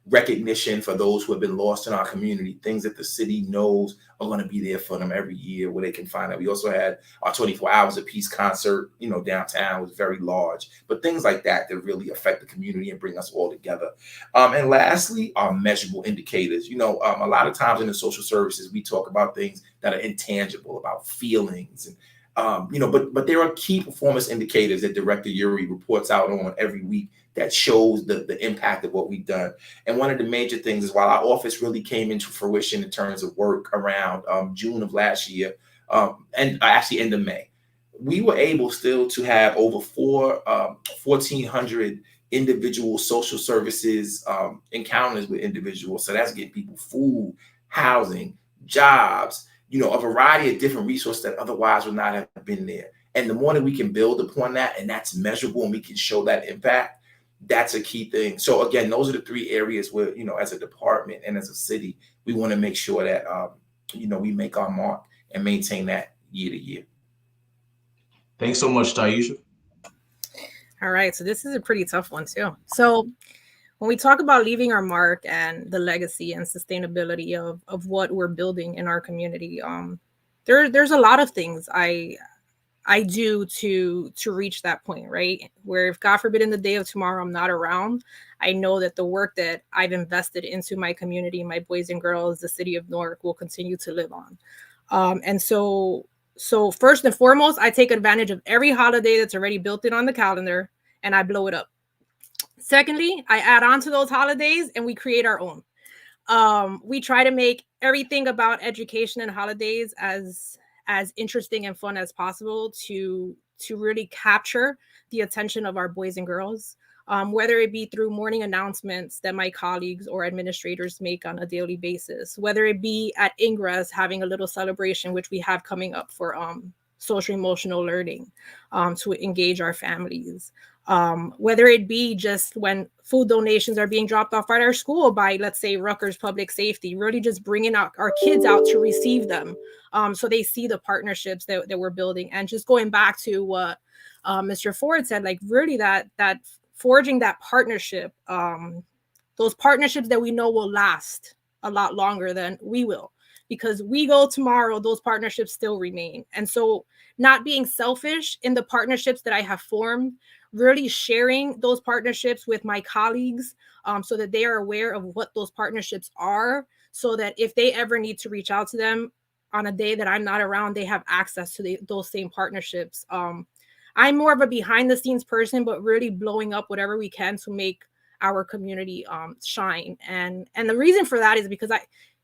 Speaker 5: recognition for those who have been lost in our community, things that the city knows are going to be there for them every year where they can find out. We also had our 24 Hours of Peace concert, downtown was very large, but things like that that really affect the community and bring us all together. And lastly, our measurable indicators. A lot of times in the social services, we talk about things that are intangible, about feelings, and but there are key performance indicators that Director Uri reports out on every week that shows the impact of what we've done. And one of the major things is, while our office really came into fruition in terms of work around June of last year, and actually end of May, we were able still to have over 1,400 individual social services encounters with individuals. So that's getting people food, housing, jobs, a variety of different resources that otherwise would not have been there. And the more that we can build upon that, and that's measurable, and we can show that impact, that's a key thing. So again, those are the 3 areas where, as a department and as a city, we want to make sure that, we make our mark and maintain that year to year.
Speaker 4: Thanks so much, Taisha.
Speaker 14: All right, so this is a pretty tough one too. So when we talk about leaving our mark and the legacy and sustainability of what we're building in our community, there's a lot of things I do to reach that point, right? Where if God forbid in the day of tomorrow I'm not around, I know that the work that I've invested into my community, my boys and girls, the city of Newark, will continue to live on. And so first and foremost, I take advantage of every holiday that's already built in on the calendar and I blow it up. Secondly, I add on to those holidays and we create our own. We try to make everything about education and holidays as interesting and fun as possible to really capture the attention of our boys and girls, whether it be through morning announcements that my colleagues or administrators make on a daily basis, whether it be at Ingress having a little celebration, which we have coming up for social emotional learning to engage our families, whether it be just when food donations are being dropped off at our school by, let's say, Rutgers Public Safety, really just bringing out our kids out to receive them, so they see the partnerships that we're building. And just going back to what Mr. Ford said, like really that forging that partnership, those partnerships that we know will last a lot longer than we will, because we go tomorrow, those partnerships still remain. And so not being selfish in the partnerships that I have formed, really sharing those partnerships with my colleagues so that they are aware of what those partnerships are, so that if they ever need to reach out to them on a day that I'm not around, they have access to those same partnerships. I'm more of a behind the scenes person, but really blowing up whatever we can to make our community shine. And the reason for that is because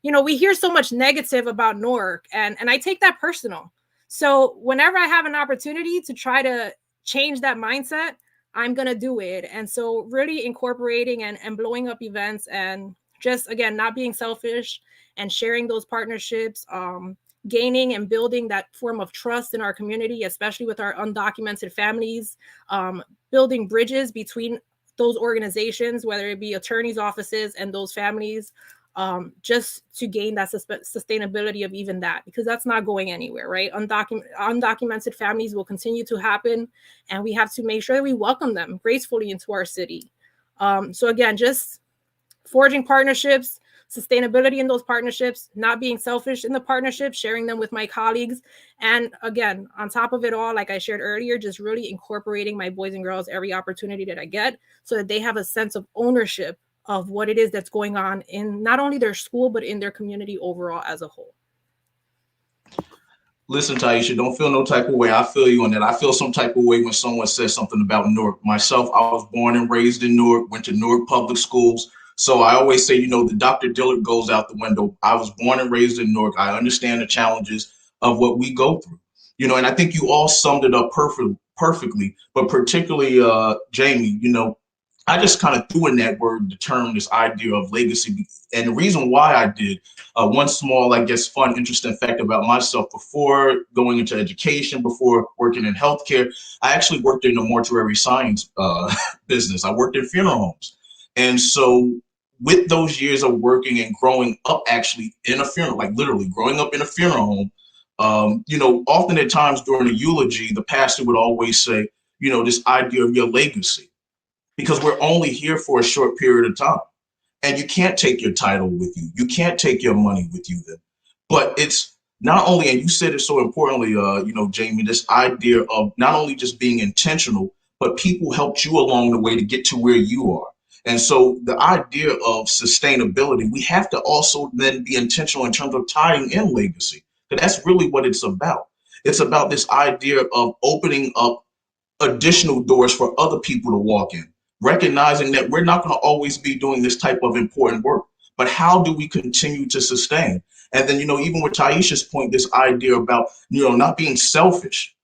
Speaker 14: we hear so much negative about Newark, and I take that personal. So whenever I have an opportunity to try to change that mindset, I'm going to do it. And so really incorporating and blowing up events, and just, again, not being selfish and sharing those partnerships, gaining and building that form of trust in our community, especially with our undocumented families, building bridges between those organizations, whether it be attorneys' offices and those families, just to gain that sustainability of even that, because that's not going anywhere, right? Undocumented families will continue to happen, and we have to make sure that we welcome them gracefully into our city. So again, just forging partnerships sustainability in those partnerships, not being selfish in the partnerships, sharing them with my colleagues. And again, on top of it all, like I shared earlier, just really incorporating my boys and girls every opportunity that I get so that they have a sense of ownership of what it is that's going on in not only their school, but in their community overall as a whole.
Speaker 4: Listen, Taisha, don't feel no type of way. I feel you on that. I feel some type of way when someone says something about Newark. Myself, I was born and raised in Newark, went to Newark public schools. So I always say, the Dr. Dillard goes out the window. I was born and raised in Newark. I understand the challenges of what we go through. And I think you all summed it up perfectly, but particularly Jamie, I just kind of threw in that word, the term, this idea of legacy. And the reason why I did, one small, I guess, fun, interesting fact about myself: before going into education, before working in healthcare, I actually worked in the mortuary science business. I worked in funeral homes. And so with those years of working and growing up actually in a funeral, like literally growing up in a funeral home, often at times during a eulogy, the pastor would always say, this idea of your legacy, because we're only here for a short period of time. And you can't take your title with you. You can't take your money with you then. But it's not only, and you said it so importantly, Jamie, this idea of not only just being intentional, but people helped you along the way to get to where you are. And so the idea of sustainability, we have to also then be intentional in terms of tying in legacy. Because that's really what it's about. It's about this idea of opening up additional doors for other people to walk in, recognizing that we're not going to always be doing this type of important work, but how do we continue to sustain? And then, even with Taisha's point, this idea about, not being selfish,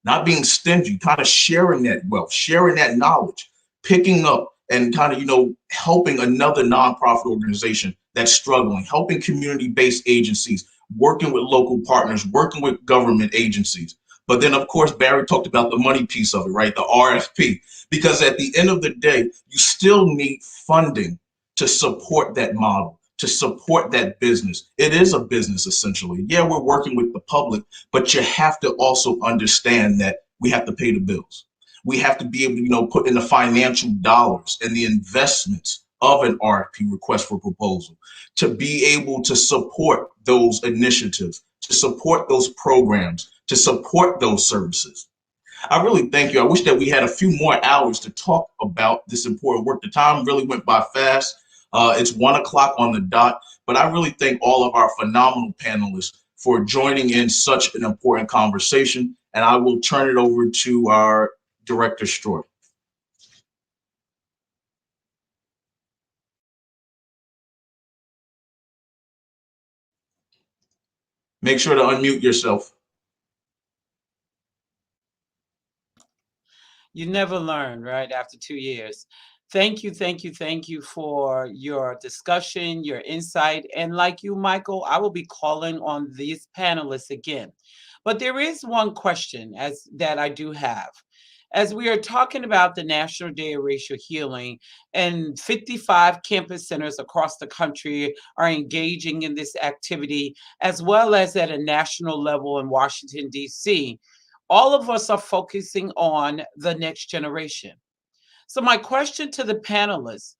Speaker 4: not being stingy, kind of sharing that wealth, sharing that knowledge, picking up and kind of, helping another nonprofit organization that's struggling, helping community-based agencies, working with local partners, working with government agencies. But then, of course, Barry talked about the money piece of it, right? The RFP, because at the end of the day, you still need funding to support that model, to support that business. It is a business, essentially. Yeah, we're working with the public, but you have to also understand that we have to pay the bills. We have to be able to, put in the financial dollars and the investments of an RFP, request for proposal, to be able to support those initiatives, to support those programs, to support those services. I really thank you. I wish that we had a few more hours to talk about this important work. The time really went by fast. It's 1 o'clock on the dot, but I really thank all of our phenomenal panelists for joining in such an important conversation. And I will turn it over to our Director Stroy. Make sure to unmute yourself.
Speaker 11: You never learn, right? After 2 years. Thank you for your discussion, your insight. And like you, Michael, I will be calling on these panelists again. But there is one question that I do have. As we are talking about the National Day of Racial Healing, and 55 campus centers across the country are engaging in this activity, as well as at a national level in Washington, D.C., all of us are focusing on the next generation. So my question to the panelists,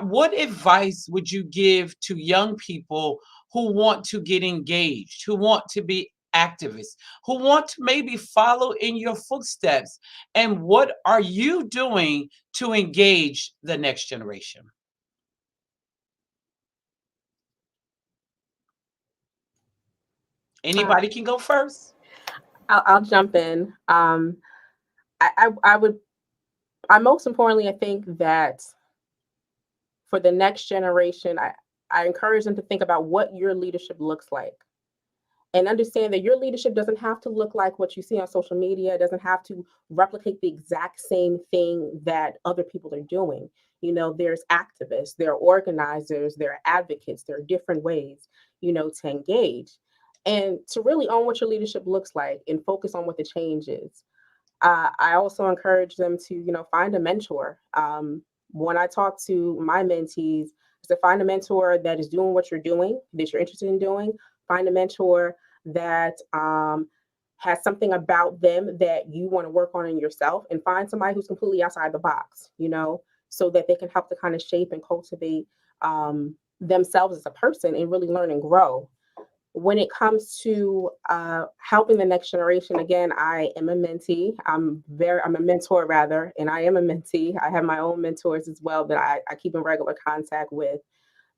Speaker 11: what advice would you give to young people who want to get engaged, who want to be activists, who want to maybe follow in your footsteps? And what are you doing to engage the next generation? Anybody can go first.
Speaker 13: I'll jump in. Most importantly, I think that for the next generation, I encourage them to think about what your leadership looks like, and understand that your leadership doesn't have to look like what you see on social media. It doesn't have to replicate the exact same thing that other people are doing. There's activists, there are organizers, there are advocates, there are different ways, to engage. And to really own what your leadership looks like and focus on what the change is. I also encourage them to, find a mentor. When I talk to my mentees, is to find a mentor that is doing what you're doing, that you're interested in doing. Find a mentor that has something about them that you want to work on in yourself, and find somebody who's completely outside the box, so that they can help to kind of shape and cultivate themselves as a person and really learn and grow. When it comes to helping the next generation, again, I am a mentee. I'm a mentor rather, and I am a mentee. I have my own mentors as well that I keep in regular contact with.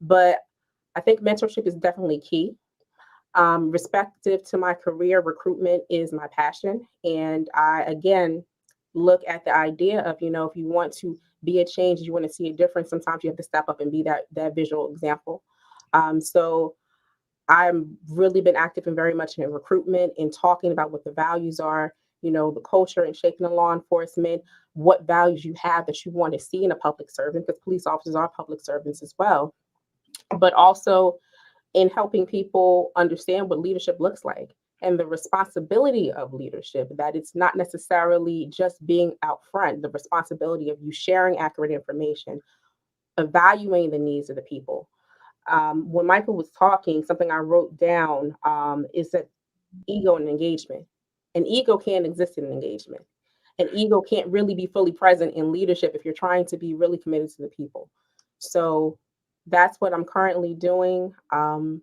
Speaker 13: But I think mentorship is definitely key. Respective to my career, recruitment is my passion. And I, again, look at the idea of, if you want to be a change, you want to see a difference, sometimes you have to step up and be that visual example. So I've really been active and very much in recruitment and talking about what the values are, the culture and shaping the law enforcement, what values you have that you want to see in a public servant, because police officers are public servants as well, but also in helping people understand what leadership looks like and the responsibility of leadership, that it's not necessarily just being out front, the responsibility of you sharing accurate information, evaluating the needs of the people. When Michael was talking, something I wrote down is that ego and engagement. And ego can't exist in engagement. And ego can't really be fully present in leadership if you're trying to be really committed to the people. So that's what I'm currently doing. And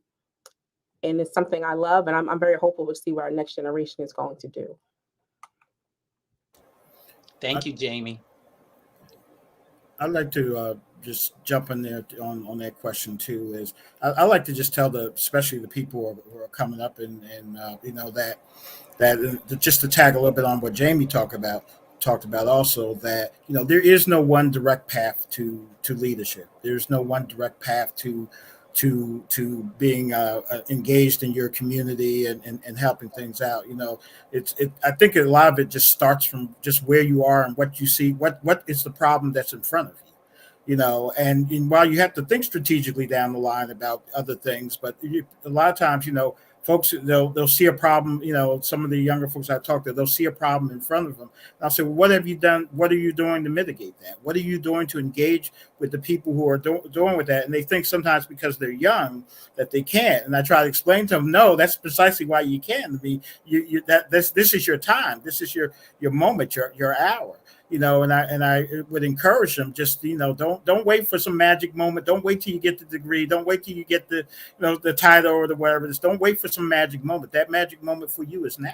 Speaker 13: it's something I love, and I'm very hopeful to see what our next generation is going to do.
Speaker 11: Thank you, Jamie.
Speaker 15: I'd like to just jump in there on that question too. Is I like to just tell especially the people who are coming up and that just to tag a little bit on what Jamie talked about also, that there is no one direct path to leadership. There's no one direct path to being engaged in your community and helping things out. I think a lot of it just starts from just where you are and what you see, what is the problem that's in front of you. And while you have to think strategically down the line about other things, but a lot of times, folks, they'll see a problem. Some of the younger folks I talk to, they'll see a problem in front of them. And I'll say, well, what have you done? What are you doing to mitigate that? What are you doing to engage with the people who are doing with that? And they think sometimes because they're young that they can't. And I try to explain to them, no, that's precisely why you can. This is your time. This is your moment, your hour. And I would encourage them, just don't wait for some magic moment. Don't wait till you get the degree. Don't wait till you get the the title or the whatever it is. Don't wait for some magic moment. That magic moment for you is now.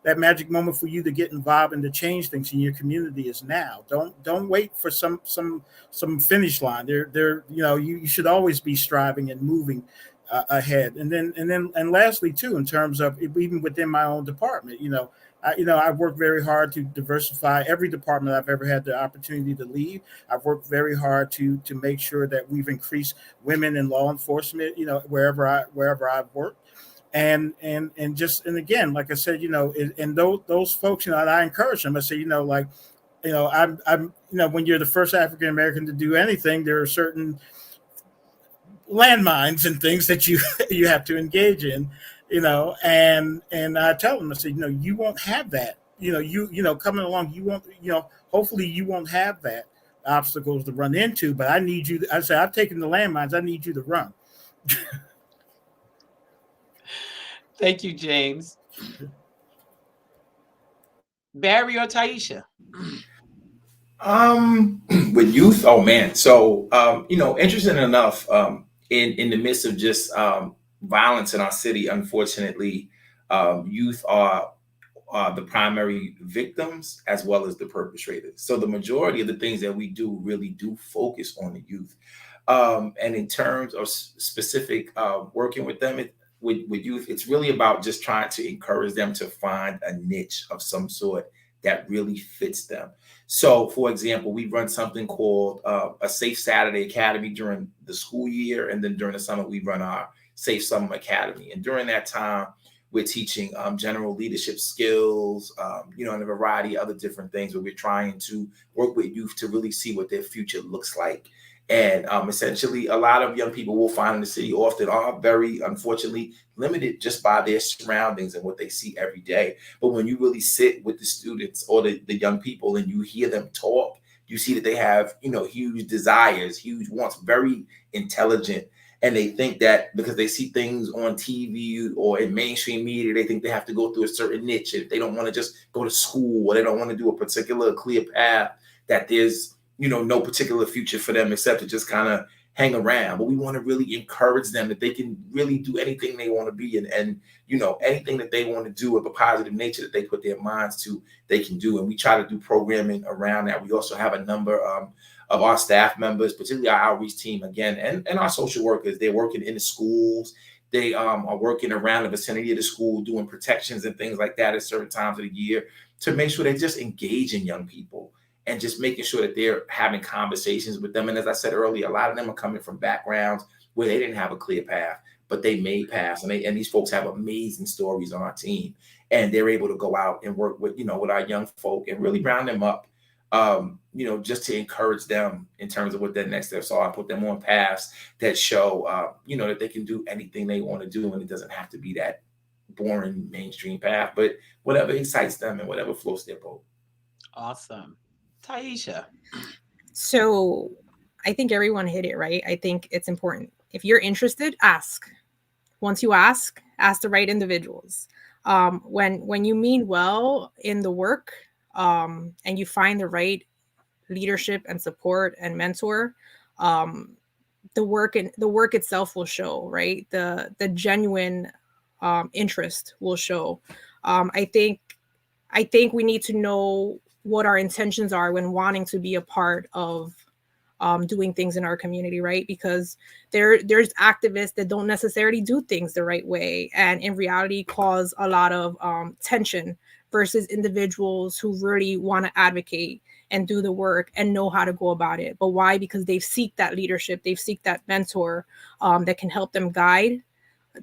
Speaker 15: That magic moment for you to get involved and to change things in your community is now. Don't wait for some finish line. You should always be striving and moving ahead. And lastly too, in terms of even within my own department, I've worked very hard to diversify every department I've ever had the opportunity to lead. I've worked very hard to make sure that we've increased women in law enforcement, wherever I've worked. And again, like I said, and those folks, and I encourage them. I say, I'm when you're the first African American to do anything, there are certain landmines and things that you have to engage in. And I tell them, I say, you won't have that, coming along, you won't, hopefully you won't have that obstacles to run into, but I need you I say, I've taken the landmines, I need you to run.
Speaker 11: Thank you, James. Barry or Taisha?
Speaker 5: With youth, oh man. So, interesting enough, in the midst of just, violence in our city, unfortunately, youth are the primary victims as well as the perpetrators. So the majority of the things that we do really do focus on the youth. And in terms of specific working with them, with youth, it's really about just trying to encourage them to find a niche of some sort that really fits them. So, for example, we run something called a Safe Saturday Academy during the school year, and then during the summer we run our Safe Summer Academy. And during that time, we're teaching general leadership skills, and a variety of other different things where we're trying to work with youth to really see what their future looks like. And essentially, a lot of young people we'll find in the city often are very, unfortunately, limited just by their surroundings and what they see every day. But when you really sit with the students or the young people and you hear them talk, you see that they have, huge desires, huge wants, very intelligent. And they think that because they see things on TV or in mainstream media, they think they have to go through a certain niche. If they don't want to just go to school or they don't want to do a particular clear path, that there's, no particular future for them except to just kind of, hang around, but we want to really encourage them that they can really do anything they want to be, and you know, anything that they want to do of a positive nature that they put their minds to, they can do. And we try to do programming around that. We also have a number of our staff members, particularly our outreach team, again, and our social workers. They're working in the schools. They are working around the vicinity of the school, doing protections and things like that at certain times of the year to make sure they just engage in young people and just making sure that they're having conversations with them. And as I said earlier, a lot of them are coming from backgrounds where they didn't have a clear path, but they made paths. And these folks have amazing stories on our team. And they're able to go out and work with, you know, with our young folk and really round them up, you know, just to encourage them in terms of what their next steps are. I put them on paths that show, you know, that they can do anything they want to do. And it doesn't have to be that boring mainstream path, but whatever excites them and whatever floats their boat.
Speaker 11: Awesome. Taisha.
Speaker 14: So I think everyone hit it, right? I think it's important. If you're interested, ask. Once you ask the right individuals. When you mean well in the work, and you find the right leadership and support and mentor, the work itself will show, right? The genuine interest will show. I think we need to know what our intentions are when wanting to be a part of doing things in our community, right? Because there's activists that don't necessarily do things the right way, and in reality cause a lot of tension, versus individuals who really want to advocate and do the work and know how to go about it. But why? Because they seek that leadership, they seek that mentor that can help them guide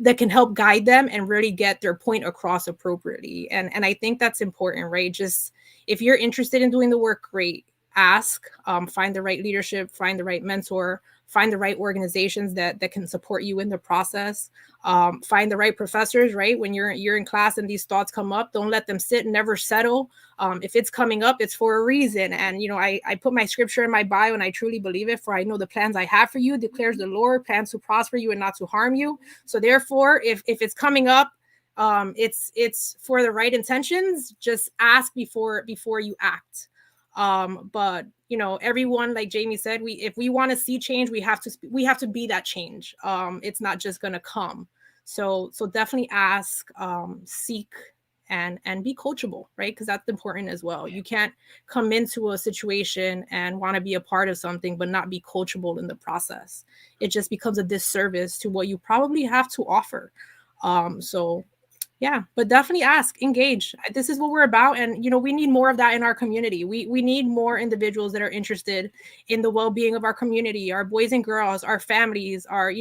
Speaker 14: them and really get their point across appropriately. And I think that's important, right? Just if you're interested in doing the work, great. Ask, find the right leadership, find the right mentor, find the right organizations that can support you in the process. Find the right professors, right? When you're in class and these thoughts come up, don't let them sit and never settle. If it's coming up, it's for a reason. And, you know, I put my scripture in my bio, and I truly believe it. For I know the plans I have for you, declares the Lord, plans to prosper you and not to harm you. So therefore, if it's coming up, it's for the right intentions. Just ask before you act. But you know, everyone, like Jamie said, if we want to see change, we have to be that change. It's not just gonna come. So definitely ask, seek, and be coachable, right? Because that's important as well. You can't come into a situation and want to be a part of something but not be coachable in the process. It just becomes a disservice to what you probably have to offer. So yeah, but definitely ask, engage. This is what we're about. And, you know, we need more of that in our community. We need more individuals that are interested in the well-being of our community, our boys and girls, our families, our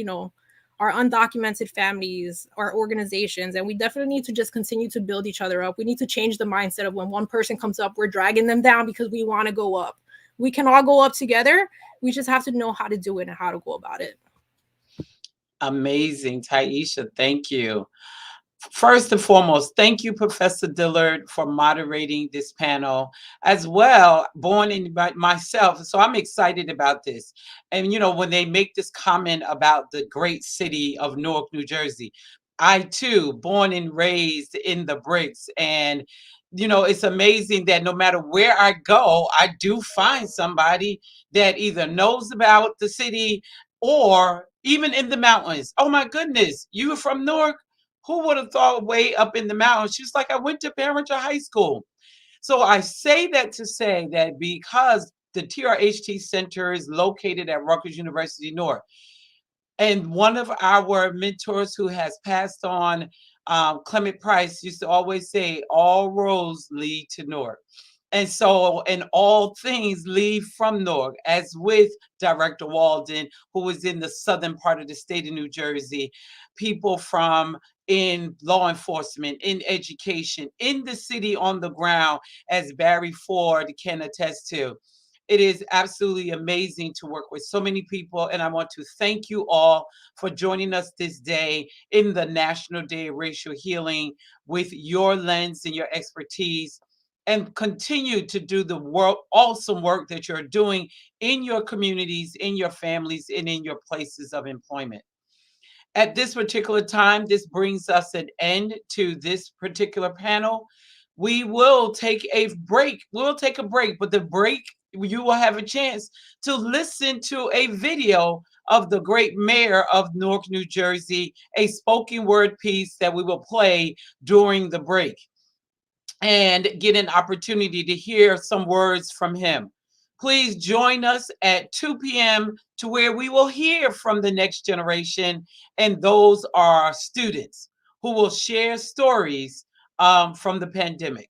Speaker 14: undocumented families, our organizations. And we definitely need to just continue to build each other up. We need to change the mindset of when one person comes up, we're dragging them down because we want to go up. We can all go up together. We just have to know how to do it and how to go about it.
Speaker 11: Amazing, Taisha. Thank you. First and foremost, thank you, Professor Dillard, for moderating this panel as well, born in myself. So I'm excited about this. And, you know, when they make this comment about the great city of Newark, New Jersey, I too, born and raised in the bricks. And, you know, it's amazing that no matter where I go, I do find somebody that either knows about the city or even in the mountains. Oh my goodness, you were from Newark? Who would have thought way up in the mountains? She's like, I went to Barringer High School. So I say that to say that because the TRHT Center is located at Rutgers University, Newark, and one of our mentors who has passed on, Clement Price, used to always say, all roads lead to Newark. And so, and all things lead from Newark, as with Director Walden, who was in the southern part of the state of New Jersey, people from in law enforcement, in education, in the city on the ground, as Barry Ford can attest to. It is absolutely amazing to work with so many people. And I want to thank you all for joining us this day in the National Day of Racial Healing with your lens and your expertise, and continue to do the awesome work that you're doing in your communities, in your families, and in your places of employment. At this particular time, this brings us an end to this particular panel. We will take a break. We'll take a break, but the break you will have a chance to listen to a video of the great mayor of Newark, New Jersey, a spoken word piece that we will play during the break, and get an opportunity to hear some words from him. Please join us at 2 p.m. to where we will hear from the next generation, and those are students who will share stories from the pandemic.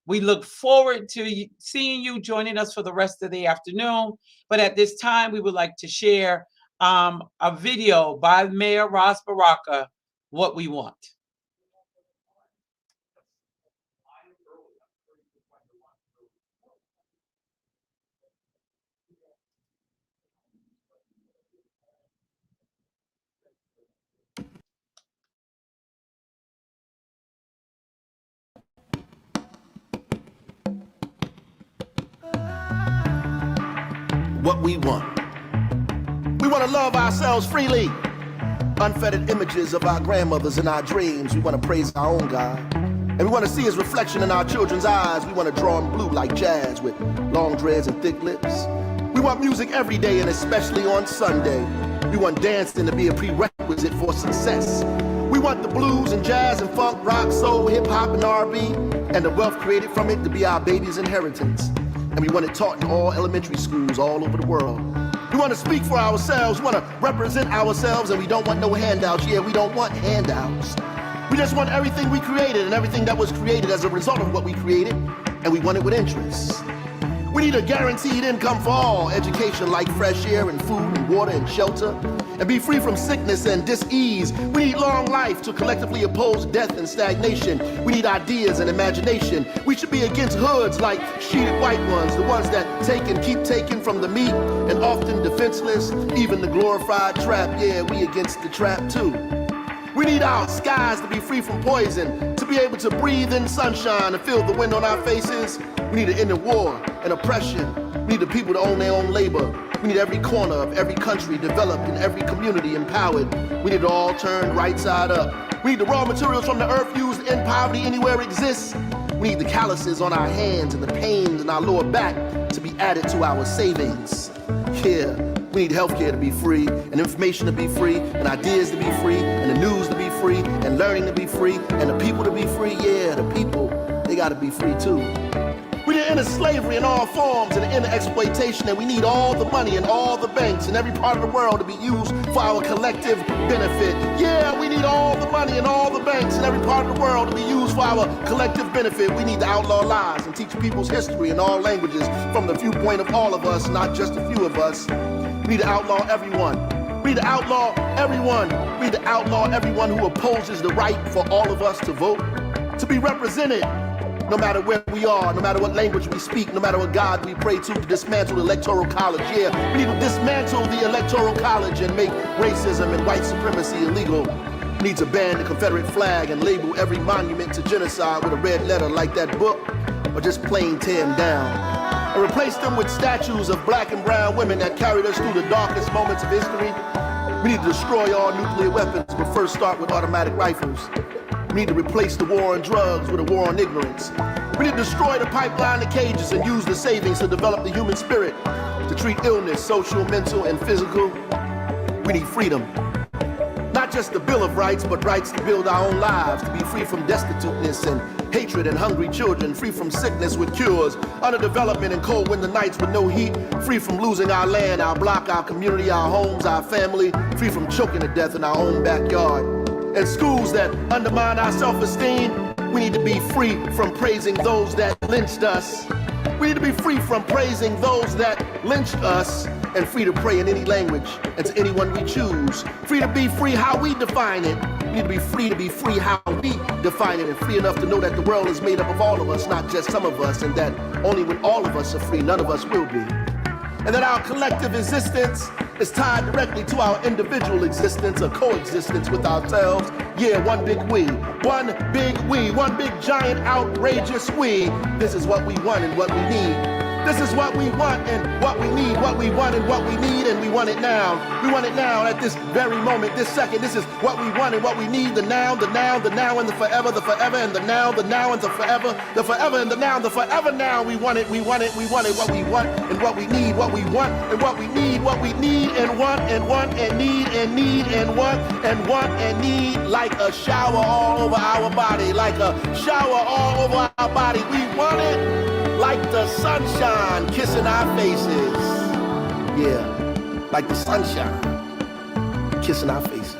Speaker 11: We look forward to seeing you joining us for the rest of the afternoon. But at this time, we would like to share a video by Mayor Ras Baraka, What We Want.
Speaker 16: What we want. We want to love ourselves freely. Unfettered images of our grandmothers and our dreams. We want to praise our own God. And we want to see his reflection in our children's eyes. We want to draw them blue like jazz with long dreads and thick lips. We want music every day and especially on Sunday. We want dancing to be a prerequisite for success. We want the blues and jazz and funk, rock, soul, hip hop and R&B, and the wealth created from it to be our baby's inheritance. And we want it taught in all elementary schools all over the world. We want to speak for ourselves, we want to represent ourselves, and we don't want no handouts. Yeah, we don't want handouts. We just want everything we created and everything that was created as a result of what we created, and we want it with interest. We need a guaranteed income for all, education like fresh air and food and water and shelter, and be free from sickness and dis-ease. We need long life to collectively oppose death and stagnation. We need ideas and imagination. We should be against hoods like sheeted white ones, the ones that take and keep taking from the meek and often defenseless, even the glorified trap. Yeah, we against the trap too. We need our skies to be free from poison, to be able to breathe in sunshine and feel the wind on our faces. We need to end the war and oppression. We need the people to own their own labor. We need every corner of every country developed and every community empowered. We need it all turned right side up. We need the raw materials from the earth used in poverty anywhere it exists. We need the calluses on our hands and the pains in our lower back to be added to our savings. Yeah, we need healthcare to be free, and information to be free, and ideas to be free, and the news to be free, and learning to be free, and the people to be free. Yeah, the people, they gotta be free too. We need to end slavery in all forms and end exploitation, and we need all the money and all the banks in every part of the world to be used for our collective benefit. Yeah, we need all the money and all the banks in every part of the world to be used for our collective benefit. We need to outlaw lies and teach people's history in all languages from the viewpoint of all of us, not just a few of us. We need to outlaw everyone. We need to outlaw everyone. We need to outlaw everyone who opposes the right for all of us to vote, to be represented, no matter where we are, no matter what language we speak, no matter what God we pray to dismantle the Electoral College. Yeah, we need to dismantle the Electoral College and make racism and white supremacy illegal. We need to ban the Confederate flag and label every monument to genocide with a red letter like that book, or just plain tear them down. And replace them with statues of black and brown women that carried us through the darkest moments of history. We need to destroy all nuclear weapons, but first start with automatic rifles. We need to replace the war on drugs with a war on ignorance. We need to destroy the pipeline of cages and use the savings to develop the human spirit, to treat illness, social, mental, and physical. We need freedom. Not just the Bill of Rights, but rights to build our own lives, to be free from destituteness and hatred and hungry children, free from sickness with cures, underdevelopment and cold winter nights with no heat, free from losing our land, our block, our community, our homes, our family, free from choking to death in our own backyard. And schools that undermine our self-esteem, we need to be free from praising those that lynched us. We need to be free from praising those that lynched us, and free to pray in any language and to anyone we choose. Free to be free how we define it. We need to be free how we define it, and free enough to know that the world is made up of all of us, not just some of us, and that only when all of us are free, none of us will be. And that our collective existence is tied directly to our individual existence, or coexistence with ourselves. Yeah, one big we, one big we, one big giant outrageous we. This is what we want and what we need. This is what we want and what we need, what we want and what we need, and we want it now. We want it now at this very moment, this second. This is what we want and what we need, the now, the now, the now and the forever and the now and the forever and the now, the forever now. We want it, we want it, we want it, what we want and what we need, what we want and what we need, what we need and want and need and want and need, like a shower all over our body, like a shower all over our body. We want it like the sunshine kissing our faces. Yeah, like the sunshine kissing our faces.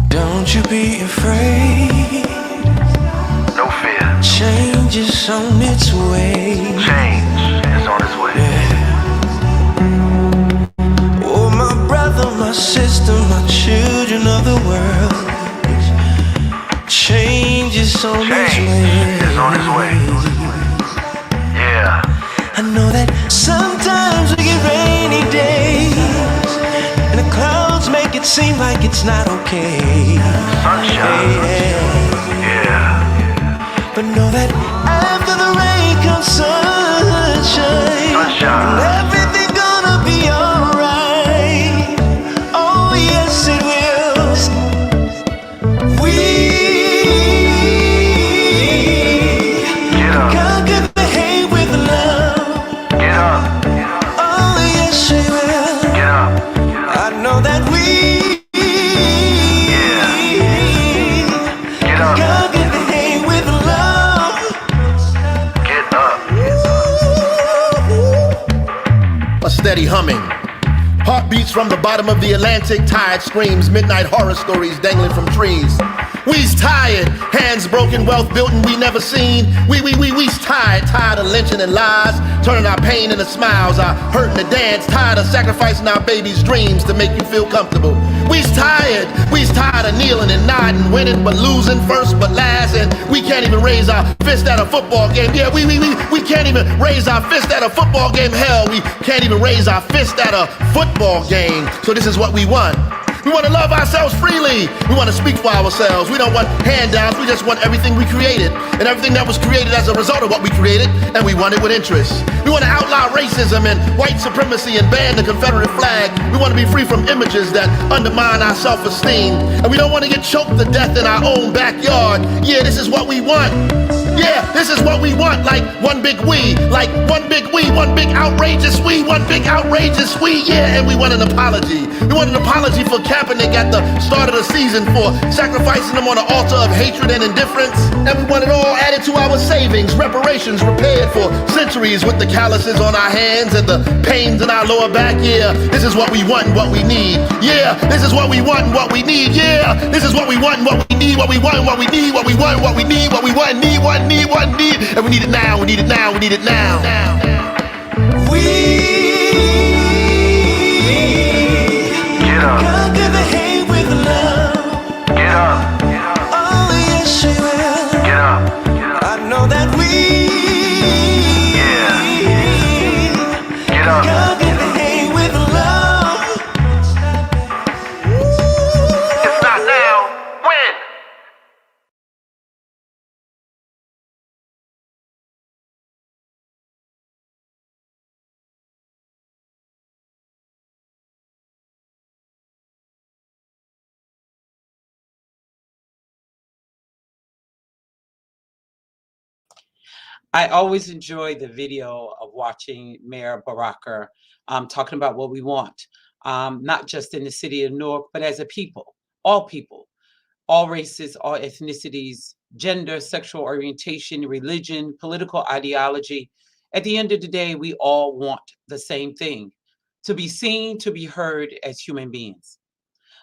Speaker 1: Don't you be afraid.
Speaker 19: No fear.
Speaker 1: Change is on its way.
Speaker 19: Change is on its way.
Speaker 1: Yeah. Oh, my brother, my sister, my children of the world. Change is on its way.
Speaker 19: Change is on its way. Yeah.
Speaker 1: I know that sometimes we get rainy days, and the clouds make it seem like it's not okay.
Speaker 19: Sunshine. Yeah.
Speaker 1: But know that after the rain comes sunshine.
Speaker 19: Sunshine.
Speaker 1: And everything gonna be alright. Oh yes it will. We
Speaker 19: get up.
Speaker 1: Conquer the hate with love.
Speaker 19: Get up.
Speaker 1: Oh yes we will.
Speaker 19: Get up.
Speaker 1: I know that we
Speaker 19: Get up.
Speaker 1: conquer the hate with love.
Speaker 19: Get up.
Speaker 16: A steady humming. Heartbeats from the bottom of the Atlantic, tired screams, midnight horror stories dangling from trees. We's tired, hands broken, wealth built and we never seen. We's tired of lynching and lies, turning our pain into smiles, our hurt into dance, tired of sacrificing our babies' dreams to make you feel comfortable. We's tired of kneeling and nodding, winning but losing, first but last, and we can't even raise our fist at a football game. Yeah, we can't even raise our fist at a football game. Hell, we can't even raise our fist at a football game. So this is what we want. We want to love ourselves freely. We want to speak for ourselves. We don't want handouts. We just want everything we created and everything that was created as a result of what we created, and we want it with interest. We want to outlaw racism and white supremacy and ban the Confederate flag. We want to be free from images that undermine our self-esteem, and we don't want to get choked to death in our own backyard. Yeah, this is what we want. Yeah, this is what we want, like one big we, like one big we, one big outrageous we, one big outrageous we, yeah, and we want an apology. We want an apology for Kaepernick at the start of the season, for sacrificing him on an altar of hatred and indifference, and we want it all added to our savings, reparations repaired for centuries with the calluses on our hands and the pains in our lower back, yeah, this is what we want and what we need, yeah, this is what we want and what we need, yeah, this is what we want and what we need, what we want and what we need, what we want and what we need, what we want and need, what need, and we need it now, we need it now, we need it now.
Speaker 1: We
Speaker 19: get up.
Speaker 1: Conquer the hate with love.
Speaker 19: Get up.
Speaker 1: Oh yes we will.
Speaker 19: Get up.
Speaker 1: I know that we
Speaker 19: get up.
Speaker 1: Conquer the hate with love.
Speaker 19: It's not now. When?
Speaker 11: I always enjoy the video of watching Mayor Baraka talking about what we want, not just in the city of Newark, but as a people, all races, all ethnicities, gender, sexual orientation, religion, political ideology. At the end of the day, we all want the same thing: to be seen, to be heard as human beings.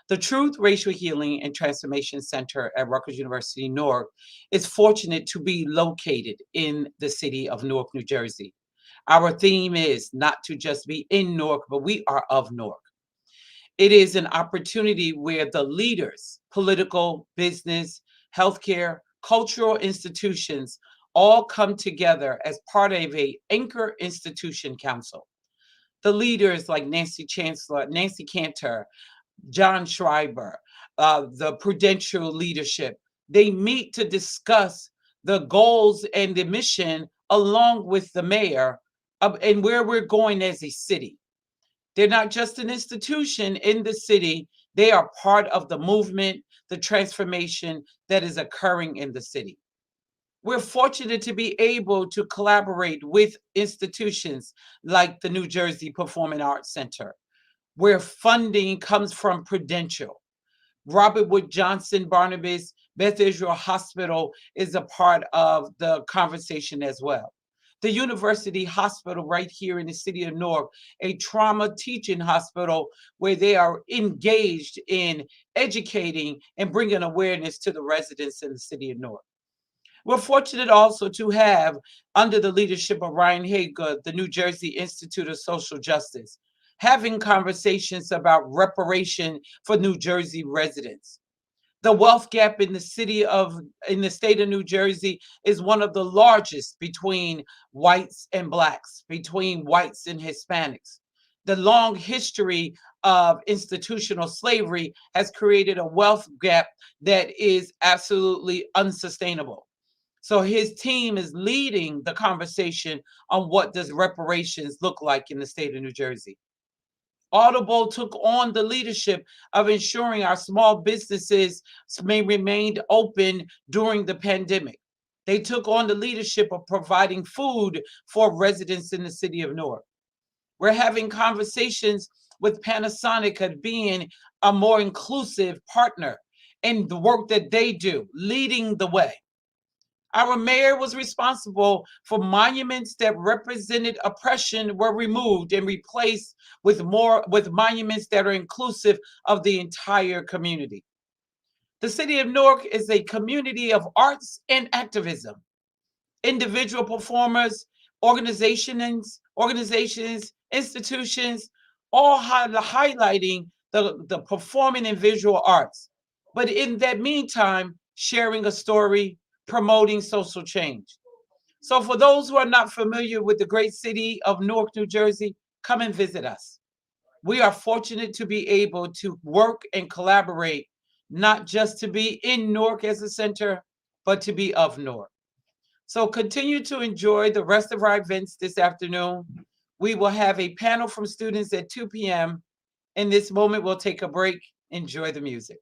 Speaker 11: The Truth, Racial Healing, and Transformation Center at Rutgers University, Newark, is fortunate to be located in the city of Newark, New Jersey. Our theme is not to just be in Newark, but we are of Newark. It is an opportunity where the leaders, political, business, healthcare, cultural institutions, all come together as part of a anchor institution council. The leaders like Nancy Cantor, John Schreiber, the prudential leadership, they meet to discuss the goals and the mission along with the mayor and where we're going as a city. They're not just an institution in the city, they are part of the movement, the transformation that is occurring in the city. We're fortunate to be able to collaborate with institutions like the New Jersey Performing Arts Center, where funding comes from Prudential. Robert Wood Johnson Barnabas Beth Israel Hospital is a part of the conversation as well. The University Hospital right here in the city of Newark, a trauma teaching hospital where they are engaged in educating and bringing awareness to the residents in the city of Newark. We're fortunate also to have, under the leadership of Ryan Hager, the New Jersey Institute of Social Justice, having conversations about reparation for New Jersey residents. The wealth gap in the state of New Jersey is one of the largest between whites and blacks, between whites and Hispanics. The long history of institutional slavery has created a wealth gap that is absolutely unsustainable. So his team is leading the conversation on what does reparations look like in the state of New Jersey. Audible took on the leadership of ensuring our small businesses may remain open during the pandemic. They took on the leadership of providing food for residents in the city of Newark. We're having conversations with Panasonic of being a more inclusive partner in the work that they do, leading the way. Our mayor was responsible for monuments that represented oppression were removed and replaced with monuments that are inclusive of the entire community. The city of Newark is a community of arts and activism. Individual performers, organizations, institutions, all highlighting the performing and visual arts. But in that meantime, sharing a story, promoting social change. So for those who are not familiar with the great city of Newark, New Jersey, come and visit us. We are fortunate to be able to work and collaborate, not just to be in Newark as a center, but to be of Newark. So continue to enjoy the rest of our events this afternoon. We will have a panel from students at 2 p.m. In this moment, we'll take a break. Enjoy the music.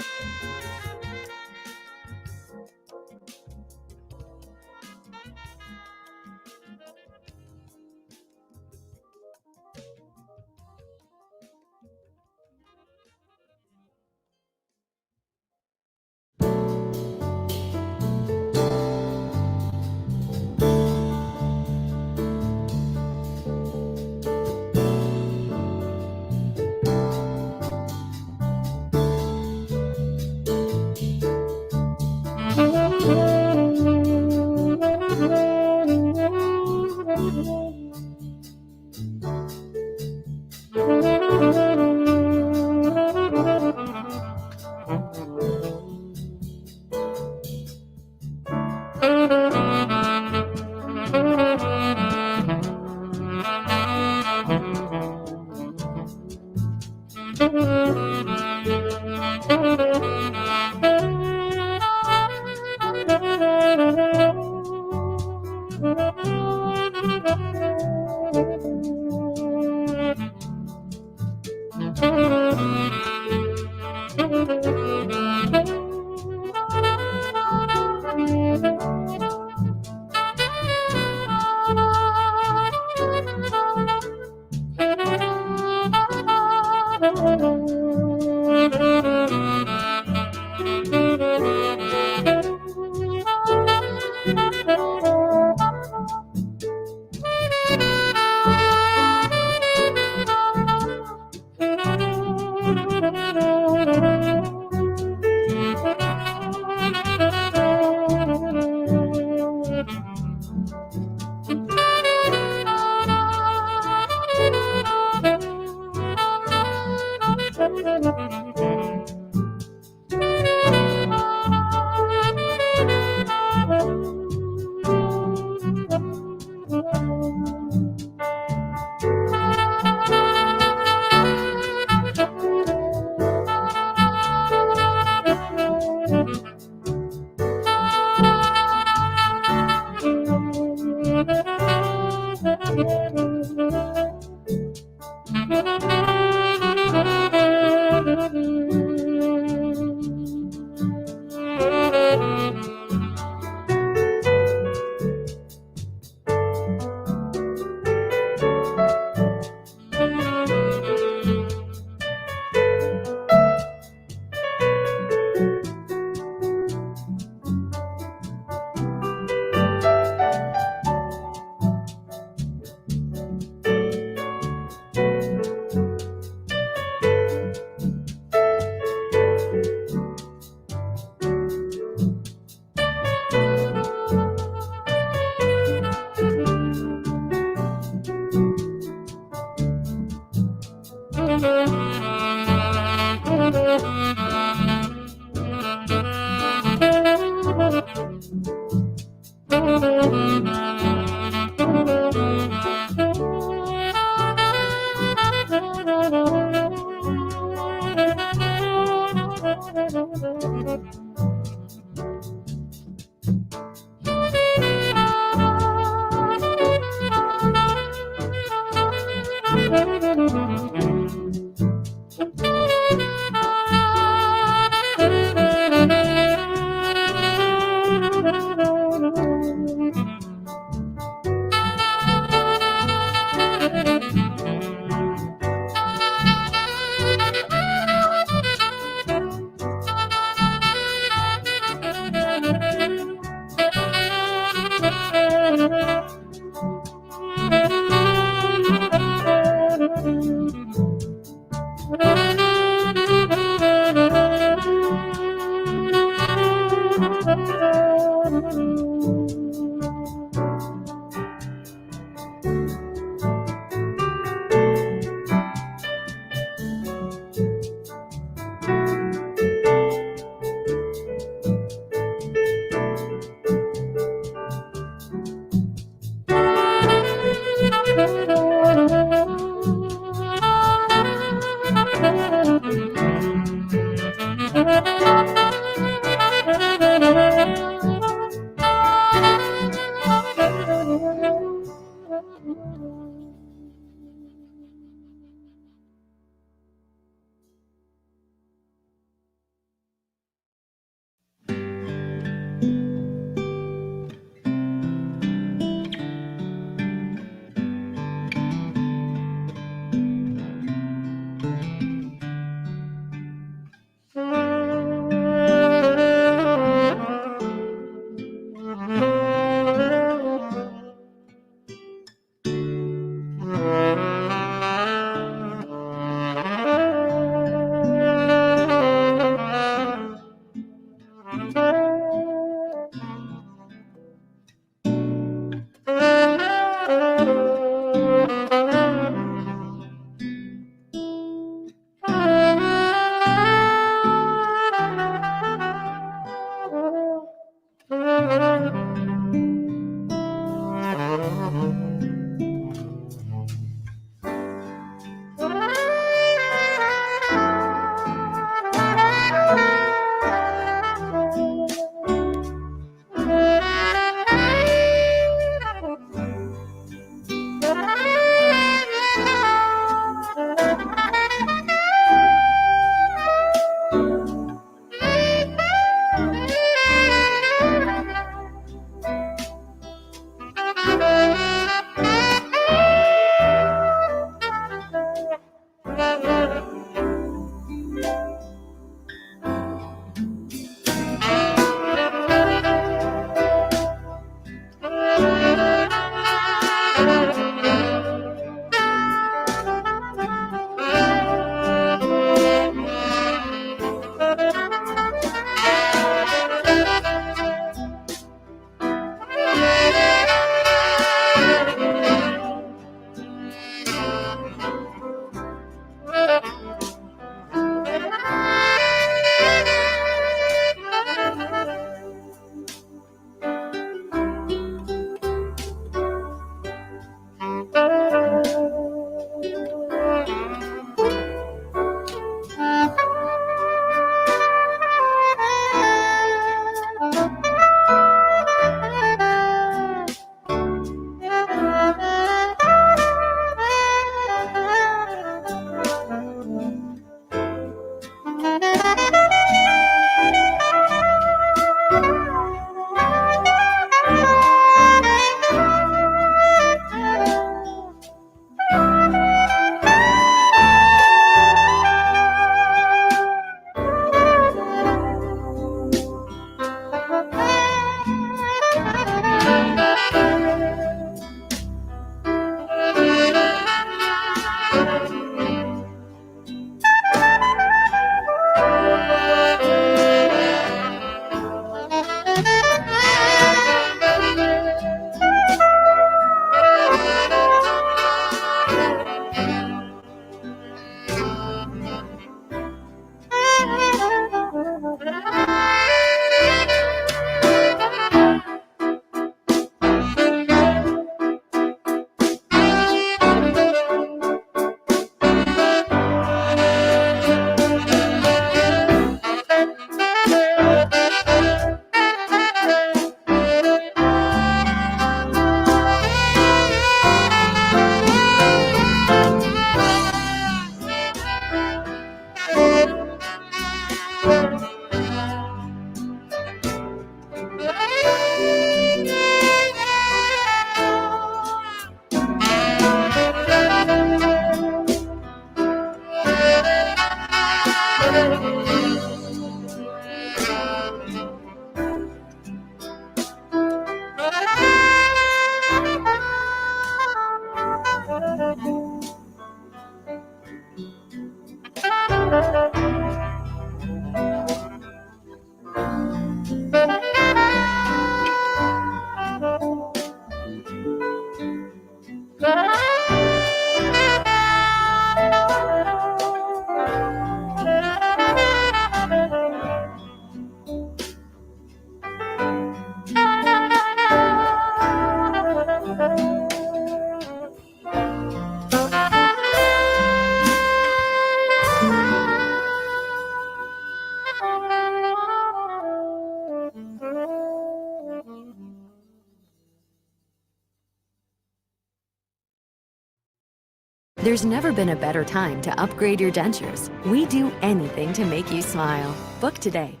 Speaker 6: There's never been a better time to upgrade your dentures. We do anything to make you smile. Book today.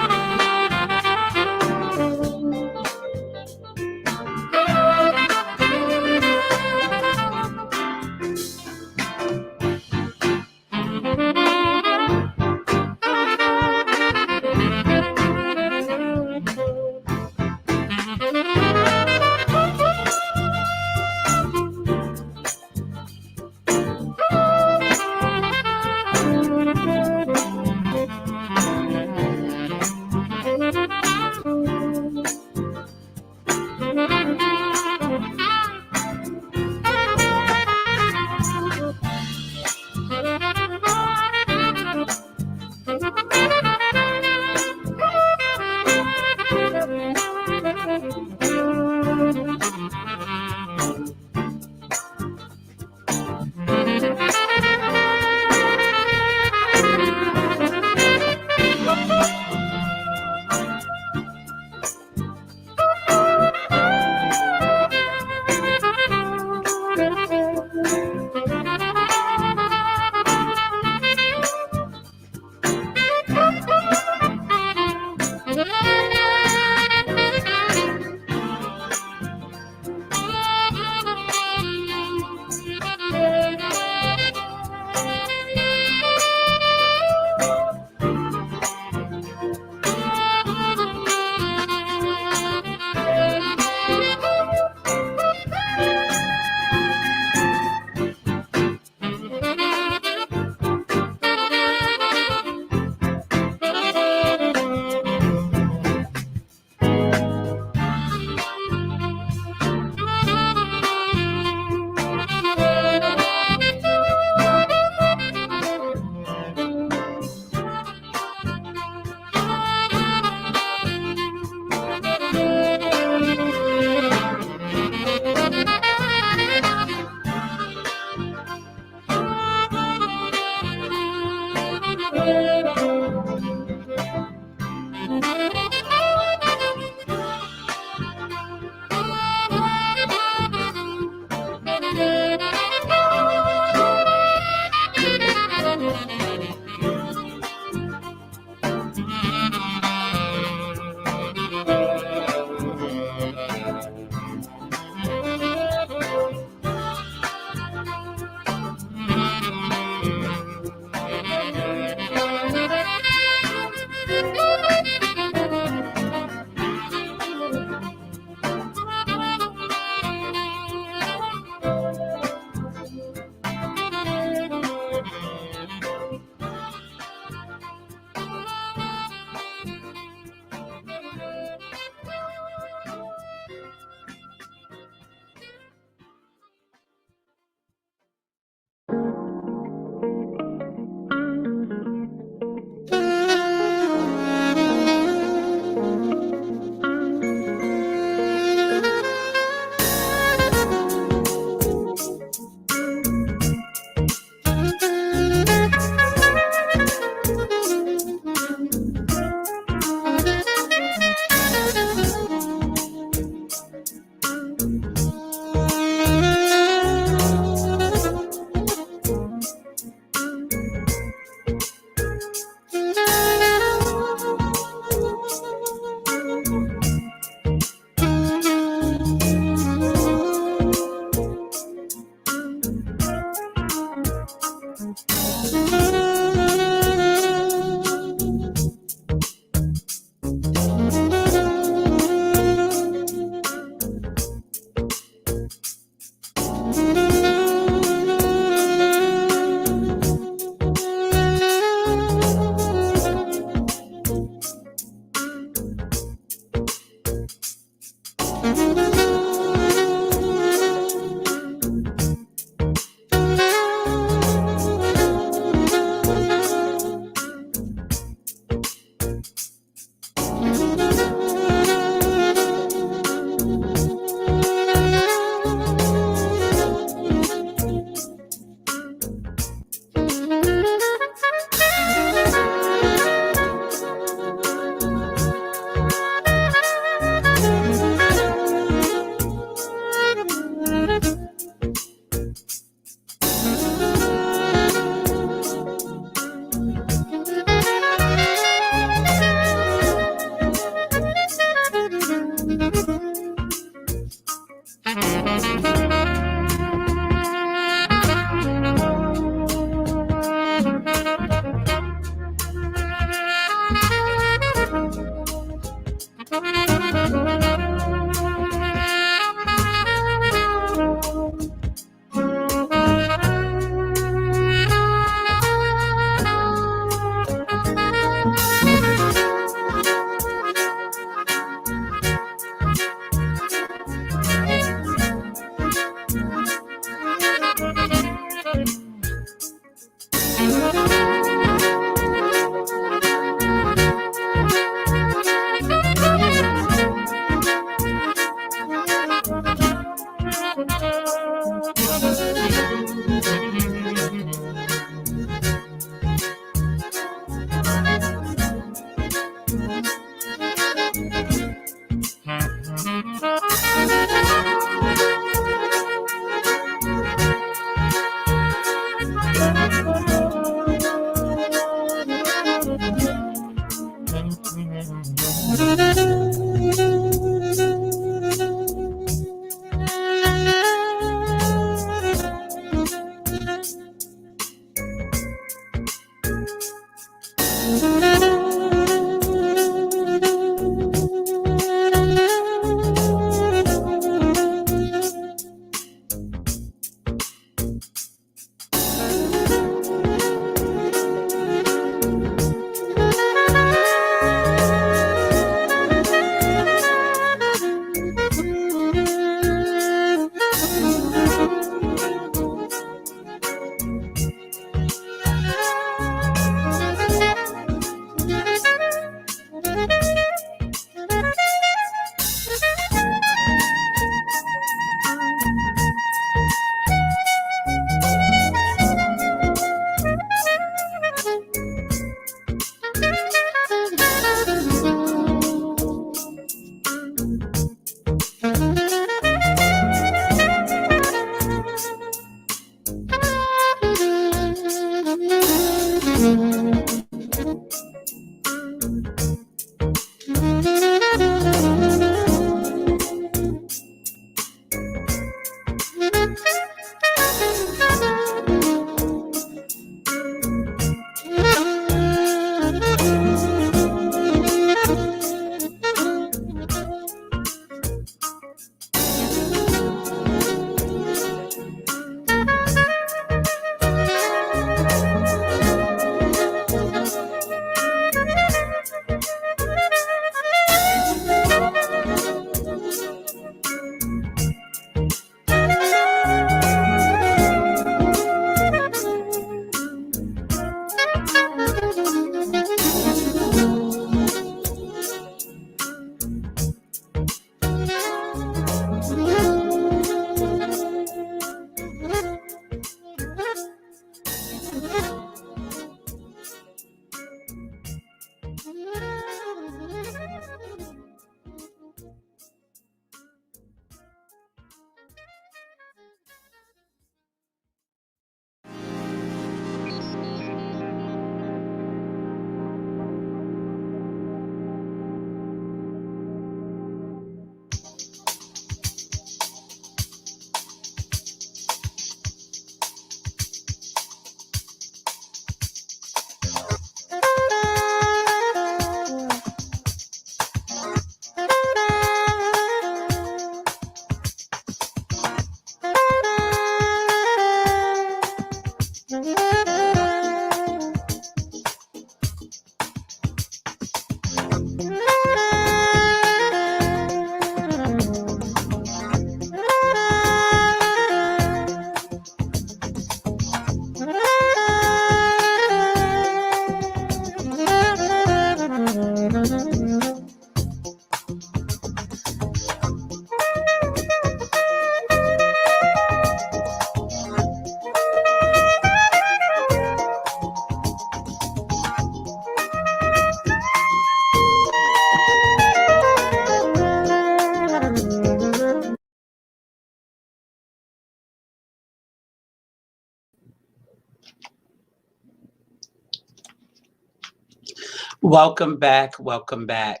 Speaker 11: Welcome back. Welcome back.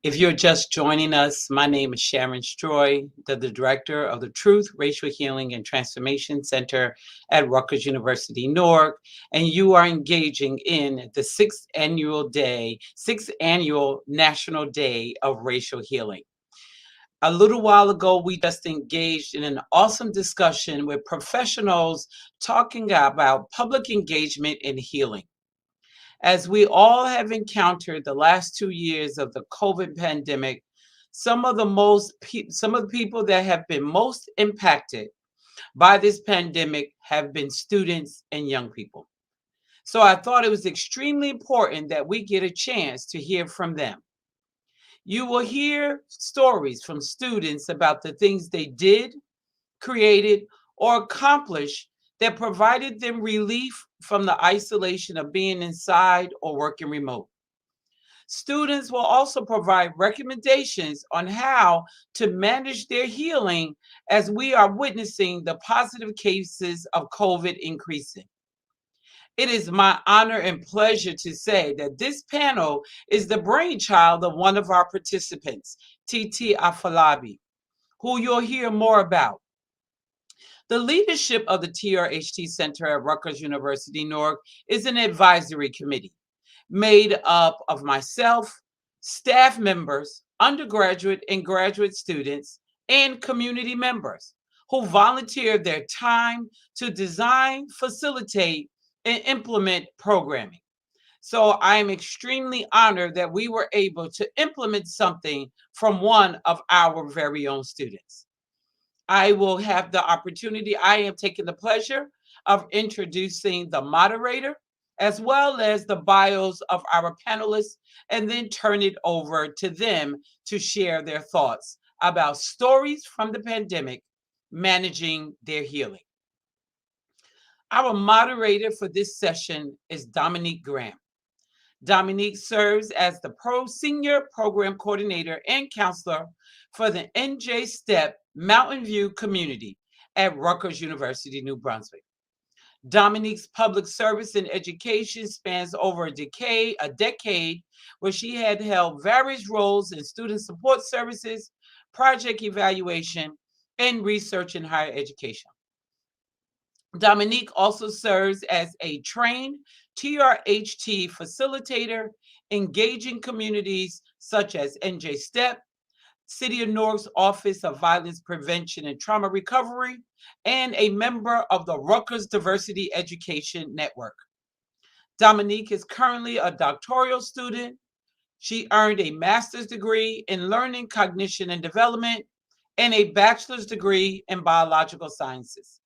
Speaker 11: If you're just joining us, my name is Sharon Stroy, the Director of the Truth, Racial Healing, and Transformation Center at Rutgers University, Newark, and you are engaging in the sixth annual National Day of Racial Healing. A little while ago, we just engaged in an awesome discussion with professionals talking about public engagement in healing. As we all have encountered the last 2 years of the COVID pandemic, some of the people that have been most impacted by this pandemic have been students and young people. So I thought it was extremely important that we get a chance to hear from them. You will hear stories from students about the things they did, created, or accomplished that provided them relief from the isolation of being inside or working remote. Students will also provide recommendations on how to manage their healing as we are witnessing the positive cases of COVID increasing. It is my honor and pleasure to say that this panel is the brainchild of one of our participants, TT Afolabi, who you'll hear more about. The leadership of the TRHT Center at Rutgers University, Newark is an advisory committee made up of myself, staff members, undergraduate and graduate students, and community members who volunteer their time to design, facilitate, and implement programming. So I am extremely honored that we were able to implement something from one of our very own students. I will have the opportunity, I am taking the pleasure of introducing the moderator as well as the bios of our panelists, and then turn it over to them to share their thoughts about stories from the pandemic, managing their healing. Our moderator for this session is Dominique Graham. Dominique serves as the Senior Program Coordinator and Counselor for the NJ STEP Mountain View community at Rutgers University, New Brunswick. Dominique's public service and education spans over a decade, where she had held various roles in student support services, project evaluation, and research in higher education. Dominique also serves as a trained TRHT facilitator, engaging communities such as NJ STEP, City of Newark's Office of Violence Prevention and Trauma Recovery, and a member of the Rutgers Diversity Education Network. Dominique is currently a doctoral student. She earned a master's degree in learning, cognition, and development, and a bachelor's degree in biological sciences.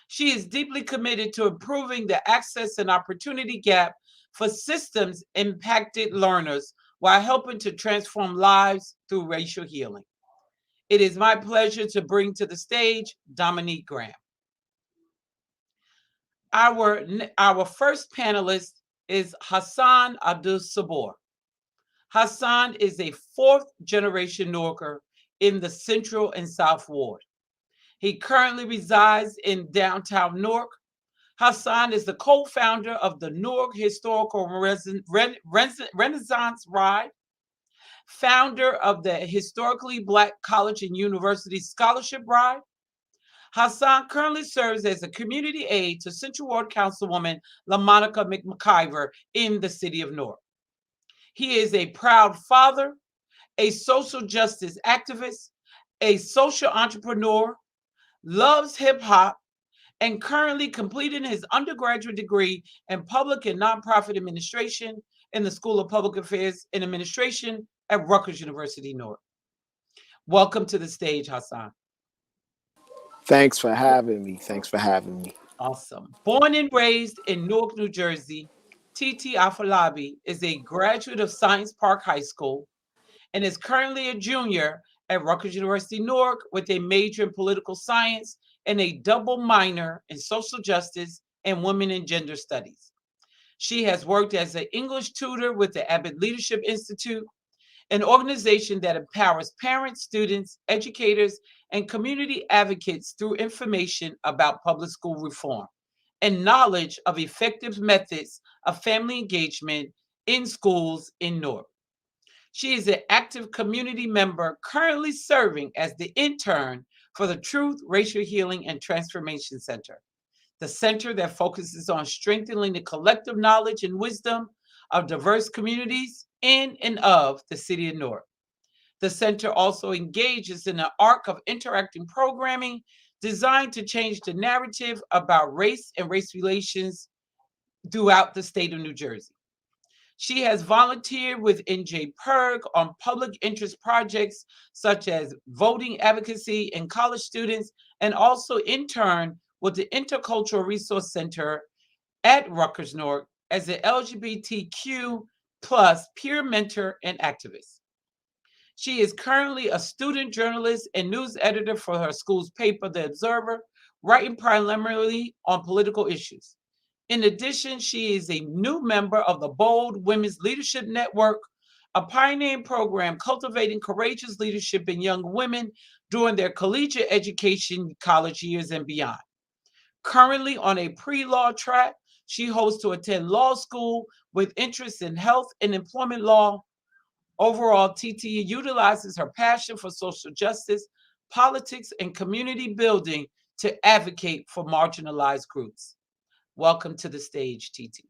Speaker 11: She is deeply committed to improving the access and opportunity gap for systems impacted learners while helping to transform lives through racial healing. It is my pleasure to bring to the stage Dominique Graham. Our first panelist is Hassan Abdul Sabor. Hassan is a fourth generation Newarker in the Central and South Ward. He currently resides in downtown Newark. Hassan is the co-founder of the Newark Historical Renaissance Ride, founder of the Historically Black College and University Scholarship Ride. Hassan currently serves as a community aide to Central Ward Councilwoman LaMonica McIver in the city of Newark. He is a proud father, a social justice activist, a social entrepreneur, loves hip hop, and currently completing his undergraduate degree in public and nonprofit administration in the School of Public Affairs and Administration at Rutgers University, Newark. Welcome to the stage, Hassan.
Speaker 7: Thanks for having me.
Speaker 11: Awesome. Born and raised in Newark, New Jersey, TT Afolabi is a graduate of Science Park High School and is currently a junior at Rutgers University, Newark, with a major in political science and a double minor in social justice and women and gender studies. She has worked as an English tutor with the Abbott Leadership Institute, an organization that empowers parents, students, educators, and community advocates through information about public school reform and knowledge of effective methods of family engagement in schools in Newark. She is an active community member currently serving as the intern for the Truth, Racial Healing, and Transformation Center, the center that focuses on strengthening the collective knowledge and wisdom of diverse communities in and of the city of Newark. The center also engages in an arc of interacting programming designed to change the narrative about race and race relations throughout the state of New Jersey. She has volunteered with NDORH on public interest projects such as voting advocacy and college students, and also interned with the Intercultural Resource Center at Rutgers Newark as an LGBTQ plus peer mentor and activist. She is currently a student journalist and news editor for her school's paper, The Observer, writing primarily on political issues. In addition, she is a new member of the Bold Women's Leadership Network, a pioneering program cultivating courageous leadership in young women during their collegiate education, college years, and beyond. Currently on a pre-law track, she hopes to attend law school with interests in health and employment law. Overall, TT utilizes her passion for social justice, politics, and community building to advocate for marginalized groups. Welcome to the stage, TT.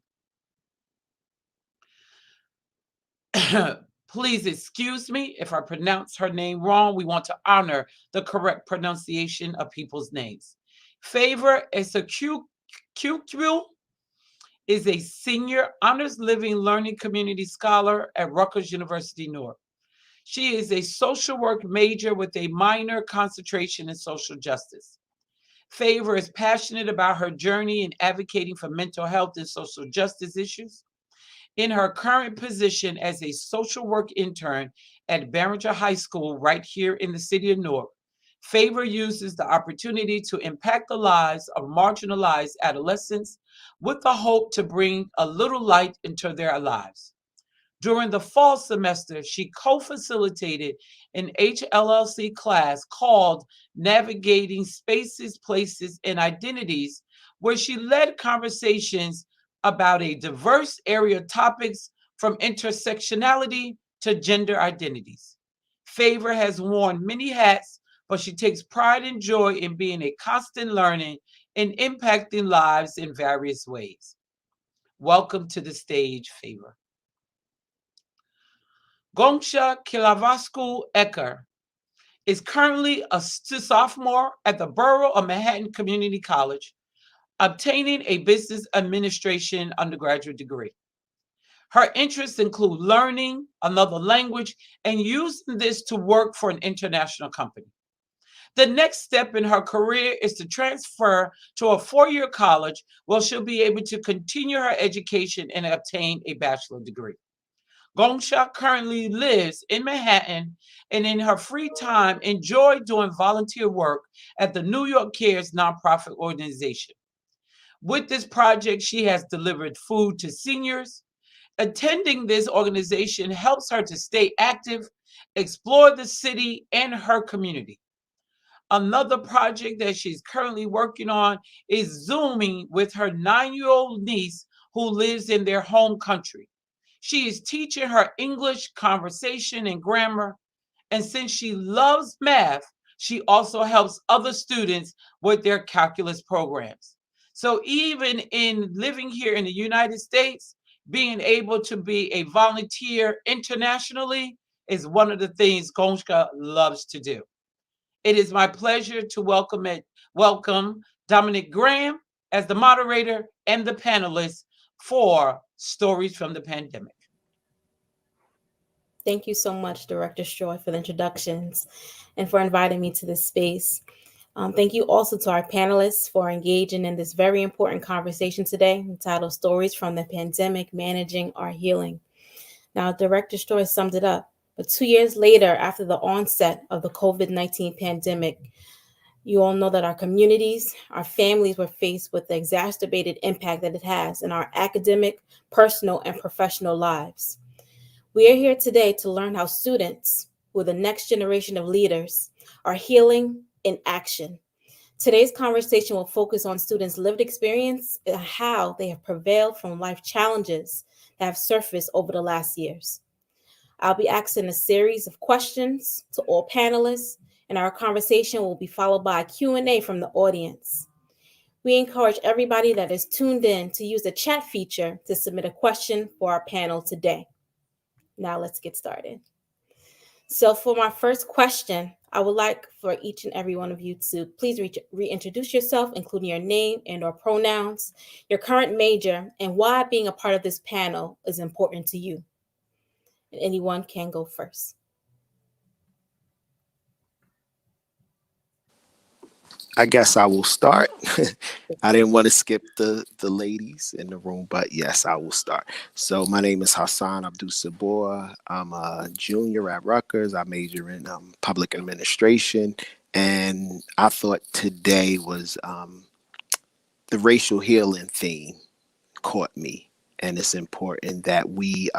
Speaker 11: Please excuse me if I pronounce her name wrong. We want to honor the correct pronunciation of people's names. Favor Essequibo is a senior honors living learning community scholar at Rutgers University, Newark. She is a social work major with a minor concentration in social justice. Favor is passionate about her journey in advocating for mental health and social justice issues. In her current position as a social work intern at Barringer High School right here in the city of Newark, Favor uses the opportunity to impact the lives of marginalized adolescents with the hope to bring a little light into their lives. During the fall semester, she co-facilitated an HLLC class called Navigating Spaces, Places, and Identities, where she led conversations about a diverse area of topics from intersectionality to gender identities. Favor has worn many hats, but she takes pride and joy in being a constant learning and impacting lives in various ways. Welcome to the stage, Favor. Gongsha Kilavasku Ecker is currently a sophomore at the Borough of Manhattan Community College, obtaining a business administration undergraduate degree. Her interests include learning another language and using this to work for an international company. The next step in her career is to transfer to a four-year college where she'll be able to continue her education and obtain a bachelor's degree. Gongsha currently lives in Manhattan and in her free time enjoys doing volunteer work at the New York Cares nonprofit organization. With this project, she has delivered food to seniors. Attending this organization helps her to stay active, explore the city and her community. Another project that she's currently working on is Zooming with her 9-year-old niece who lives in their home country. She is teaching her English, conversation, and grammar. And since she loves math, she also helps other students with their calculus programs. So even in living here in the United States, being able to be a volunteer internationally is one of the things Gonska loves to do. It is my pleasure to welcome Dominic Graham as the moderator and the panelists for Stories from the Pandemic.
Speaker 8: Thank you so much, Director Stroy, for the introductions and for inviting me to this space. Thank you also to our panelists for engaging in this very important conversation today entitled Stories from the Pandemic, Managing Our Healing. Now, Director Stroy summed it up, but 2 years later, after the onset of the COVID-19 pandemic, you all know that our communities, our families were faced with the exacerbated impact that it has in our academic, personal, and professional lives. We are here today to learn how students, who are the next generation of leaders, are healing in action. Today's conversation will focus on students' lived experience and how they have prevailed from life challenges that have surfaced over the last years. I'll be asking a series of questions to all panelists, and our conversation will be followed by a Q&A from the audience. We encourage everybody that is tuned in to use the chat feature to submit a question for our panel today. Now let's get started. So for my first question, I would like for each and every one of you to please reintroduce yourself, including your name and/or pronouns, your current major, and why being a part of this panel is important to you. And anyone can go first.
Speaker 7: I guess I will start. I didn't want to skip the ladies in the room, but yes, I will start. So my name is Hassan Abdul Sabor. I'm a junior at Rutgers. I major in public administration, and I thought today was the racial healing theme caught me, and it's important that we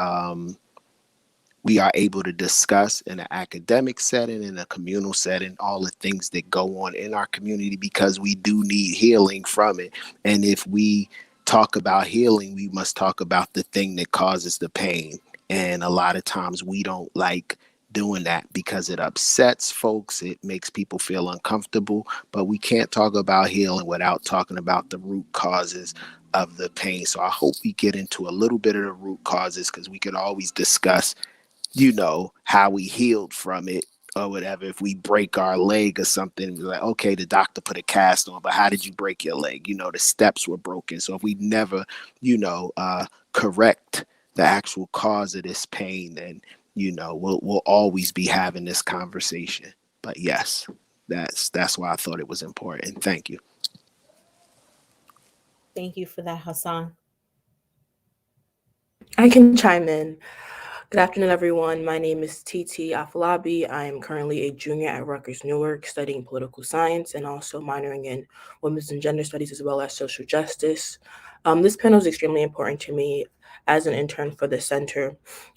Speaker 7: are able to discuss in an academic setting, in a communal setting, all the things that go on in our community, because we do need healing from it. And if we talk about healing, we must talk about the thing that causes the pain. And a lot of times we don't like doing that because it upsets folks. It makes people feel uncomfortable, but we can't talk about healing without talking about the root causes of the pain. So I hope we get into a little bit of the root causes, because we could always discuss how we healed from it or whatever. If we break our leg or something, we're like, okay, the doctor put a cast on, but how did you break your leg? The steps were broken. So if we never, correct the actual cause of this pain, then, we'll always be having this conversation. But yes, that's why I thought it was important. Thank you.
Speaker 8: Thank you for that, Hassan.
Speaker 9: I can chime in. Good afternoon, everyone. My name is Titi Afalabi. I am currently a junior at Rutgers Newark, studying political science and also minoring in women's and gender studies as well as social justice. This panel is extremely important to me as an intern for the center.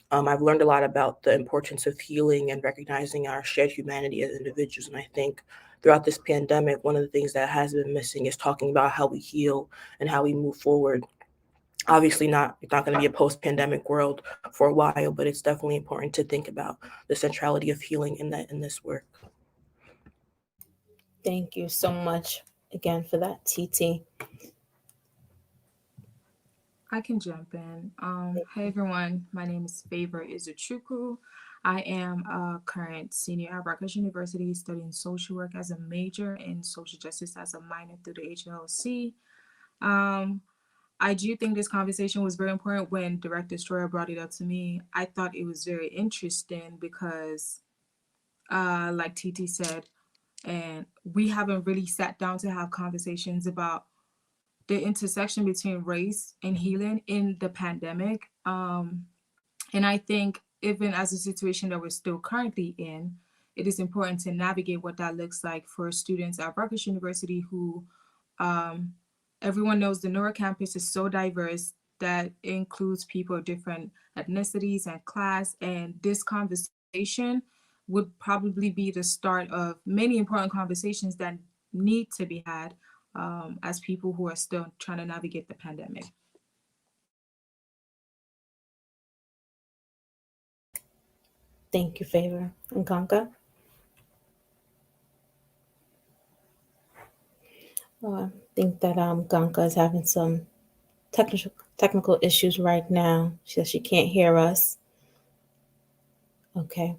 Speaker 9: I've learned a lot about the importance of healing and recognizing our shared humanity as individuals. And I think throughout this pandemic, one of the things that has been missing is talking about how we heal and how we move forward. Obviously it's not going to be a post-pandemic world for a while, but it's definitely important to think about the centrality of healing in this work.
Speaker 8: Thank you so much again for that, TT.
Speaker 17: I can jump in. Hey everyone, my name is Favor Izuchukwu. I am a current senior at Rutgers University, studying social work as a major and social justice as a minor through the HLC. I do think this conversation was very important. When Director Stroyer brought it up to me, I thought it was very interesting because, like TT said, and we haven't really sat down to have conversations about the intersection between race and healing in the pandemic. And I think even as a situation that we're still currently in, it is important to navigate what that looks like for students at Rutgers University who, everyone knows the Newark campus is so diverse that includes people of different ethnicities and class. And this conversation would probably be the start of many important conversations that need to be had as people who are still trying to navigate the pandemic.
Speaker 8: Thank you, Favor. And Kanka? I think that Ganka is having some technical issues right now. She says she can't hear us. Okay.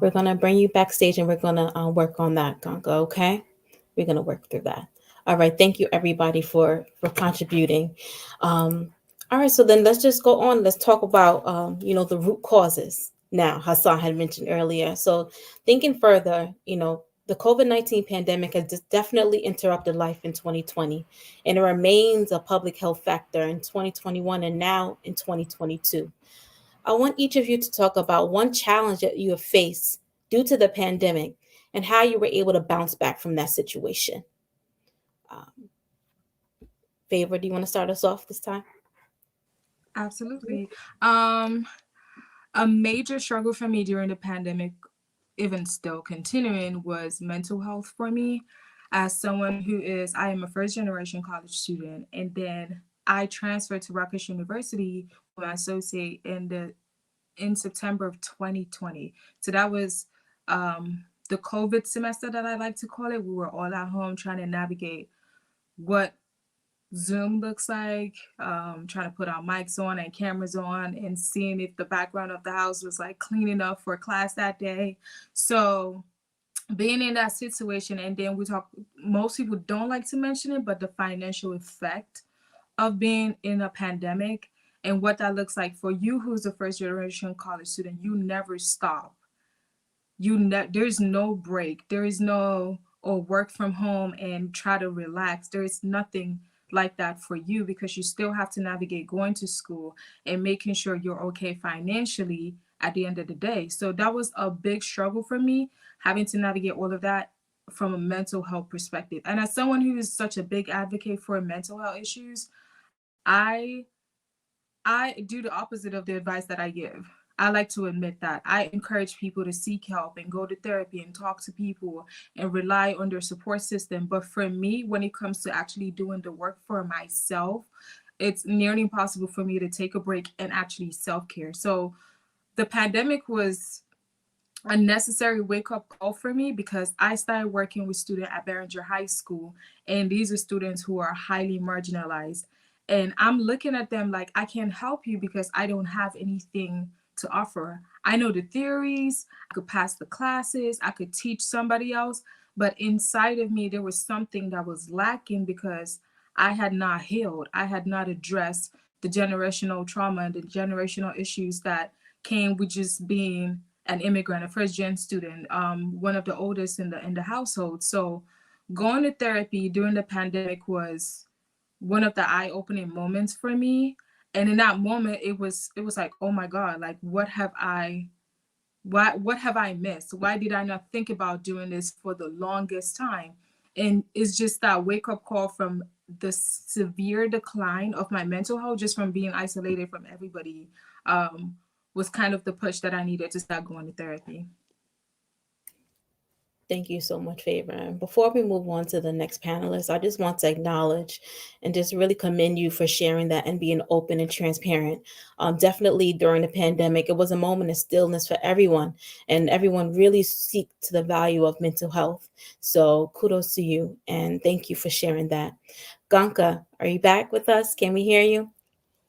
Speaker 8: We're going to bring you backstage and we're going to work on that, Ganka, okay? We're going to work through that. All right. Thank you, everybody, for contributing. All right. So then let's just go on. Let's talk about, the root causes. Now, Hassan had mentioned earlier. So thinking further, the COVID-19 pandemic has definitely interrupted life in 2020, and it remains a public health factor in 2021 and now in 2022. I want each of you to talk about one challenge that you have faced due to the pandemic and how you were able to bounce back from that situation. Favor, do you want to start us off this time?
Speaker 17: Absolutely. A major struggle for me during the pandemic, even still continuing, was mental health for me. As someone I am a first generation college student, and then I transferred to Rutgers University with my associate in September of 2020. So that was the COVID semester that I like to call it. We were all at home trying to navigate what Zoom looks like, trying to put our mics on and cameras on and seeing if the background of the house was like clean enough for class that day. So being in that situation, and then most people don't like to mention it, but the financial effect of being in a pandemic and what that looks like for you who's a first generation college student. You never stop. There's no break. There is no work from home and try to relax. There is nothing like that for you because you still have to navigate going to school and making sure you're okay financially at the end of the day. So that was a big struggle for me, having to navigate all of that from a mental health perspective. And as someone who is such a big advocate for mental health issues, I do the opposite of the advice that I give. I like to admit that. I encourage people to seek help and go to therapy and talk to people and rely on their support system. But for me, when it comes to actually doing the work for myself, it's nearly impossible for me to take a break and actually self-care. So the pandemic was a necessary wake-up call for me because I started working with students at Barringer High School, and these are students who are highly marginalized. And I'm looking at them like, I can't help you because I don't have anything to offer. I know the theories, I could pass the classes, I could teach somebody else, but inside of me, there was something that was lacking because I had not healed. I had not addressed the generational trauma and the generational issues that came with just being an immigrant, a first-gen student, one of the oldest in the household. So going to therapy during the pandemic was one of the eye-opening moments for me. And in that moment, it was like, oh my God, like what have I missed? Why did I not think about doing this for the longest time? And it's just that wake-up call from the severe decline of my mental health, just from being isolated from everybody, was kind of the push that I needed to start going to therapy.
Speaker 8: Thank you so much, Favor. And before we move on to the next panelist, I just want to acknowledge and just really commend you for sharing that and being open and transparent. Definitely during the pandemic, it was a moment of stillness for everyone, and everyone really seek to the value of mental health. So kudos to you, and thank you for sharing that. Ganka, are you back with us? Can we hear you?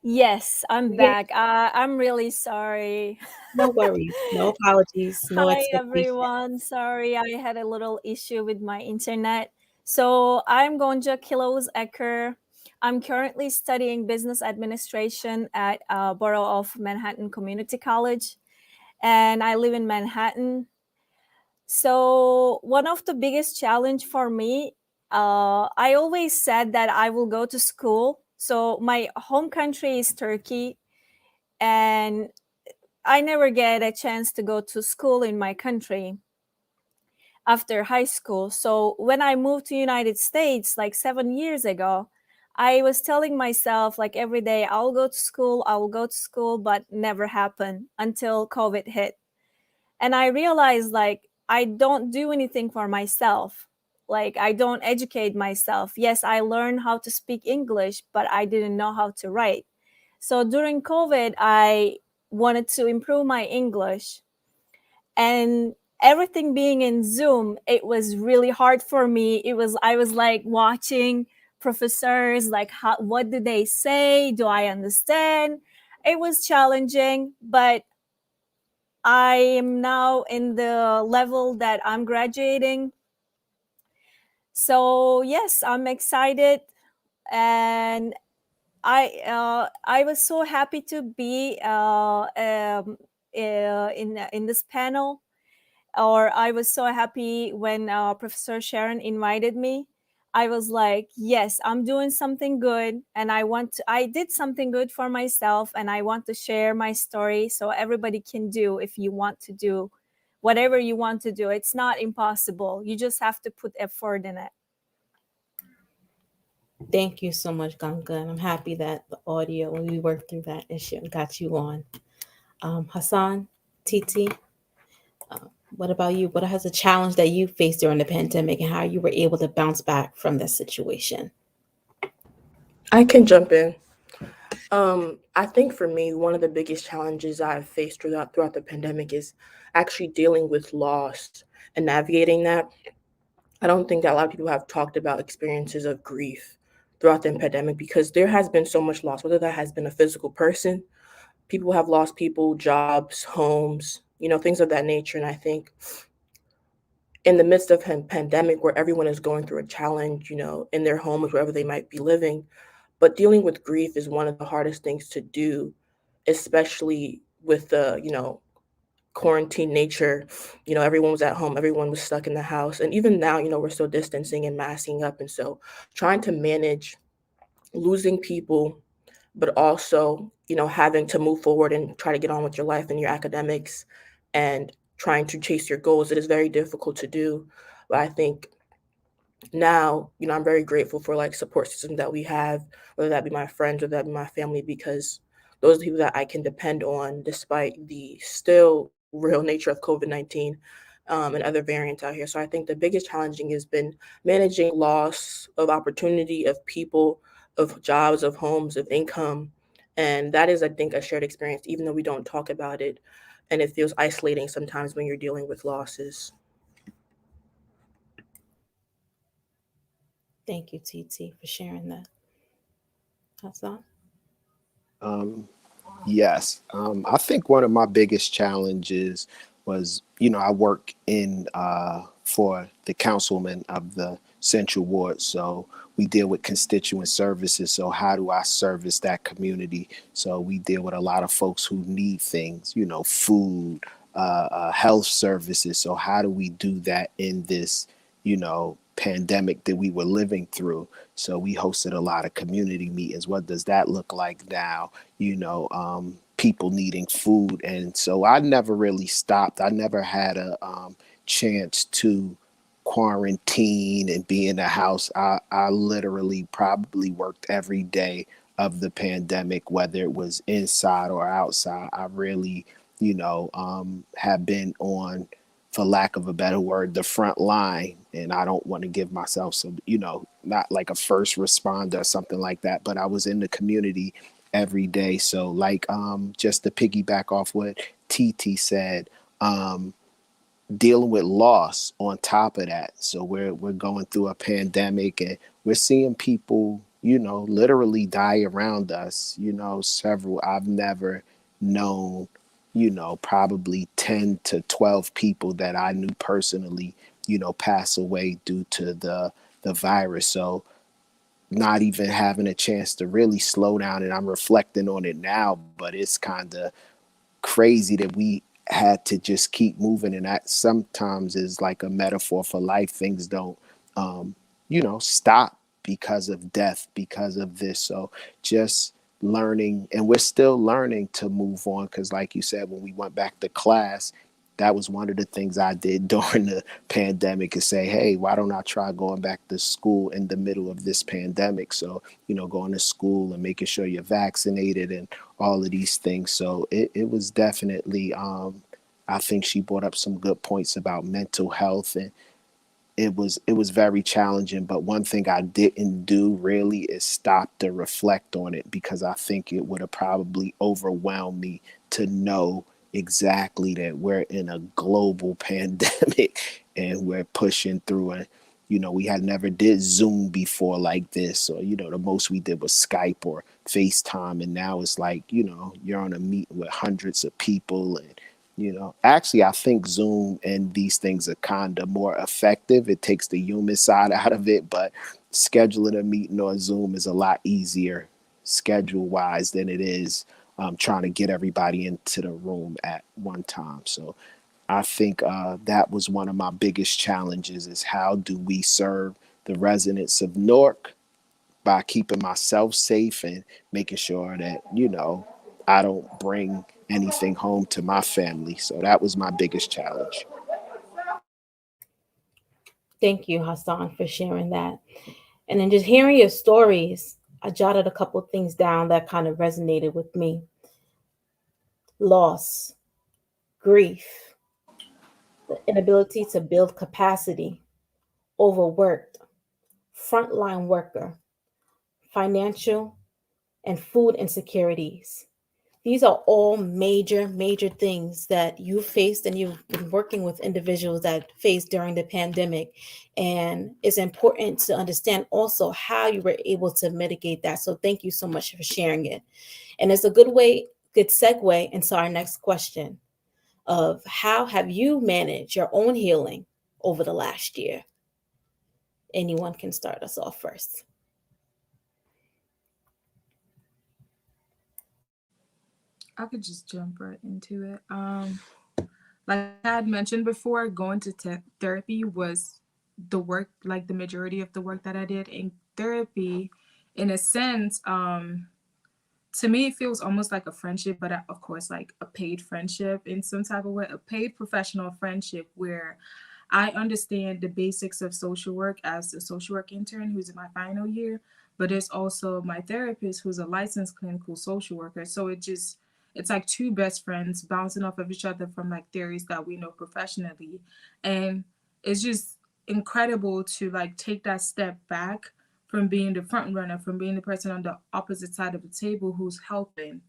Speaker 10: Yes, I'm back. I'm really sorry.
Speaker 8: No worries. No apologies. No
Speaker 10: Hi,
Speaker 8: expectation.
Speaker 10: everyone. Sorry, I had a little issue with my internet. So I'm Gonja Kilos Ecker. I'm currently studying business administration at Borough of Manhattan Community College, and I live in Manhattan. So one of the biggest challenge for me, I always said that I will go to school. So my home country is Turkey, and I never get a chance to go to school in my country after high school. So when I moved to United States like 7 years ago, I was telling myself like every day, I will go to school, but never happened until COVID hit. And I realized like I don't do anything for myself. Like I don't educate myself. Yes, I learned how to speak English, but I didn't know how to write. So during COVID, I wanted to improve my English, and everything being in Zoom, it was really hard for me. I was like watching professors, like what do they say? Do I understand? It was challenging, but I am now in the level that I'm graduating. So yes, I'm excited, and I was so happy to be in this panel, or I was so happy when Professor Sharon invited me. I was like, yes, I'm doing something good, and I did something good for myself, and I want to share my story so everybody can do. If you want to do whatever you want to do, it's not impossible. You just have to put effort in it.
Speaker 8: Thank you so much, Ganka. And I'm happy that the audio, when we worked through that issue and got you on. Hassan, Titi, what about you? What has a challenge that you faced during the pandemic and how you were able to bounce back from that situation?
Speaker 9: I can jump in. I think for me, one of the biggest challenges I've faced throughout the pandemic is actually dealing with loss and navigating that. I don't think that a lot of people have talked about experiences of grief throughout the pandemic because there has been so much loss, whether that has been a physical person, people have lost people, jobs, homes, things of that nature. And I think in the midst of a pandemic where everyone is going through a challenge, in their homes, wherever they might be living, but dealing with grief is one of the hardest things to do, especially with the, quarantine nature. Everyone was at home, everyone was stuck in the house. And even now, we're still distancing and masking up. And so trying to manage losing people, but also, having to move forward and try to get on with your life and your academics and trying to chase your goals, it is very difficult to do. But I think now, I'm very grateful for like support systems that we have, whether that be my friends or that be my family, because those are the people that I can depend on despite the still real nature of COVID-19 and other variants out here. So I think the biggest challenging has been managing loss of opportunity, of people, of jobs, of homes, of income. And that is, I think, a shared experience, even though we don't talk about it. And it feels isolating sometimes when you're dealing with losses.
Speaker 8: Thank you, TT, for sharing that. Hassan?
Speaker 7: Yes. I think one of my biggest challenges was, I work in for the councilman of the Central Ward. So we deal with constituent services. So how do I service that community? So we deal with a lot of folks who need things, food, health services. So how do we do that in this, pandemic that we were living through? So we hosted a lot of community meetings. What does that look like now? People needing food. And so I never really stopped. I never had a chance to quarantine and be in the house. I literally probably worked every day of the pandemic, whether it was inside or outside. I really, have been on, for lack of a better word, the front line. And I don't want to give myself some, not like a first responder or something like that, but I was in the community every day. So like, just to piggyback off what TT said, dealing with loss on top of that. So we're going through a pandemic and we're seeing people, literally die around us, several. I've never known, probably 10 to 12 people that I knew personally, pass away due to the virus. So not even having a chance to really slow down, and I'm reflecting on it now, but it's kind of crazy that we had to just keep moving, and that sometimes is like a metaphor for life. Things don't stop because of death, because of this. So just learning, and we're still learning to move on, because like you said, when we went back to class, that was one of the things I did during the pandemic, is say, hey, why don't I try going back to school in the middle of this pandemic? So, going to school and making sure you're vaccinated and all of these things. So it was definitely, I think she brought up some good points about mental health, and it was very challenging. But one thing I didn't do really is stop to reflect on it, because I think it would have probably overwhelmed me to know exactly that we're in a global pandemic and we're pushing through. And we had never did Zoom before like this, or the most we did was Skype or FaceTime, and now it's like you're on a meeting with hundreds of people. And actually, I think Zoom and these things are kind of more effective. It takes the human side out of it, but scheduling a meeting on Zoom is a lot easier schedule wise than it is trying to get everybody into the room at one time. So I think that was one of my biggest challenges, is how do we serve the residents of Newark by keeping myself safe and making sure that, I don't bring anything home to my family. So that was my biggest challenge.
Speaker 8: Thank you, Hassan, for sharing that. And then just hearing your stories, I jotted a couple of things down that kind of resonated with me. Loss, grief, the inability to build capacity, overworked, frontline worker, financial, and food insecurities. These are all major, major things that you faced and you've been working with individuals that faced during the pandemic. And it's important to understand also how you were able to mitigate that. So thank you so much for sharing it. And it's a good segue into our next question of how have you managed your own healing over the last year? Anyone can start us off first.
Speaker 17: I could just jump right into it. Like I had mentioned before, going to therapy was the work, like the majority of the work that I did in therapy. In a sense, to me, it feels almost like a friendship, but of course, like a paid friendship in some type of way, a paid professional friendship where I understand the basics of social work as a social work intern who's in my final year, but there's also my therapist who's a licensed clinical social worker. So it's like two best friends bouncing off of each other from like theories that we know professionally. And it's just incredible to like take that step back from being the front runner, from being the person on the opposite side of the table who's helping.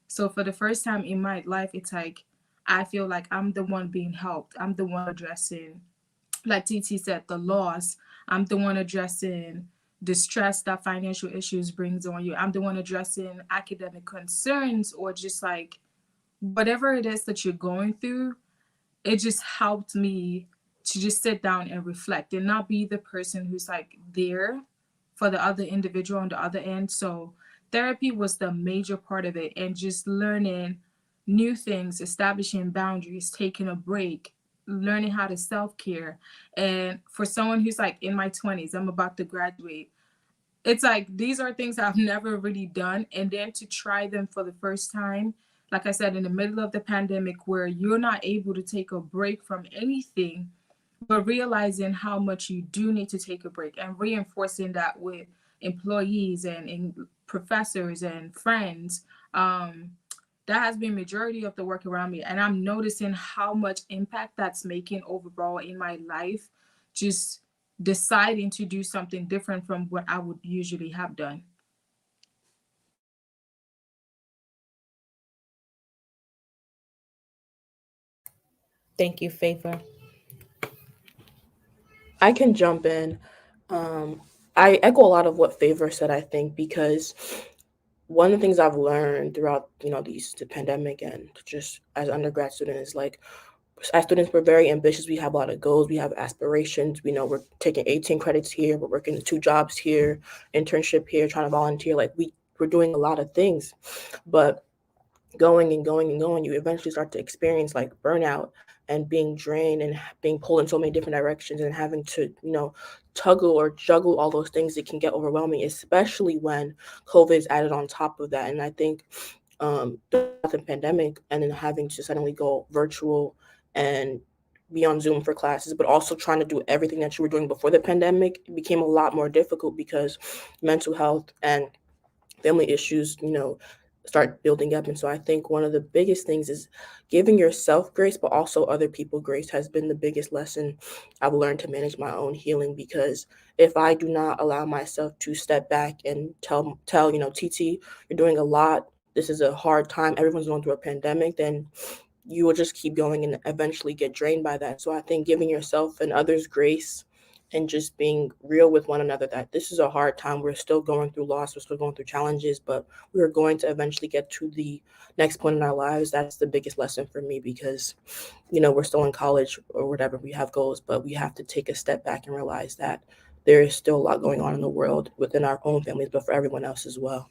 Speaker 17: So for the first time in my life, it's like I feel like I'm the one being helped. I'm the one addressing, like TT said, the loss. I'm the one addressing the stress that financial issues brings on you. I'm the one addressing academic concerns or just like whatever it is that you're going through. It just helped me to just sit down and reflect and not be the person who's like there for the other individual on the other end. So therapy was the major part of it, and just learning new things, establishing boundaries, taking a break, learning how to self-care. And for someone who's like in my 20s, I'm about to graduate, it's like these are things I've never really done, and then to try them for the first time, like I said, in the middle of the pandemic where you're not able to take a break from anything, but realizing how much you do need to take a break and reinforcing that with employees and professors and friends. That has been majority of the work around me, and I'm noticing how much impact that's making overall in my life, just deciding to do something different from what I would usually have done.
Speaker 8: Thank you, Favor.
Speaker 9: I can jump in. I echo a lot of what Favor said, I think, because one of the things I've learned throughout, the pandemic and just as an undergrad student is like, as students, we're very ambitious. We have a lot of goals. We have aspirations. We know we're taking 18 credits here. We're working 2 jobs here, internship here, trying to volunteer. Like we're doing a lot of things, but going and going and going, you eventually start to experience like burnout and being drained and being pulled in so many different directions and having to, tuggle or juggle all those things. It can get overwhelming, especially when COVID is added on top of that. And I think the pandemic and then having to suddenly go virtual and be on Zoom for classes, but also trying to do everything that you were doing before the pandemic, it became a lot more difficult because mental health and family issues, start building up. And so I think one of the biggest things is giving yourself grace, but also other people grace has been the biggest lesson I've learned to manage my own healing. Because if I do not allow myself to step back and tell, TT, you're doing a lot, this is a hard time, everyone's going through a pandemic, then you will just keep going and eventually get drained by that. So I think giving yourself and others grace and just being real with one another that this is a hard time. We're still going through loss. We're still going through challenges, but we're going to eventually get to the next point in our lives. That's the biggest lesson for me because, we're still in college or whatever. We have goals, but we have to take a step back and realize that there is still a lot going on in the world within our own families, but for everyone else as well.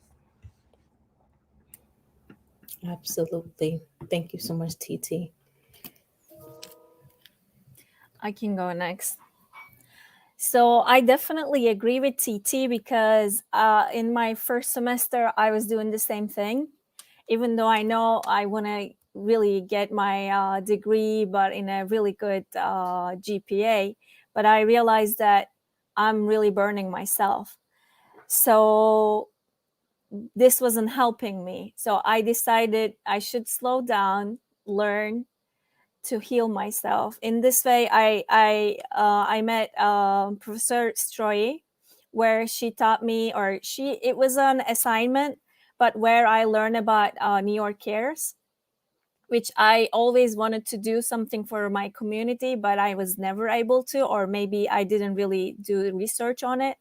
Speaker 8: Absolutely. Thank you so much, TT.
Speaker 10: I can go next. So I definitely agree with TT because in my first semester, I was doing the same thing, even though I know I want to really get my degree, but in a really good GPA. But I realized that I'm really burning myself. So this wasn't helping me. So I decided I should slow down, learn to heal myself. In this way, I met Professor Stroye, where she taught me, it was an assignment, but where I learned about New York Cares, which I always wanted to do something for my community, but I was never able to, or maybe I didn't really do research on it.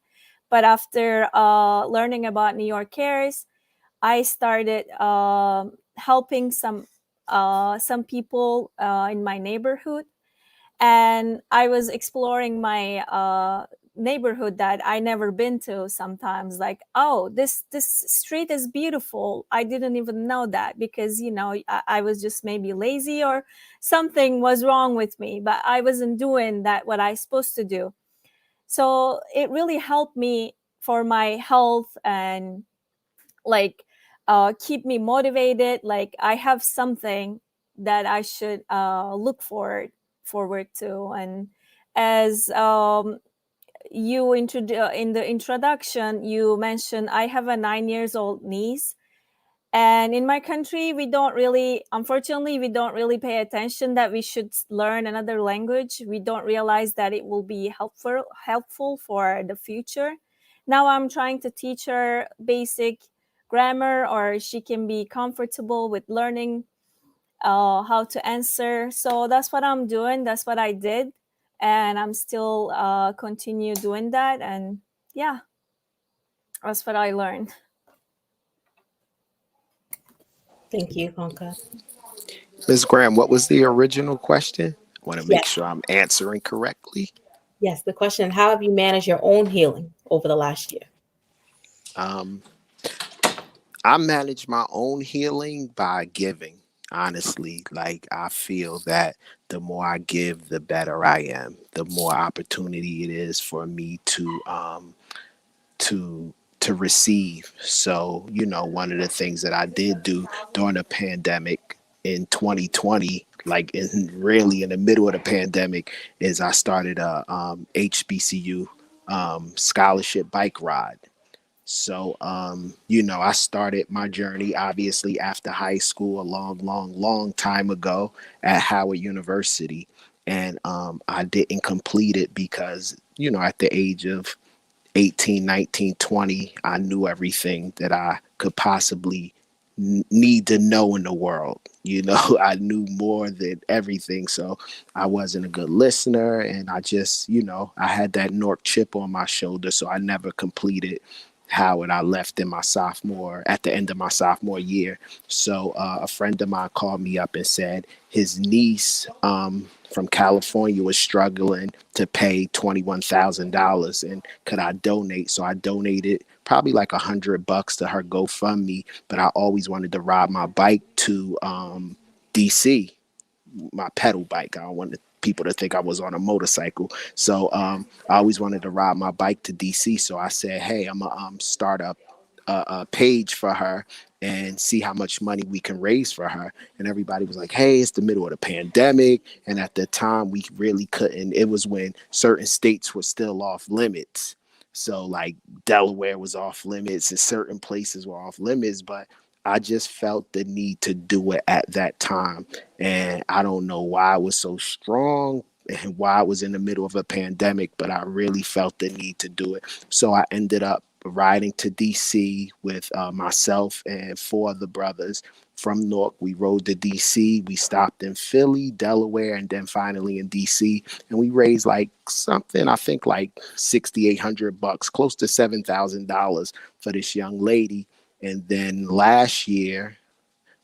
Speaker 10: But after learning about New York Cares, I started helping some people in my neighborhood, and I was exploring my neighborhood that I never been to. Sometimes, like, oh, this street is beautiful. I didn't even know that, because I was just maybe lazy, or something was wrong with me, but I wasn't doing that what I supposed to do. So it really helped me for my health, and like keep me motivated. Like, I have something that I should look forward to. And as you in the introduction, you mentioned I have a 9 years old niece, and in my country, unfortunately, we don't really pay attention that we should learn another language. We don't realize that it will be helpful for the future. Now I'm trying to teach her basic grammar, or she can be comfortable with learning how to answer. So that's what I'm doing. That's what I did. And I'm still continue doing that. And yeah, that's what I learned.
Speaker 8: Thank you, Conka.
Speaker 7: Ms. Graham, what was the original question? I want to make
Speaker 8: Yes.
Speaker 7: sure I'm answering correctly.
Speaker 8: Yes, the question, how have you managed your own healing over the last year?
Speaker 7: I manage my own healing by giving. Honestly, like, I feel that the more I give, the better I am. The more opportunity it is for me to receive. So, one of the things that I did do during the pandemic in 2020, like really in the middle of the pandemic, is I started a HBCU scholarship bike ride. So, I started my journey obviously after high school a long time ago at Howard University. And I didn't complete it because, at the age of 18, 19, 20, I knew everything that I could possibly need to know in the world. I knew more than everything. So I wasn't a good listener. And I just, I had that Newark chip on my shoulder. So I never completed Howard. I left at the end of my sophomore year. So a friend of mine called me up and said his niece from California was struggling to pay $21,000, and could I donate? So I donated probably like $100 to her GoFundMe. But I always wanted to ride my bike to DC, my pedal bike. I don't want people to think I was on a motorcycle. So I always wanted to ride my bike to DC. So I said, hey, I'm gonna start up a page for her and see how much money we can raise for her. And everybody was like, hey, it's the middle of the pandemic. And at the time, we really couldn't. It was when certain states were still off limits. So like Delaware was off limits and certain places were off limits. But I just felt the need to do it at that time. And I don't know why I was so strong and why I was in the middle of a pandemic, but I really felt the need to do it. So I ended up riding to DC with myself and 4 other brothers from Newark. We rode to DC. We stopped in Philly, Delaware, and then finally in DC. And we raised like something, I think like $6,800, close to $7,000 for this young lady. And then last year,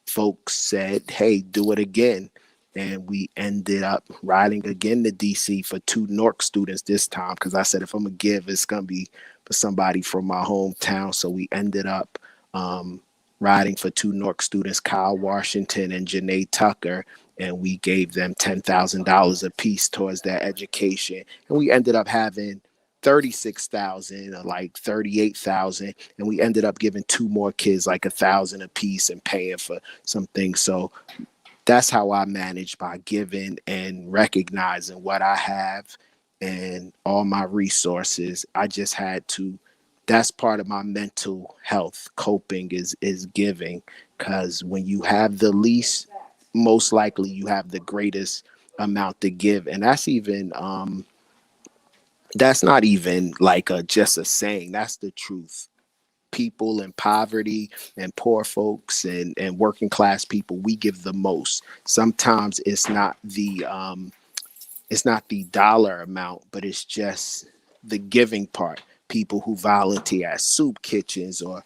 Speaker 7: folks said, hey, do it again. And we ended up riding again to DC for 2 Newark students this time, because I said, if I'm going to give, it's going to be for somebody from my hometown. So we ended up riding for 2 Newark students, Kyle Washington and Janae Tucker. And we gave them $10,000 a piece towards their education. And we ended up having 36,000 or like 38,000, and we ended up giving 2 more kids like 1,000 a piece and paying for some things. So that's how I manage, by giving and recognizing what I have and all my resources. I just had to. That's part of my mental health coping is giving, because when you have the least, most likely you have the greatest amount to give. And that's even that's not even like just a saying. That's the truth. People in poverty and poor folks and working class people, we give the most. Sometimes it's not the dollar amount, but it's just the giving part. People who volunteer at soup kitchens, or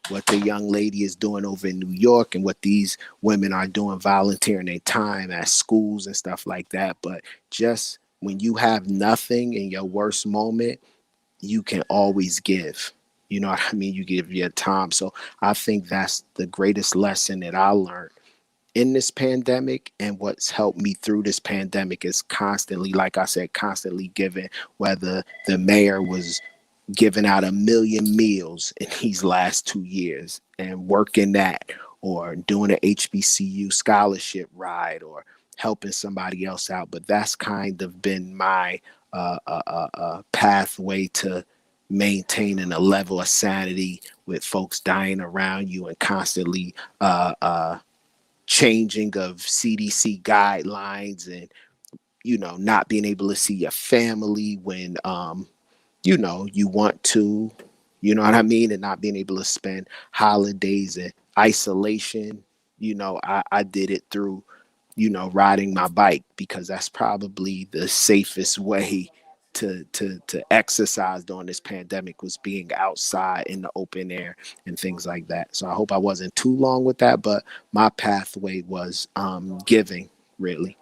Speaker 7: what the young lady is doing over in New York, and what these women are doing, volunteering their time at schools and stuff like that. But just when you have nothing in your worst moment, you can always give. You know what I mean? You give your time. So I think that's the greatest lesson that I learned in this pandemic, and what's helped me through this pandemic is constantly, like I said, constantly giving. Whether the mayor was giving out 1 million meals in these last 2 years and working that, or doing an HBCU scholarship ride, or helping somebody else out. But that's kind of been my pathway to maintaining a level of sanity with folks dying around you, and constantly changing of CDC guidelines, and not being able to see your family when you want to, you know what I mean, and not being able to spend holidays in isolation. I did it through riding my bike, because that's probably the safest way to exercise during this pandemic, was being outside in the open air and things like that. So I hope I wasn't too long with that, but my pathway was giving, really.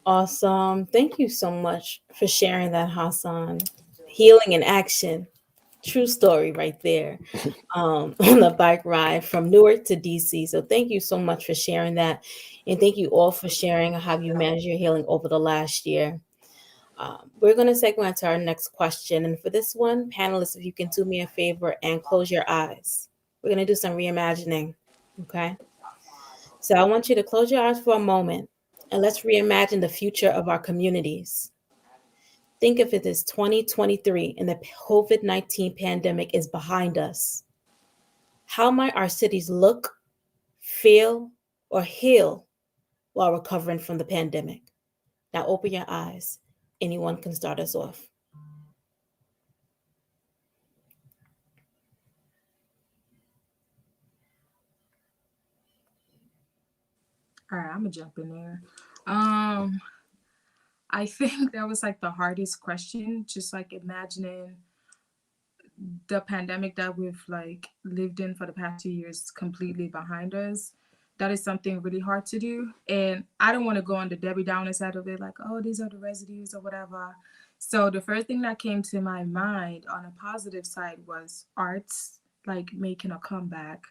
Speaker 8: Awesome. Thank you so much for sharing that, Hassan. Healing in action. True story right there. On the bike ride from Newark to DC. So thank you so much for sharing that. And thank you all for sharing how you managed your healing over the last year. We're going to segue into our next question. And for this one, panelists, if you can do me a favor and close your eyes. We're going to do some reimagining. Okay. So I want you to close your eyes for a moment, and let's reimagine the future of our communities. Think of it as 2023 and the COVID-19 pandemic is behind us. How might our cities look, feel, or heal while recovering from the pandemic? Now open your eyes. Anyone can start us off.
Speaker 17: All right, I'm gonna jump in there. I think that was like the hardest question, just like imagining the pandemic that we've like lived in for the past 2 years completely behind us. That is something really hard to do. And I don't want to go on the Debbie Downer side of it, like, oh, these are the residues or whatever. So the first thing that came to my mind on a positive side was arts, like making a comeback.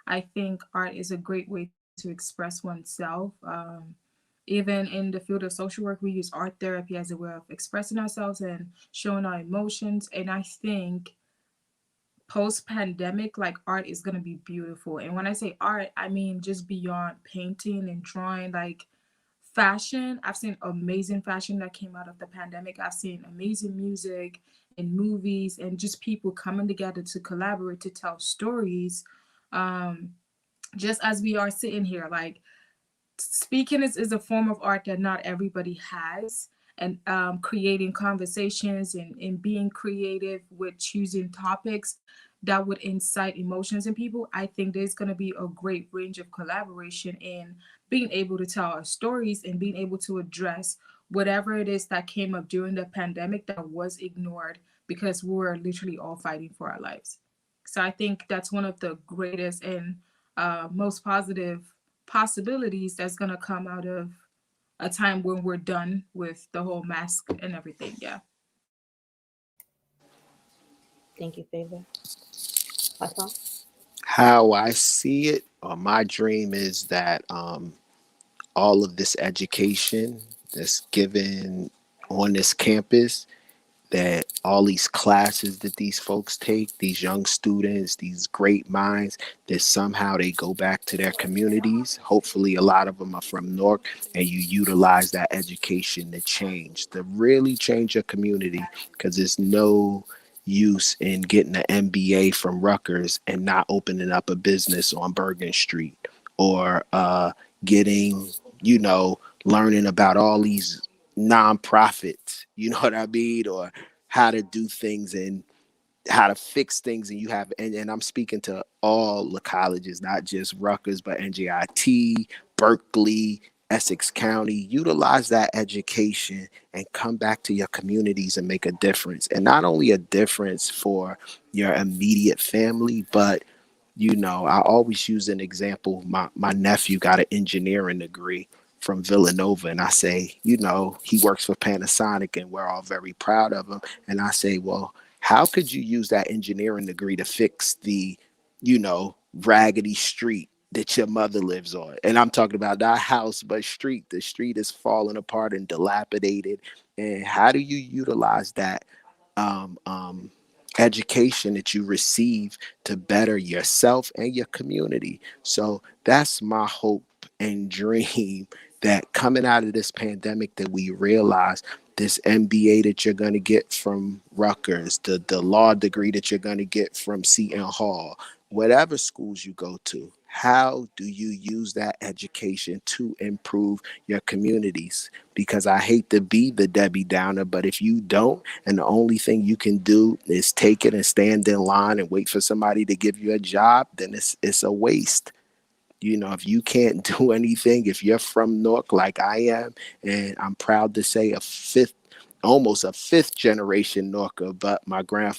Speaker 17: I think art is a great way to express oneself. Even in the field of social work, we use art therapy as a way of expressing ourselves and showing our emotions. And I think post-pandemic, like art is going to be beautiful. And when I say art, I mean just beyond painting and drawing, like fashion. I've seen amazing fashion that came out of the pandemic. I've seen amazing music and movies, and just people coming together to collaborate to tell stories. Just as we are sitting here, like speaking is a form of art that not everybody has. And creating conversations and being creative with choosing topics that would incite emotions in people. I think there's going to be a great range of collaboration in being able to tell our stories and being able to address whatever it is that came up during the pandemic that was ignored because we were literally all fighting for our lives. So I think that's one of the greatest and most positive possibilities that's going to come out of a time when we're done with the whole mask and everything. Yeah.
Speaker 8: Thank you, Favor. Hassan?
Speaker 7: How I see it, or my dream, is that all of this education that's given on this campus, that all these classes that these folks take, these young students, these great minds, that somehow they go back to their communities. Hopefully a lot of them are from Newark, and you utilize that education to really change your community, because there's no use in getting an MBA from Rutgers and not opening up a business on Bergen Street, or getting, learning about all these nonprofits, you know what I mean, or how to do things and how to fix things. And you have, and I'm speaking to all the colleges, not just Rutgers, but NJIT, Berkeley, Essex County. Utilize that education and come back to your communities and make a difference. And not only a difference for your immediate family, but I always use an example. My nephew got an engineering degree from Villanova, and I say, he works for Panasonic, and we're all very proud of him. And I say, well, how could you use that engineering degree to fix the, raggedy street that your mother lives on? And I'm talking about not house, but street. The street is falling apart and dilapidated. And how do you utilize that education that you receive to better yourself and your community? So that's my hope and dream, that coming out of this pandemic, that we realize this MBA that you're going to get from Rutgers, the law degree that you're going to get from Seton Hall, whatever schools you go to, how do you use that education to improve your communities? Because I hate to be the Debbie Downer, but if you don't, and the only thing you can do is take it and stand in line and wait for somebody to give you a job, then it's a waste. If you can't do anything, if you're from Newark like I am, and I'm proud to say almost a fifth generation Norker, but my great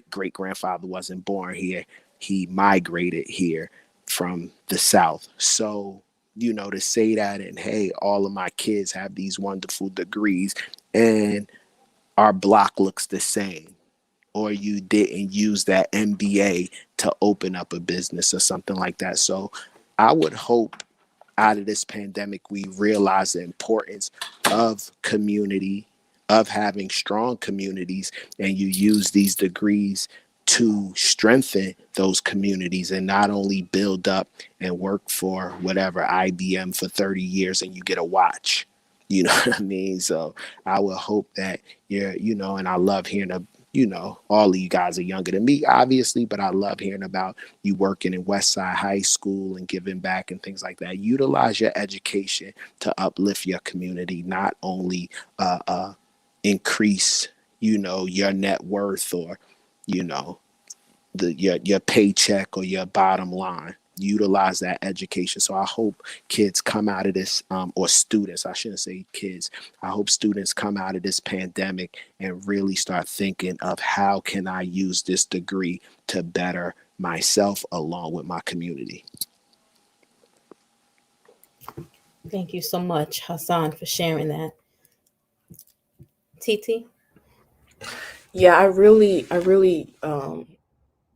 Speaker 7: great grandfather wasn't born here. He migrated here from the South. So, to say that, and hey, all of my kids have these wonderful degrees and our block looks the same, or you didn't use that MBA to open up a business or something like that. So I would hope out of this pandemic, we realize the importance of community, of having strong communities, and you use these degrees to strengthen those communities and not only build up and work for whatever IBM for 30 years and you get a watch. You know what I mean? So I would hope that and I love hearing all of you guys are younger than me, obviously, but I love hearing about you working in Westside High School and giving back and things like that. Utilize your education to uplift your community, not only increase, your net worth or, your paycheck or your bottom line. Utilize that education. So I hope kids come out of this, or students, I shouldn't say kids. I hope students come out of this pandemic and really start thinking of how can I use this degree to better myself along with my community.
Speaker 8: Thank you so much, Hassan, for sharing that. TT?
Speaker 9: Yeah, I really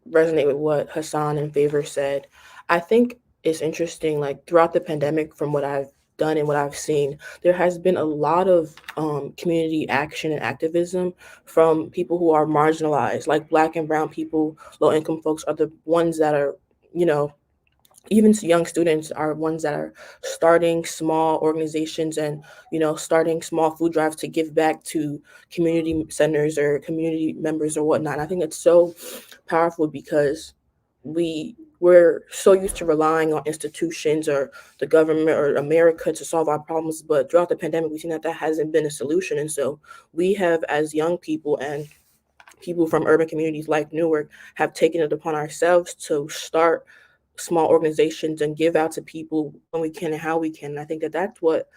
Speaker 9: resonate with what Hassan and Favor said. I think it's interesting, like throughout the pandemic, from what I've done and what I've seen, there has been a lot of community action and activism from people who are marginalized, like Black and Brown people. Low income folks are the ones that are, even young students are ones that are starting small organizations and starting small food drives to give back to community centers or community members or whatnot. And I think it's so powerful because we're so used to relying on institutions or the government or America to solve our problems, but throughout the pandemic we've seen that hasn't been a solution. And so we have, as young people and people from urban communities like Newark, have taken it upon ourselves to start small organizations and give out to people when we can and how we can. And I think that's what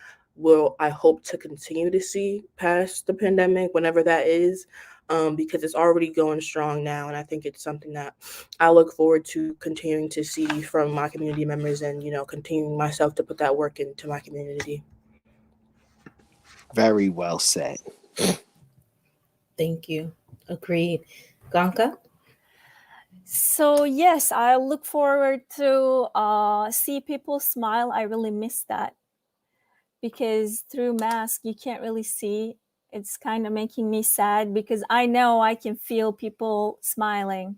Speaker 9: I hope to continue to see past the pandemic, whenever that is, because it's already going strong now. And I think it's something that I look forward to continuing to see from my community members and, continuing myself to put that work into my community.
Speaker 7: Very well said.
Speaker 8: Thank you. Agreed. Ganka?
Speaker 10: So yes, I look forward to see people smile. I really miss that because through mask you can't really see. It's kind of making me sad because I know I can feel people smiling,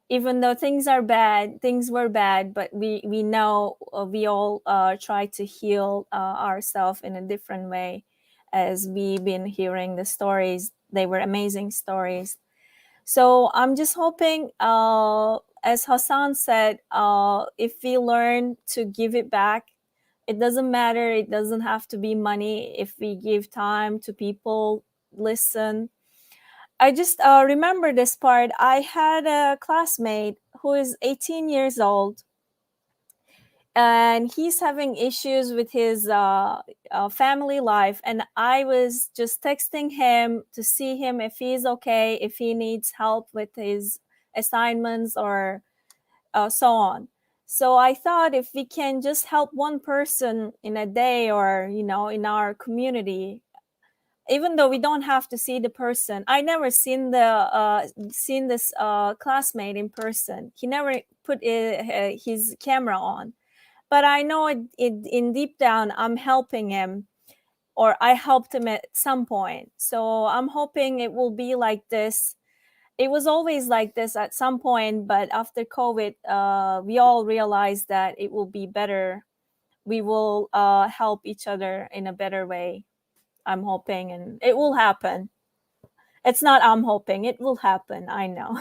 Speaker 10: even though things were bad. But we know we all try to heal ourselves in a different way, as we've been hearing the stories. They were amazing stories. So I'm just hoping, as Hassan said, if we learn to give it back It doesn't matter. It doesn't have to be money. If we give time to people, listen. I just remember this part. I had a classmate who is 18 years old, and he's having issues with his family life. And I was just texting him to see him if he's okay, if he needs help with his assignments or so on. So I thought if we can just help one person in a day, or in our community, even though we don't have to see the person. I never seen this classmate in person. He never put his camera on, but I know it in deep down I'm helping him, or I helped him at some point. So I'm hoping it will be like this. It was always like this at some point, but after COVID, we all realized that it will be better. We will help each other in a better way. I'm hoping, and it will happen. It's not I'm hoping, it will happen. I know.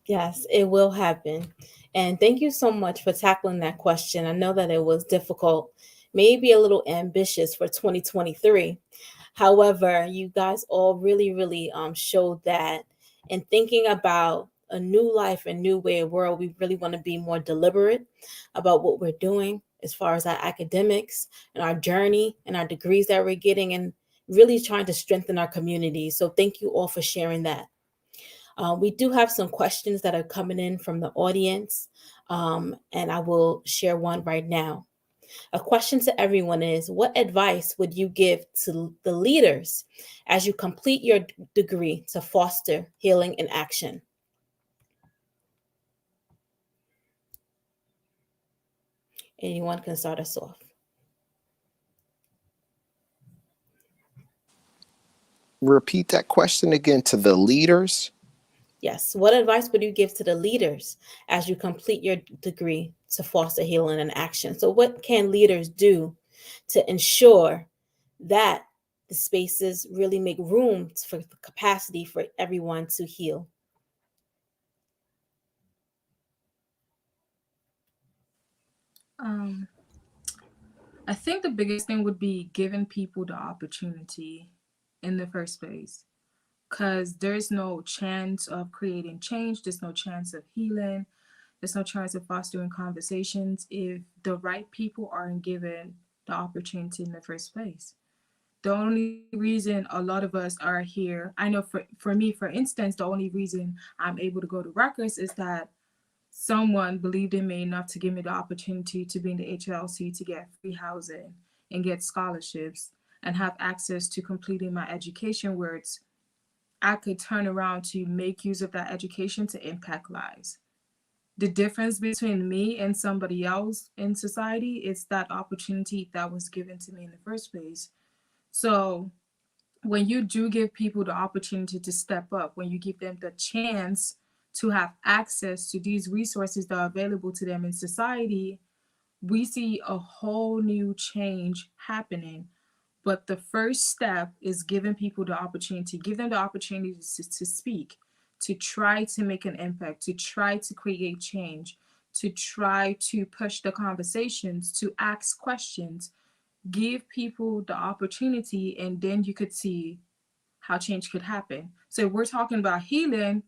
Speaker 8: Yes, it will happen. And thank you so much for tackling that question. I know that it was difficult, maybe a little ambitious for 2023. However, you guys all really showed that in thinking about a new life and new way of world, we really want to be more deliberate about what we're doing as far as our academics and our journey and our degrees that we're getting, and really trying to strengthen our community. So thank you all for sharing that. We do have some questions that are coming in from the audience, and I will share one right now. A question to everyone is, what advice would you give to the leaders as you complete your degree to foster healing and action? Anyone can start us off.
Speaker 7: Repeat that question again, to the leaders.
Speaker 8: Yes. What advice would you give to the leaders as you complete your degree to foster healing and action? So what can leaders do to ensure that the spaces really make room for the capacity for everyone to heal?
Speaker 17: I think the biggest thing would be giving people the opportunity in the first place, because there's no chance of creating change. There's no chance of healing. There's no chance of fostering conversations if the right people aren't given the opportunity in the first place. The only reason a lot of us are here, I know for me, for instance, the only reason I'm able to go to Rutgers is that someone believed in me enough to give me the opportunity to be in the HLC, to get free housing and get scholarships and have access to completing my education, where I could turn around to make use of that education to impact lives. The difference between me and somebody else in society is that opportunity that was given to me in the first place. So when you do give people the opportunity to step up, when you give them the chance to have access to these resources that are available to them in society, we see a whole new change happening. But the first step is giving people the opportunity, give them the opportunity to speak, to try to make an impact, to try to create change, to try to push the conversations, to ask questions. Give people the opportunity, and then you could see how change could happen. So we're talking about healing,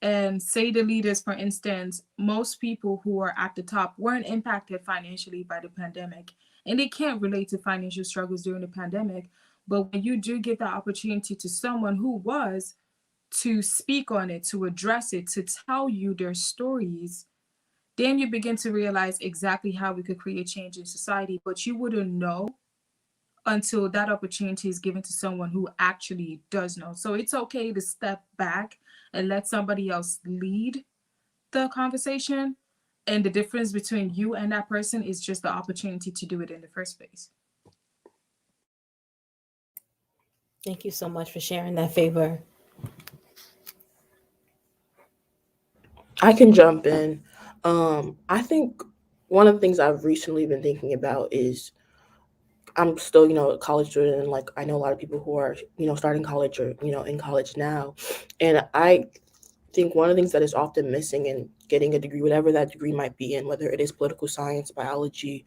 Speaker 17: and say the leaders, for instance, most people who are at the top weren't impacted financially by the pandemic, and they can't relate to financial struggles during the pandemic. But when you do give the opportunity to someone who was, to speak on it, to address it, to tell you their stories, then you begin to realize exactly how we could create change in society. But you wouldn't know until that opportunity is given to someone who actually does know. So it's okay to step back and let somebody else lead the conversation. And the difference between you and that person is just the opportunity to do it in the first place.
Speaker 8: Thank you so much for sharing that, Favor.
Speaker 9: I can jump in. I think one of the things I've recently been thinking about is I'm still, a college student, and like I know a lot of people who are, starting college or, in college now. And I think one of the things that is often missing in getting a degree, whatever that degree might be in, whether it is political science, biology,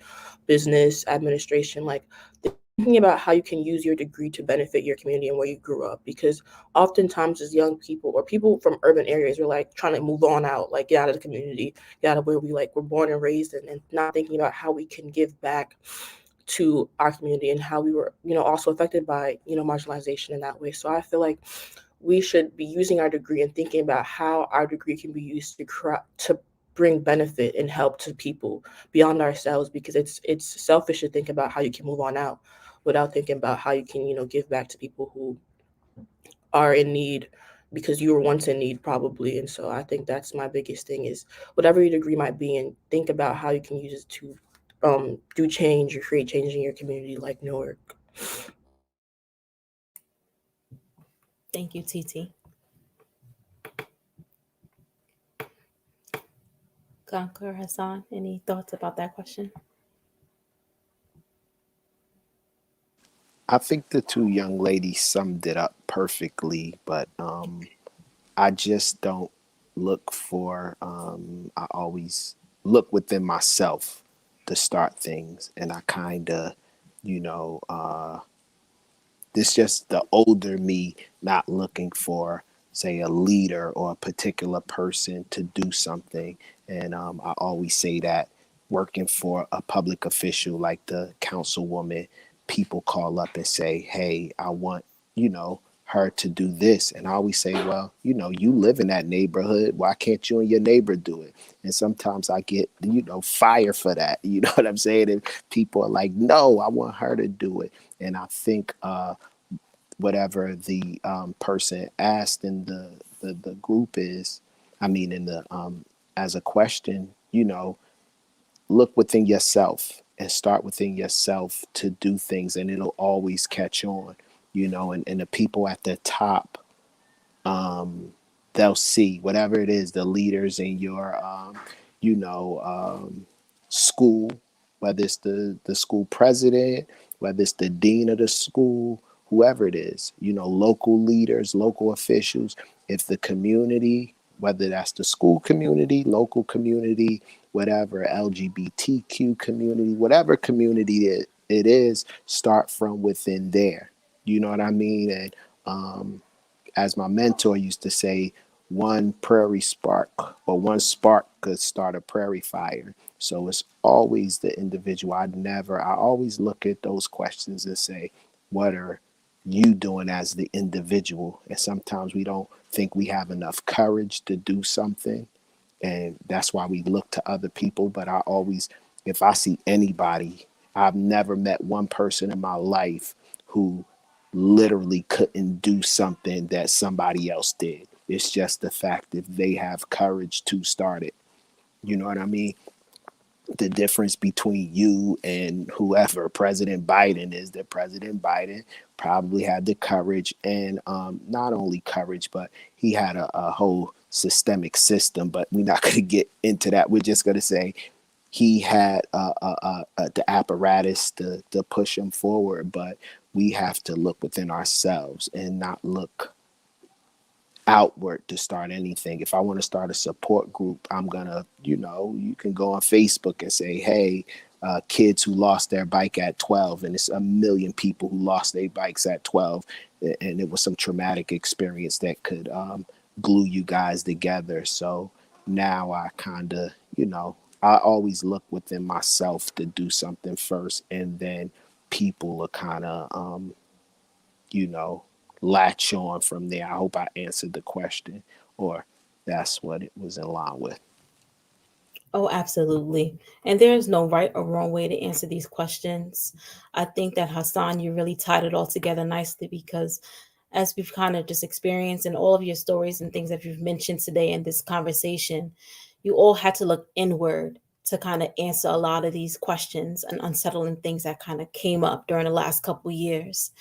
Speaker 9: business, administration, like thinking about how you can use your degree to benefit your community and where you grew up. Because oftentimes as young people or people from urban areas, we're like trying to move on out, like get out of the community, get out of where we like were born and raised, and not thinking about how we can give back to our community and how we were, also affected by, marginalization in that way. So I feel like we should be using our degree and thinking about how our degree can be used to bring benefit and help to people beyond ourselves, because it's selfish to think about how you can move on out without thinking about how you can, give back to people who are in need, because you were once in need probably. And so I think that's my biggest thing is whatever your degree might be, and think about how you can use it to do change or create change in your community like Newark.
Speaker 8: Thank you, TT. Kanka or Hassan, any thoughts about that question?
Speaker 7: I think the two young ladies summed it up perfectly, but I just don't look for, I always look within myself to start things. And I kind of, this just the older me not looking for, say, a leader or a particular person to do something. And I always say that working for a public official like the councilwoman, people call up and say, hey, I want, her to do this. And I always say, well, you live in that neighborhood. Why can't you and your neighbor do it? And sometimes I get, fire for that. You know what I'm saying? And people are like, no, I want her to do it. And I think whatever the person asked in the group is, in the as a question, look within yourself and start within yourself to do things, and it'll always catch on, and the people at the top, they'll see whatever it is, the leaders in your, school, whether it's the school president, whether it's the dean of the school, whoever it is, local leaders, local officials, if the community, whether that's the school community, local community, whatever, LGBTQ community, whatever community it is, start from within there. You know what I mean? And as my mentor used to say, one prairie spark or one spark could start a prairie fire. So it's always the individual. I always look at those questions and say, what are you doing as the individual? And sometimes we don't think we have enough courage to do something. And that's why we look to other people. But I always, if I see anybody, I've never met one person in my life who literally couldn't do something that somebody else did. It's just the fact that they have courage to start it. You know what I mean? The difference between you and whoever President Biden is that President Biden probably had the courage, and not only courage, but he had a whole systemic system. But we're not going to get into that. We're just going to say he had the apparatus to push him forward. But we have to look within ourselves and not look outward to start anything. If I want to start a support group, I'm gonna, you can go on Facebook and say, hey, kids who lost their bike at 12, and it's 1 million people who lost their bikes at 12, and it was some traumatic experience that could glue you guys together. So now I kind of, I always look within myself to do something first, and then people are kind of, latch on from there. I hope I answered the question, or that's what it was in line with.
Speaker 8: Oh, absolutely. And there is no right or wrong way to answer these questions. I think that Hassan, you really tied it all together nicely, because as we've kind of just experienced in all of your stories and things that you've mentioned today in this conversation, you all had to look inward to kind of answer a lot of these questions and unsettling things that kind of came up during the last couple of years.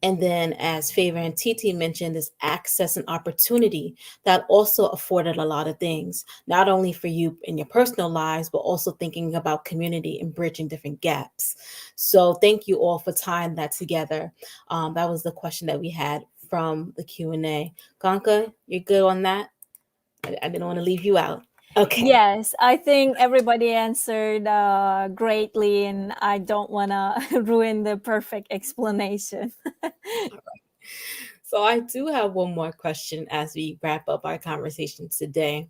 Speaker 8: And then, as Favor and TT mentioned, this access and opportunity that also afforded a lot of things, not only for you in your personal lives, but also thinking about community and bridging different gaps. So thank you all for tying that together. That was the question that we had from the Q&A. Kanka, you're good on that? I didn't want to leave you out. Okay.
Speaker 10: Yes, I think everybody answered greatly, and I don't want to ruin the perfect explanation.
Speaker 8: So I do have one more question as we wrap up our conversation today.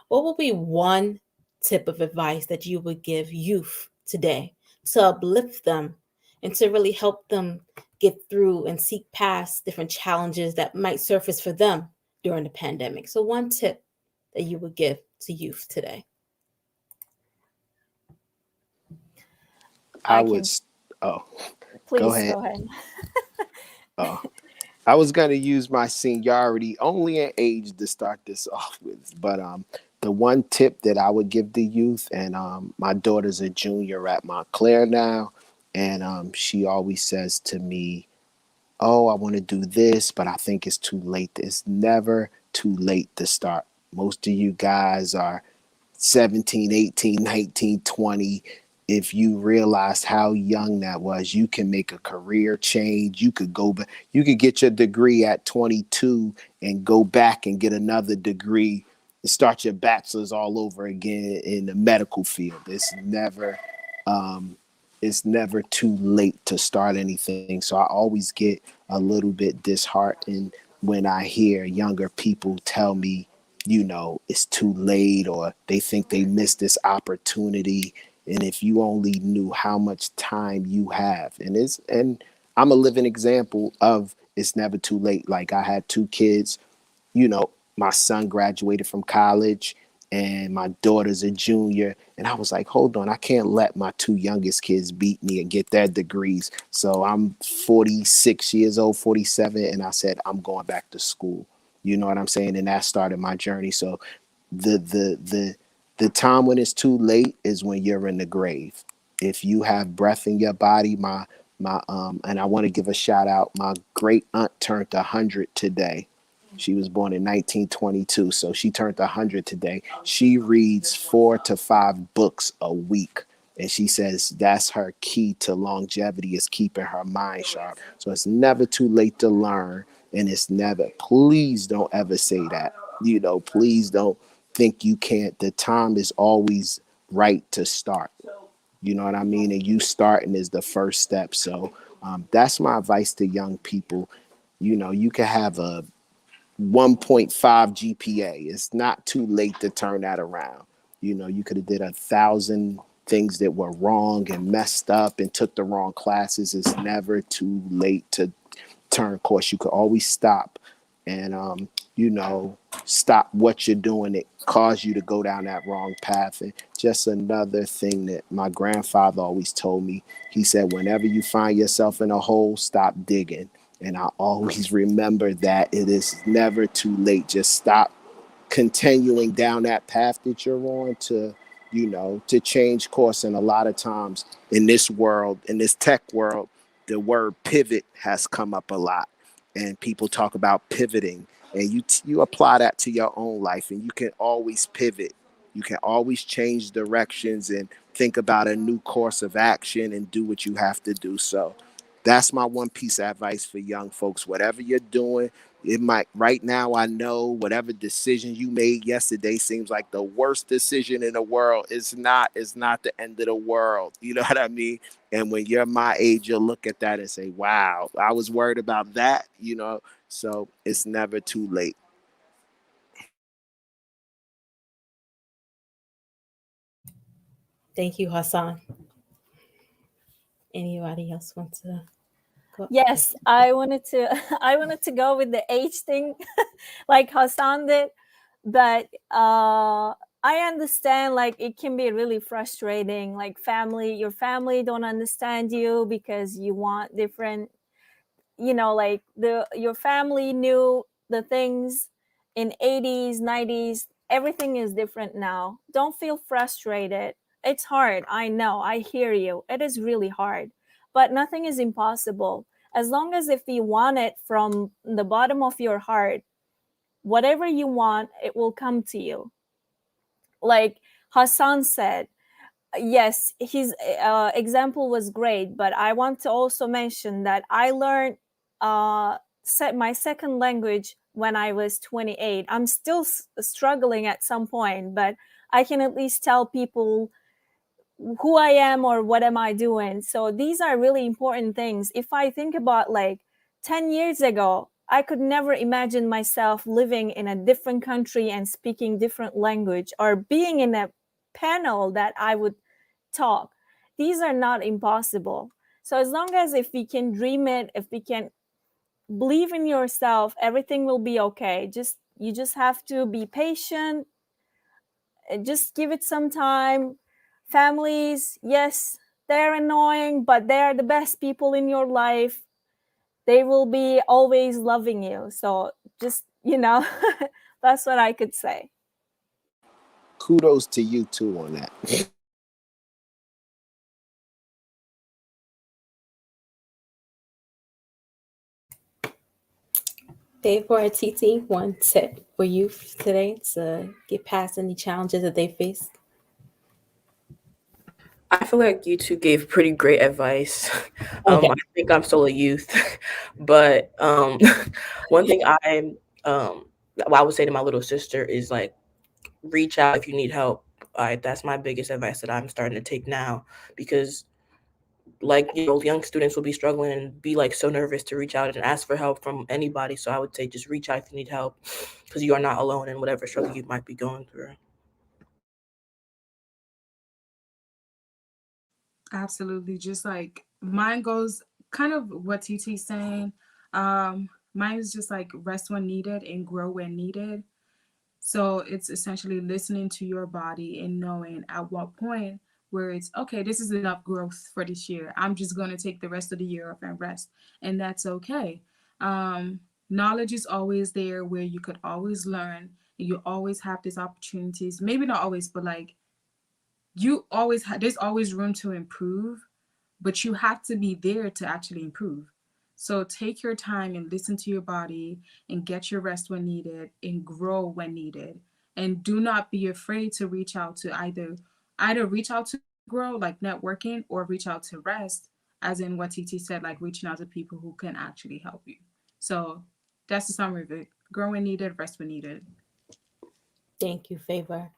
Speaker 8: What will be one tip of advice that you would give youth today to uplift them and to really help them get through and seek past different challenges that might surface for them during the pandemic? So one tip that you would give to youth today.
Speaker 7: I would. Oh, go
Speaker 10: Please
Speaker 7: ahead.
Speaker 10: go ahead.
Speaker 7: Oh, I was gonna use my seniority only in age to start this off with, but the one tip that I would give the youth, and my daughter's a junior at Montclair now, and she always says to me, "Oh, I want to do this, but I think it's too late." It's never too late to start. Most of you guys are 17, 18, 19, 20. If you realize how young that was, you can make a career change. You could go back, you could get your degree at 22 and go back and get another degree and start your bachelor's all over again in the medical field. It's never too late to start anything. So I always get a little bit disheartened when I hear younger people tell me, it's too late, or they think they missed this opportunity. And if you only knew how much time you have, and I'm a living example of it's never too late. Like, I had 2 kids, my son graduated from college and my daughter's a junior. And I was like, hold on, I can't let my 2 youngest kids beat me and get their degrees. So I'm 46 years old, 47. And I said, I'm going back to school. You know what I'm saying? And that started my journey. So the time when it's too late is when you're in the grave. If you have breath in your body, and I want to give a shout out, my great aunt turned 100 today. She was born in 1922, so she turned 100 today. She reads 4 to 5 books a week, and she says that's her key to longevity, is keeping her mind sharp. So it's never too late to learn, and it's never, please don't ever say that. Please don't think you can't. The time is always right to start. You know what I mean? And you starting is the first step. So that's my advice to young people. You can have a 1.5 GPA. It's not too late to turn that around. You could have did 1,000 things that were wrong and messed up and took the wrong classes. It's never too late to turn course. You could always stop and stop what you're doing that caused you to go down that wrong path. And just another thing that my grandfather always told me, he said, whenever you find yourself in a hole, stop digging. And I always remember that it is never too late. Just stop continuing down that path that you're on to change course. And a lot of times in this world, in this tech world, the word pivot has come up a lot, and people talk about pivoting, and you apply that to your own life, and you can always pivot. You can always change directions and think about a new course of action and do what you have to do. So that's my one piece of advice for young folks. Whatever you're doing, it might, right now, I know whatever decision you made yesterday seems like the worst decision in the world. It's not the end of the world. You know what I mean? And when you're my age, you'll look at that and say, wow, I was worried about that, so it's never too late.
Speaker 8: Thank you, Hassan. Anybody else want to go?
Speaker 10: Yes, I wanted to go with the age thing, like Hassan did, but I understand, like, it can be really frustrating. Like, your family don't understand you because you want different, like your family knew the things in 80s, 90s. Everything is different now. Don't feel frustrated. It's hard. I know. I hear you. It is really hard, but nothing is impossible. As long as if you want it from the bottom of your heart, whatever you want, it will come to you. Like Hassan said, yes, his example was great, but I want to also mention that I learned my second language when I was 28. I'm still struggling at some point, but I can at least tell people who I am or what am I doing. So these are really important things. If I think about like 10 years ago, I could never imagine myself living in a different country and speaking different language or being in a panel that I would talk. These are not impossible. So as long as if we can dream it, if we can believe in yourself, everything will be okay. You just have to be patient. Just give it some time. Families, yes, they're annoying, but they're the best people in your life. They will be always loving you. So just, that's what I could say.
Speaker 7: Kudos to you too on that.
Speaker 8: Favor, TT, one tip for you today to get past any challenges that they face?
Speaker 9: I feel like you two gave pretty great advice.
Speaker 8: Okay.
Speaker 9: I think I'm still a youth, but one thing I would say to my little sister is like, reach out if you need help. That's my biggest advice that I'm starting to take now, because like, young students will be struggling and be like so nervous to reach out and ask for help from anybody. So I would say just reach out if you need help, because you are not alone in whatever struggle you might be going through.
Speaker 17: Absolutely. Just like mine goes kind of what TT's saying. Mine is just like rest when needed and grow when needed. So it's essentially listening to your body and knowing at what point where it's okay, this is enough growth for this year. I'm just going to take the rest of the year off and rest. And that's okay. Knowledge is always there where you could always learn. And you always have these opportunities. Maybe not always, but like you always there's always room to improve, but you have to be there to actually improve. So take your time and listen to your body and get your rest when needed and grow when needed. And do not be afraid to reach out to either reach out to grow, like networking, or reach out to rest, as in what TT said, like reaching out to people who can actually help you. So that's the summary of it. Grow when needed, rest when needed.
Speaker 8: Thank you, Favor.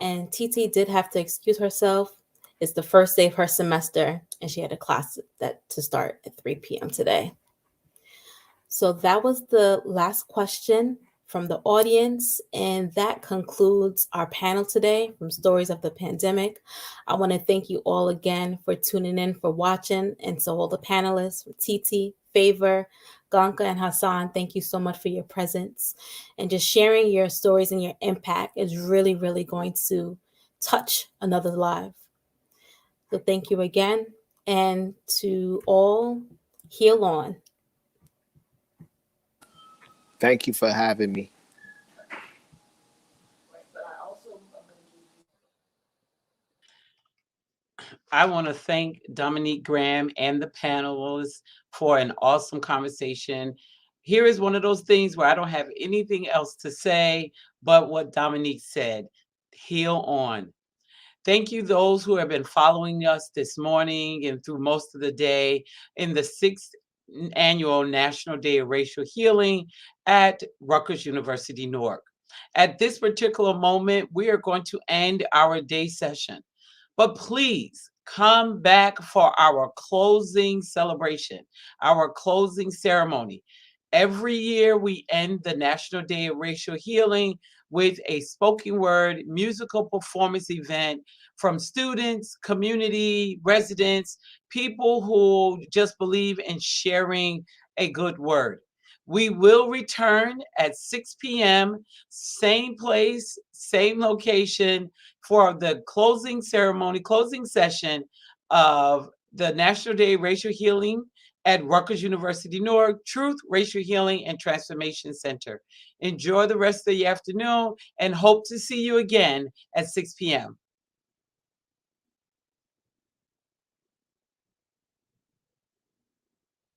Speaker 8: And TT did have to excuse herself. It's the first day of her semester, and she had a class to start at 3 p.m. today. So that was the last question from the audience, and that concludes our panel today from Stories of the Pandemic. I want to thank you all again for tuning in, for watching, and so all the panelists, TT, Favor, Ganka, and Hassan, thank you so much for your presence, and just sharing your stories and your impact is really, really going to touch another life. So thank you again, and to all, heal on.
Speaker 7: Thank you for having me.
Speaker 11: I want to thank Dominique Graham and the panelists for an awesome conversation. Here is one of those things where I don't have anything else to say but what Dominique said. Heal on. Thank you those who have been following us this morning and through most of the day in the 6th annual National Day of Racial Healing at Rutgers University, Newark. At this particular moment, we are going to end our day session, but please come back for our closing celebration, our closing ceremony. Every year we end the National Day of Racial Healing with a spoken word musical performance event from students, community, residents, people who just believe in sharing a good word. We will return at 6 p.m., same place, same location, for the closing ceremony, closing session of the National Day of Racial Healing at Rutgers University, Newark, Truth, Racial Healing, and Transformation Center. Enjoy the rest of the afternoon and hope to see you again at 6 p.m.